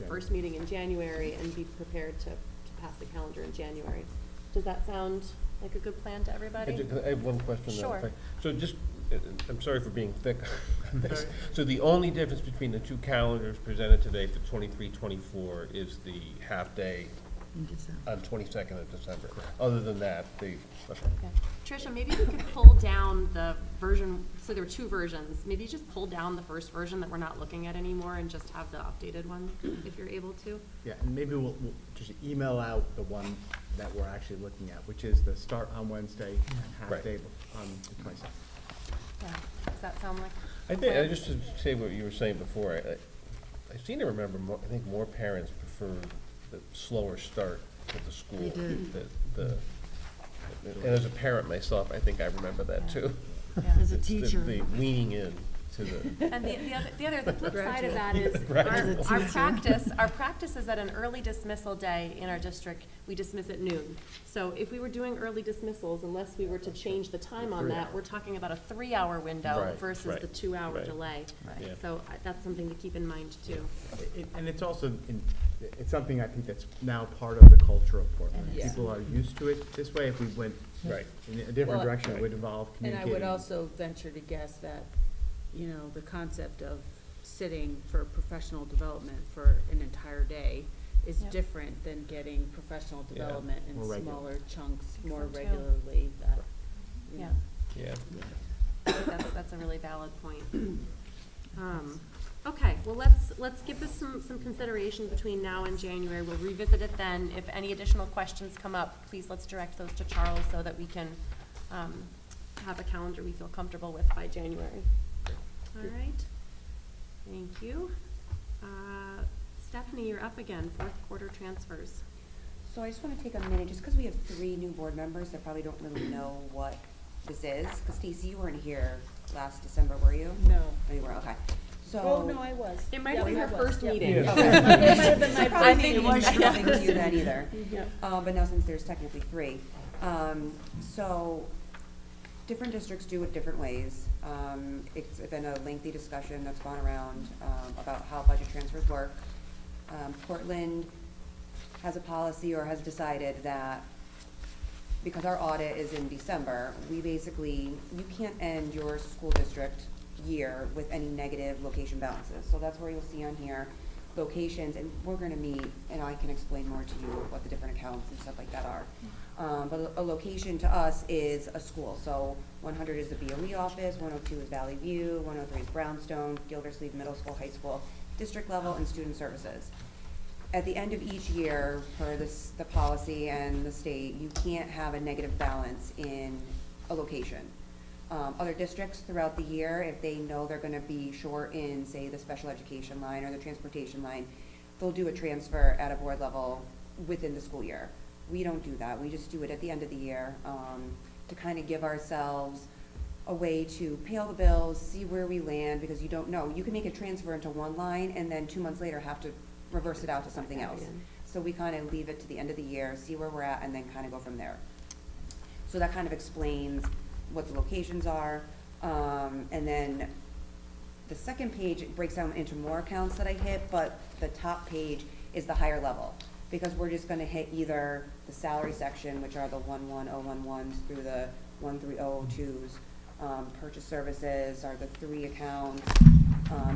B: first meeting in January and be prepared to pass the calendar in January. Does that sound like a good plan to everybody?
C: I have one question. though, if
B: Sure.
C: So just, I'm sorry for being thick on this. So the only difference between the two calendars presented today for 23-24 is the half-day
D: in December.
C: on 22nd of December. Other than that, okay.
B: Okay. Tricia, maybe we could pull down the version, so there were two versions. Maybe you just pull down the first version that we're not looking at anymore and just have the updated one, if you're able to.
N: Yeah, and maybe we'll just email out the one that we're actually looking at, which is the start on Wednesday and half
C: Right.
N: day on the 22nd.
B: Yeah. Does that sound like?
C: I think, just to say what you were saying before, I seem to remember, I think more parents prefer the slower start to the school.
D: They do.
C: And as a parent myself, I think I remember that too.
D: As a
C: It's
D: teacher.
C: the leaning in to the.
B: And the flip side of that is
C: Gradual.
B: our practice is that an early dismissal day in our district, we dismiss at noon. So if we were doing early dismissals, unless we were to change the time on that, we're talking about a 3-hour window
C: Right,
B: versus
C: right,
B: the 2-hour
C: right.
B: delay.
D: Right.
C: Yeah.
B: So that's something to keep in mind too.
N: And it's also, it's something I think that's now part of the culture of Portland.
R: Yeah.
N: People are used to it this way. If we went
C: Right.
N: in a different
R: Well,
N: direction, it would involve
R: And I
N: communicating.
R: would also venture to guess that, the concept of sitting for professional development for an entire day is
B: Yep.
R: different than getting professional
C: Yeah,
R: development in
C: more regular.
R: smaller chunks
B: Think
R: more
B: so, too.
R: regularly. That, you
B: Yeah.
R: know.
C: Yeah.
B: I think that's a really valid point. Okay, well, let's give this some consideration between now and January. We'll revisit it then. If any additional questions come up, please let's direct those to Charles so that we can have a calendar we feel comfortable with by January. All right, thank you. Stephanie, you're up again, fourth quarter transfers.
O: So I just want to take a minute, just because we have 3 new board members that probably don't really know what this is. Because Stacy, you weren't here last December, were you?
R: No.
O: Oh, you were, okay. So.
R: Oh, no, I was.
B: It might
R: Yeah,
B: have been
R: I
B: her
R: was.
B: first
R: Yep.
B: meeting.
C: Yeah.
O: Okay.
R: It might have been my
O: I
R: first
O: think it
R: meeting.
O: was nothing to you then either.
B: Yeah.
O: But now since there's technically 3. So different districts do it different ways. It's been a lengthy discussion that's gone around about how budget transfers work. Portland has a policy or has decided that because our audit is in December, we basically, you can't end your school district year with any negative location balances. So that's where you'll see on here locations, and we're gonna meet, and I can explain more to you what the different accounts and stuff like that are. But a location to us is a school. So 100 is the BOE office, 102 is Valley View, 103 is Brownstone, Gildersleeve Middle School, High School, district level, and student services. At the end of each year, per the policy and the state, you can't have a negative balance in a location. Other districts throughout the year, if they know they're gonna be short in, say, the special education line or the transportation line, they'll do a transfer at a board level within the school year. We don't do that. We just do it at the end of the year, to kind of give ourselves a way to pay all the bills, see where we land, because you don't know. You can make a transfer into one line and then 2 months later have to reverse it out to something else. So we kind of leave it to the end of the year, see where we're at, and then kind of go from there. So that kind of explains what the locations are. And then the second page breaks down into more accounts that I hit, but the top page is the higher level. Because we're just gonna hit either the salary section, which are the 11011s through the 13002s. Purchase services are the 3 accounts.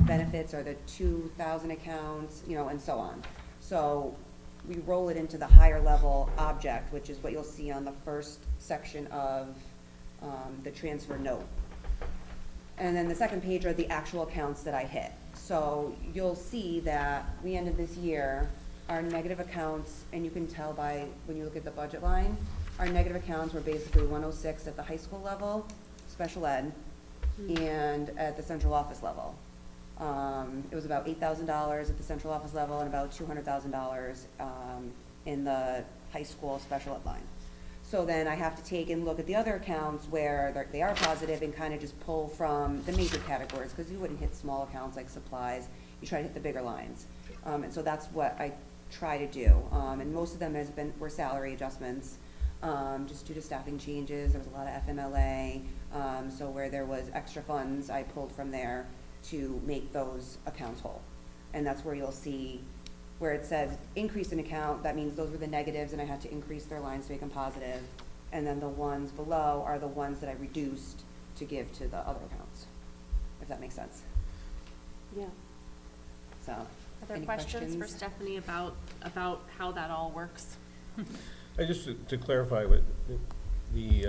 O: Benefits are the 2,000 accounts, you know, and so on. So we roll it into the higher level object, which is what you'll see on the first section of the transfer note. And then the second page are the actual accounts that I hit. So you'll see that we ended this year, our negative accounts, and you can tell by when you look at the budget line, our negative accounts were basically 106 at the high school level, special ed, and at the central office level. It was about $8,000 at the central office level and about $200,000 in the high school special ed line. So then I have to take and look at the other accounts where they are positive and kind of just pull from the major categories, because you wouldn't hit small accounts like supplies. You try to hit the bigger lines. And so that's what I try to do. And most of them were salary adjustments, just due to staffing changes. There was a lot of FMLA. So where there was extra funds, I pulled from there to make those accounts whole. And that's where you'll see where it says increase in account, that means those were the negatives and I had to increase their lines to make them positive. And then the ones below are the ones that I reduced to give to the other accounts, if that makes sense.
B: Yeah.
O: So,
B: Are there
O: any
B: questions for Stephanie about how that all works?
C: I just to clarify what these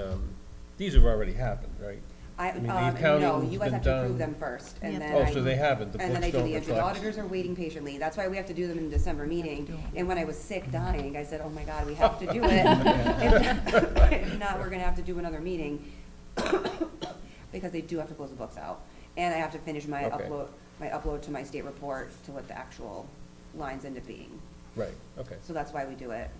C: have already happened, right?
O: No,
C: the
O: you
C: accounting's
O: guys
C: been
O: have to approve
C: done.
O: them first, and then
C: Oh, so they haven't, the
O: and then I
C: books
O: do
C: don't
O: the entry. The
C: reflect.
O: auditors are waiting patiently. That's why we have to do them in the December meeting. And when I was sick, dying, I said, oh my God, we have to do it. If not, we're gonna have to do another meeting, because they do have to close the books out. And I have to finish my
C: Okay.
O: upload to my state report to what the actual lines end up being.
C: Right, okay.
O: So that's why we do it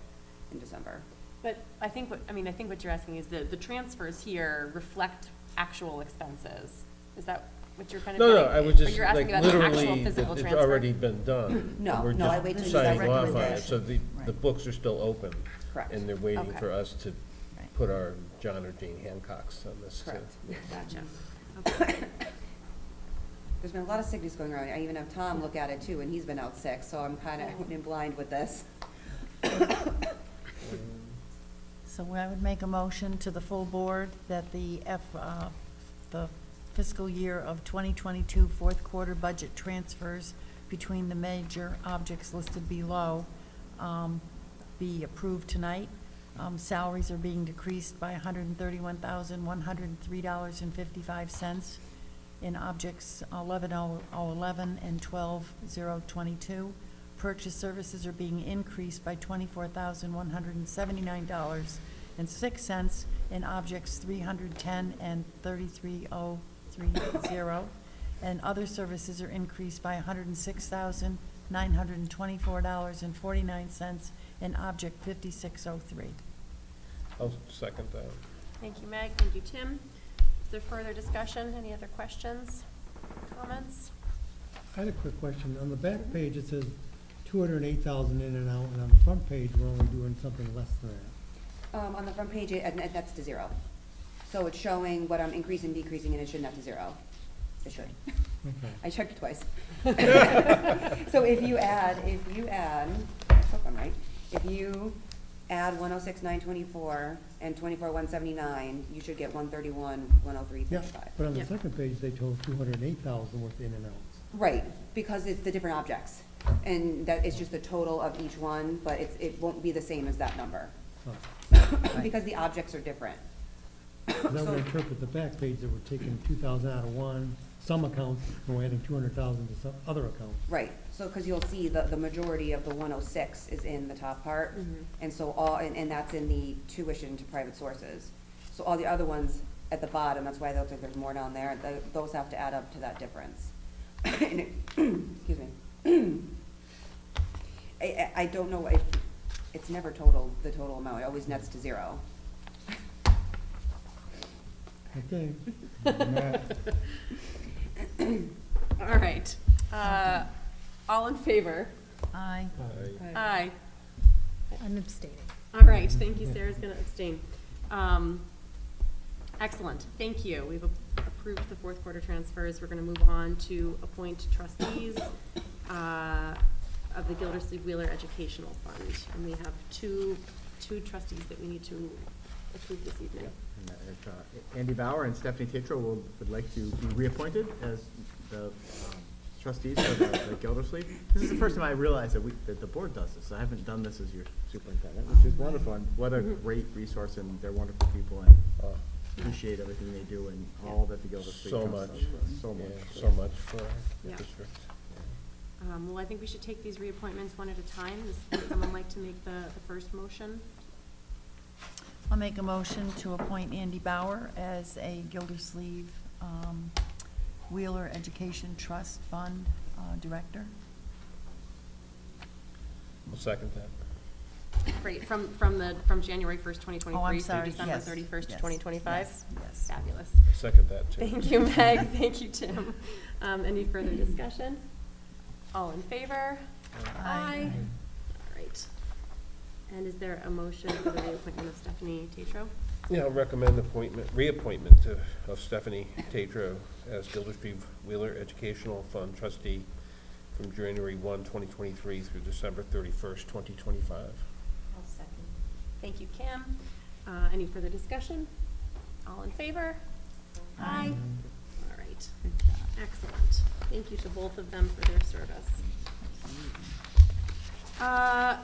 O: in December.
B: But I think what you're asking is the transfers here reflect actual expenses. Is that what you're kind of
C: No,
B: getting?
C: I was
B: Or
C: just
B: you're asking
C: like
B: about the actual
C: literally,
B: physical
C: it's
B: transfer?
C: already been done.
O: No,
C: We're
O: no, I
C: just
O: wait till you
C: signing
O: get
C: off on it.
O: recommendation.
C: So the books are still open.
O: Correct.
C: And they're waiting
B: Okay.
C: for us to put our John or Jane Hancocks on this.
O: Correct.
B: Gotcha. Okay.
O: There's been a lot of sickness going around. I even have Tom look at it too, and he's been out sick, so I'm kind of in blind with this.
D: So I would make a motion to the full board that the fiscal year of 2022 fourth quarter budget transfers between the major objects listed below be approved tonight. Salaries are being decreased by $131,103.55 in objects 11,011 and 12,022. Purchase services are being increased by $24,179.06 in objects 310 and 33,030. And other services are increased by $106,924.49 in object 5603.
C: I'll second that.
B: Thank you, Meg. Thank you, Tim. Is there further discussion? Any other questions, comments?
P: I had a quick question. On the back page, it says 208,000 in and out, and on the front page, we're only doing something less than that.
O: On the front page, it nets to zero. So it's showing what I'm increasing, decreasing, and it should net to zero. It should.
P: Okay.
O: I checked it twice. So if you add, I hope I'm right, if you add 106,924 and 24,179, you should get 131,103.35.
P: Yeah, but on the second page, they told 208,000 worth in and outs.
O: Right, because it's the different objects. And that it's just the total of each one, but it won't be the same as that number.
P: Oh.
O: Because the objects are different.
P: Because I would interpret the back page that we're taking 2,000 out of some accounts, and we're adding 200,000 to some other accounts.
O: Right, so, because you'll see the majority of the 106 is in the top part, and so and that's in the tuition to private sources. So all the other ones at the bottom, that's why it looks like there's more down there, those have to add up to that difference. And excuse me. I don't know, it's never the total amount, it always nets to zero.
P: Okay.
B: All right. All in favor?
D: Aye.
B: Aye.
I: I'm abstaining.
B: All right, thank you. Sarah's going to abstain. Excellent, thank you. We've approved the fourth quarter transfers. We're going to move on to appoint trustees of the Gildersleeve Wheeler Educational Fund. And we have two trustees that we need to approve this evening.
N: And if, Andy Bauer and Stephanie Tatro would like to be reappointed as the trustees for the Gildersleeve. This is the first time I realized that the board does this. I haven't done this as your superintendent, which is wonderful. And what a great resource, and they're wonderful people, and appreciate everything they do and all that the Gildersleeve
C: So
N: Trust
C: much,
N: does for us. So much.
C: yeah, so much for our
B: Yeah.
C: district.
B: Well, I think we should take these reappointments one at a time. Would someone like to make the first motion?
D: I'll make a motion to appoint Andy Bauer as a Gildersleeve Wheeler Education Trust Fund Director.
C: I'll second that.
B: Great, from January 1st, 2023
D: Oh, I'm sorry.
B: through December
D: Yes.
B: 31st,
D: Yes.
B: 2025?
D: Yes.
B: Fabulous.
C: Second that, too.
B: Thank you, Meg. Thank you, Tim. Any further discussion? All in favor?
D: Aye.
B: All right. And is there a motion for the reappointment of Stephanie Tatro?
C: Yeah, I'll recommend reappointment of Stephanie Tatro as Gildersleeve Wheeler Educational Fund trustee from January 1, 2023 through December 31st, 2025.
A: I'll second.
B: Thank you, Kim. Any further discussion? All in favor? Aye. All right. Excellent. Thank you to both of them for their service.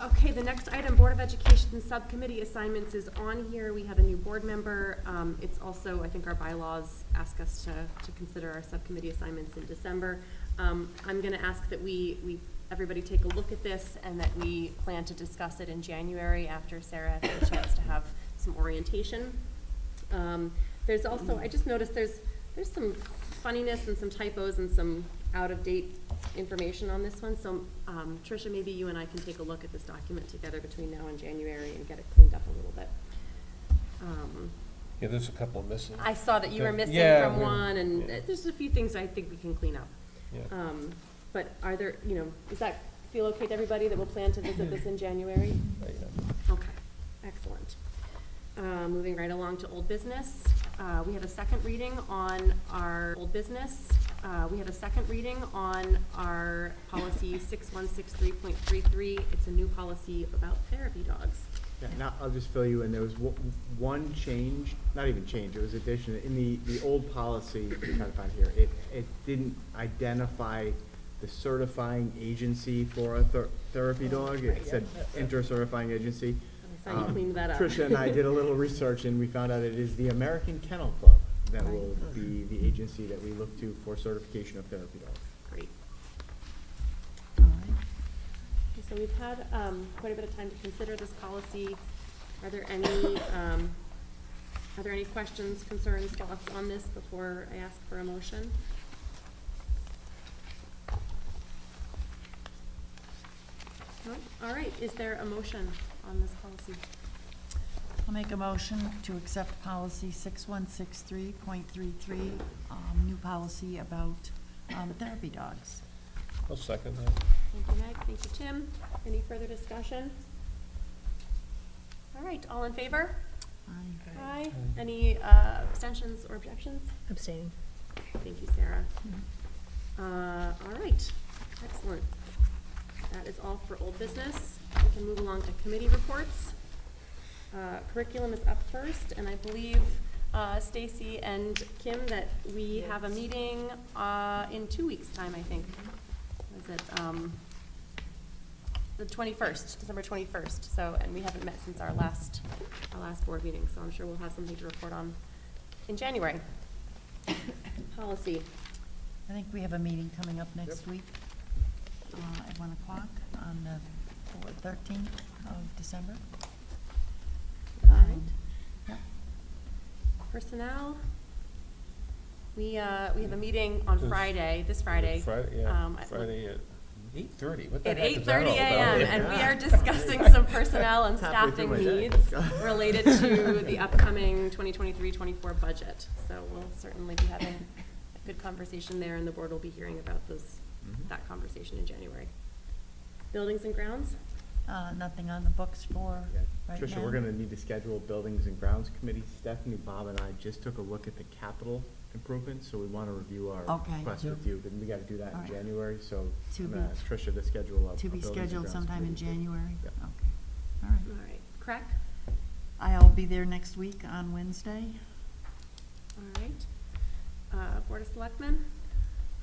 B: Okay, the next item, Board of Education Subcommittee assignments is on here. We have a new board member. It's also, I think our bylaws ask us to consider our subcommittee assignments in December. I'm going to ask that everybody take a look at this and that we plan to discuss it in January after Sarah has had a chance to have some orientation. There's also, I just noticed there's some funniness and some typos and some out-of-date information on this one. So, Tricia, maybe you and I can take a look at this document together between now and January and get it cleaned up a little bit.
C: Yeah, there's a couple missing.
B: I saw that you were missing from one, and there's a few things I think we can clean up.
C: Yeah.
B: But are there, does that feel okay to everybody that we'll plan to visit this in January? Okay, excellent. Moving right along to old business. We have a second reading on our old business. We have a second reading on our policy 6163.33. It's a new policy about therapy dogs.
N: Yeah, now, I'll just fill you in. There was one change, not even change, it was addition. In the old policy, I'm trying to find here, it didn't identify the certifying agency for a therapy dog. It said inter-certifying agency.
B: I saw you cleaned that up.
N: Tricia and I did a little research, and we found out it is the American Kennel Club that will be the agency that we look to for certification of therapy dogs.
B: Great.
D: All right.
B: Okay, so we've had quite a bit of time to consider this policy. Are there any questions, concerns, thoughts on this before I ask for a motion? No? All right, is there a motion on this policy?
D: I'll make a motion to accept policy 6163.33, new policy about therapy dogs.
C: I'll second that.
B: Thank you, Meg. Thank you, Tim. Any further discussion? All right, all in favor?
D: Aye.
B: Aye. Any abstentions or objections?
A: Abstaining.
B: Thank you, Sarah. All right, excellent. That is all for old business. We can move along to committee reports. Curriculum is up first, and I believe Stacy and Kim that we have a meeting in 2 weeks' time, I think. Is it the 21st, December 21st? So, and we haven't met since our last board meeting, so I'm sure we'll have something to report on in January. Policy.
D: I think we have a meeting coming up next week at 1 o'clock on the 13th of December.
B: All right.
D: Yeah.
B: Personnel. We have a meeting on Friday, this Friday.
C: Friday, yeah, Friday at 8:30. What the
B: At
C: heck is that
B: 8:30
C: all about?
B: a.m. and we are discussing some personnel and
N: Halfway
B: staffing
N: through my day.
B: needs related to the upcoming 2023-24 budget. So we'll certainly be having a good conversation there, and the board will be hearing about that conversation in January. Buildings and grounds?
D: Nothing on the books for right now.
N: Tricia, we're gonna need to schedule a Buildings and Grounds Committee. Stephanie, Bob, and I just took a look at the capital improvements, so we wanna review our
D: Okay.
N: request with you. Then we gotta do that
D: All
N: in
D: right.
N: January, so
D: To
N: I'm
D: be-
N: gonna ask Tricia to schedule a
D: To be
N: Buildings and
D: scheduled
N: Grounds
D: sometime in
N: Committee.
D: January?
N: Yep.
D: Okay, all right.
B: All right. Crack?
D: I'll be there next week on Wednesday.
B: All right. Board of Selectmen?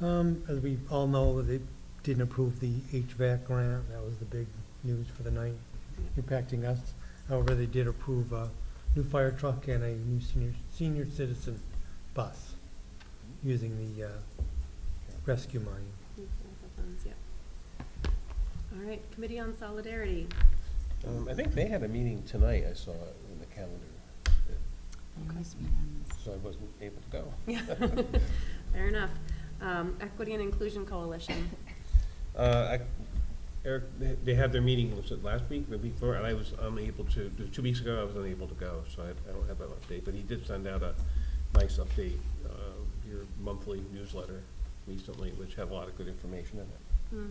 P: As we all know, they didn't approve the HVAC grant. That was the big news for the night, impacting us. However, they did approve a new fire truck and a new senior citizen bus using the rescue money.
B: Funds, yep. All right, Committee on Solidarity.
C: I think they had a meeting tonight, I saw it in the calendar, so I wasn't able to go.
B: Fair enough. Equity and Inclusion Coalition.
C: Eric, they had their meeting, was it last week, the week before, and I was unable to, 2 weeks ago, I was unable to go, so I don't have that update, but he did send out a nice update, your monthly newsletter recently, which had a lot of good information in it.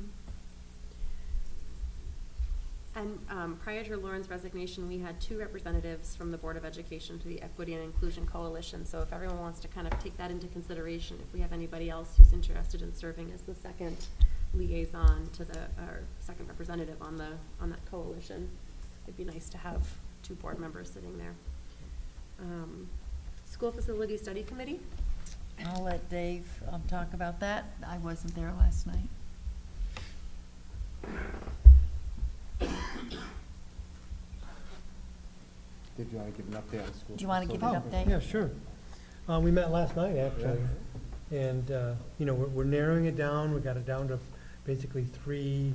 B: And prior to Lauren's resignation, we had 2 representatives from the Board of Education to the Equity and Inclusion Coalition. So if everyone wants to kind of take that into consideration, if we have anybody else who's interested in serving as the second liaison to our second representative on that coalition, it'd be nice to have 2 board members sitting there. School Facility Study Committee.
D: I'll let Dave talk about that. I wasn't there last night.
N: Did you wanna give an update on school?
D: Do you wanna give an update?
P: Yeah, sure. We met last night, actually, and, you know, we're narrowing it down. We got it down to basically 3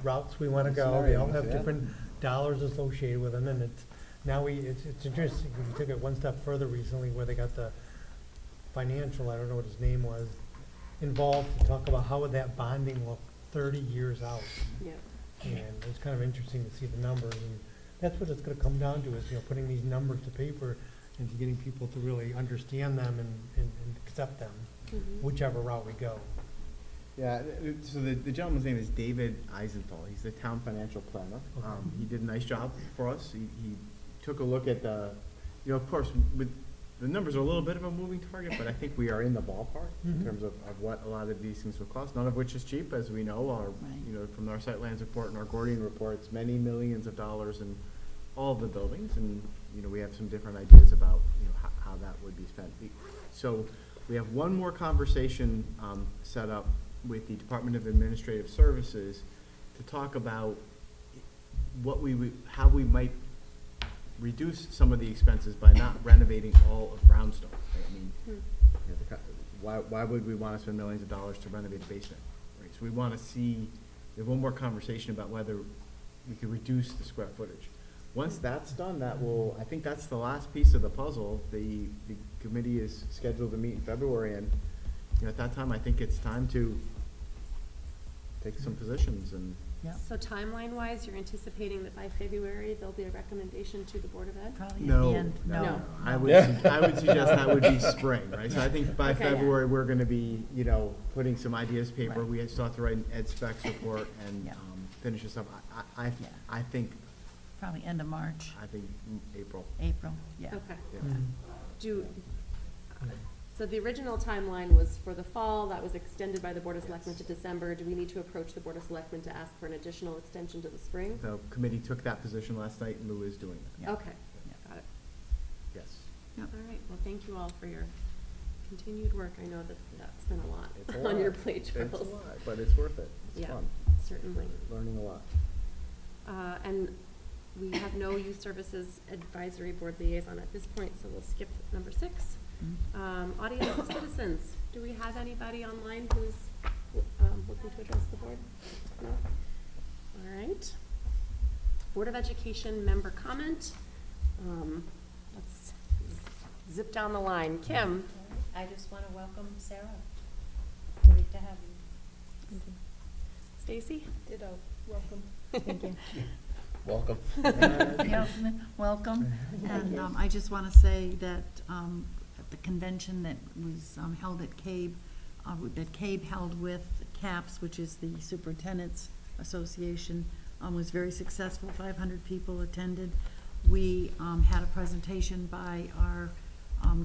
P: routes we wanna go. They all have different dollars associated with them, and it's interesting, we took it one step further recently where they got the financial, I don't know what his name was, involved to talk about how would that bonding look 30 years out.
B: Yeah.
P: And it was kind of interesting to see the numbers, and that's what it's gonna come down to, is, you know, putting these numbers to paper and to getting people to really understand them and accept them, whichever route we go.
N: Yeah, so the gentleman's name is David Eisenthal. He's the town financial planner. He did a nice job for us. He took a look at the, you know, of course, with the numbers are a little bit of a moving target, but I think we are in the ballpark in
D: Mhm.
N: terms of what a lot of these things will cost, none of which is cheap, as we know, from our site lands report and our Gordian reports, many millions of dollars in all of the buildings, and, we have some different ideas about, how that would be spent. So we have one more conversation, set up with the Department of Administrative Services to talk about how we might reduce some of the expenses by not renovating all of Brownstone. Right? I mean, why would we want to spend millions of dollars to renovate a basement? Right? So we have one more conversation about whether we could reduce the square footage. Once that's done, I think that's the last piece of the puzzle. The committee is scheduled to meet in February, and at that time, I think it's time to take some positions and.
D: Yeah.
B: So timeline-wise, you're anticipating that by February, there'll be a recommendation to the Board of Ed?
D: Probably at
N: No,
D: the end.
B: No.
N: I would suggest that would be spring, right? So I think by
B: Okay.
N: February, we're gonna be, putting some ideas paper.
D: Right.
N: We still have to write an ed specs report and,
D: Yeah.
N: finish this up. I think,
D: Probably end of March,
N: April.
D: April, yeah.
B: Okay.
N: Yeah.
B: So the original timeline was for the fall, that was extended by the Board of Selectmen to December. Do we need to approach the Board of Selectmen to ask for an additional extension to the spring?
N: The committee took that position last night, and Lou is doing that.
B: Okay, got it.
N: Yes.
B: All right, well, thank you all for your continued work. I know that that's been a lot
N: It's a
B: on your
N: lot.
B: plate, Charles.
N: It's a lot, but it's worth it. It's
B: Yeah,
N: fun.
B: certainly.
N: Learning a lot.
B: And we have no Youth Services Advisory Board liaison at this point, so we'll skip number 6. Audience of citizens. Do we have anybody online who's looking to address the board? No? All right. Board of Education member comment. Let's zip down the line. Kim?
A: I just want to welcome Sarah. Great to have you.
B: Stacy?
K: Ditto. Welcome.
A: Thank you.
C: Welcome.
D: Yeah, welcome. And I just want to say that at the convention that was held at CABE, that CABE held with CAPS, which is the Superintendent's Association, was very successful. 500 people attended. We had a presentation by our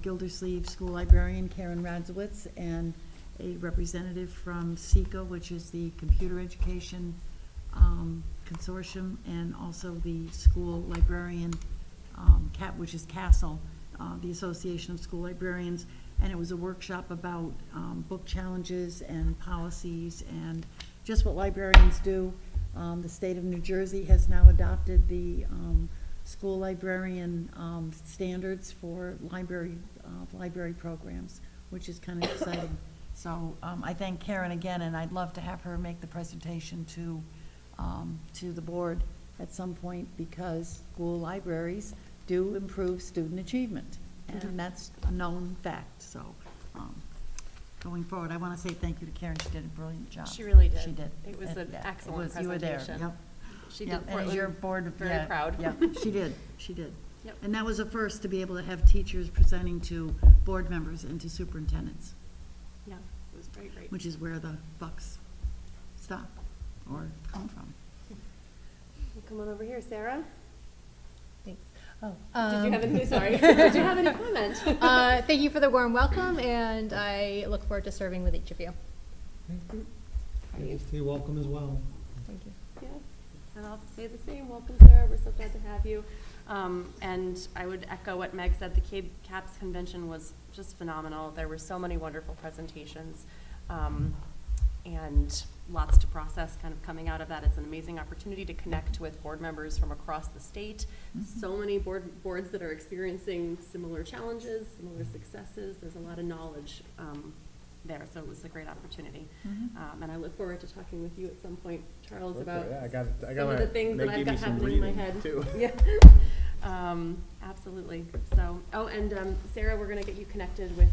D: Gildersleeve School Librarian, Karen Radzowitz, and a representative from SECA, which is the Computer Education Consortium, and also the school librarian, which is CASTLE, the Association of School Librarians, and it was a workshop about book challenges and policies and just what librarians do. The state of New Jersey has now adopted the school librarian standards for library programs, which is kind of exciting. So I thank Karen again, and I'd love to have her make the presentation to the board at some point, because school libraries do improve student achievement, and that's a known fact. So going forward, I want to say thank you to Karen. She did a brilliant job.
B: She really did.
D: She did.
B: It was an excellent
D: You were there,
B: presentation.
D: yep.
B: She
D: Yep,
B: did
D: and as
B: Portland
D: your board,
B: very
D: yeah,
B: proud.
D: Yeah, she did, she did.
B: Yep.
D: And that was a first to be able to have teachers presenting to board members and to superintendents,
B: Yeah, it was very great.
D: which is where the bucks stop or come from.
B: Well, come on over here, Sarah.
S: Thanks. Oh,
B: Did you have any, sorry, did you have any comment?
S: Thank you for the warm welcome, and I look forward to serving with each of you.
P: You're welcome as well.
S: Thank you.
B: Yeah, and I'll say the same. Welcome, Sarah. We're so glad to have you. And I would echo what Meg said. The CAPS convention was just phenomenal. There were so many wonderful presentations, and lots to process kind of coming out of that. It's an amazing opportunity to connect with board members from across the state. So many boards that are experiencing similar challenges, similar successes. There's a lot of knowledge there, so it was a great opportunity. And I look forward to talking with you at some point, Charles, about some of the things that I've got happening in my head.
N: Too.
B: Yeah, absolutely. So, and Sarah, we're going to get you connected with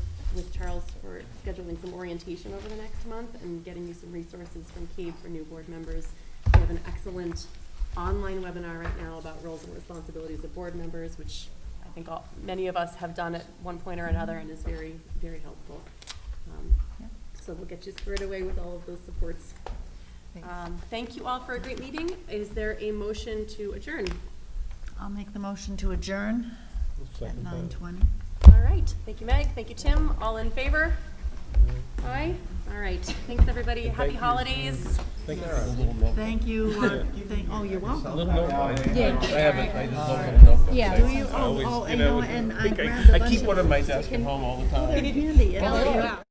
B: Charles for scheduling some orientation over the next month and getting you some resources from CABE for new board members. We have an excellent online webinar right now about roles and responsibilities of board members, which I think many of us have done at one point or another, and is very, very helpful. So we'll get you squared away with all of those supports. Thank you all for a great meeting. Is there a motion to adjourn?
D: I'll make the motion to adjourn at 9:20.
B: All right, thank you, Meg, thank you, Tim. All in favor? Aye. All right, thanks, everybody. Happy holidays.
C: Thank you.
D: Thank you, oh, you're welcome.
C: Yeah. I haven't, I just love the notebook.
S: Yeah.
D: Do you?
C: I always,
D: Oh,
C: you
D: I
C: know,
D: know, and I
C: think
D: grabbed a
C: I
D: bunch
C: keep
D: of.
C: one on my desk at home all the
D: Oh, they're
C: time.
D: handy.
S: Oh, wow.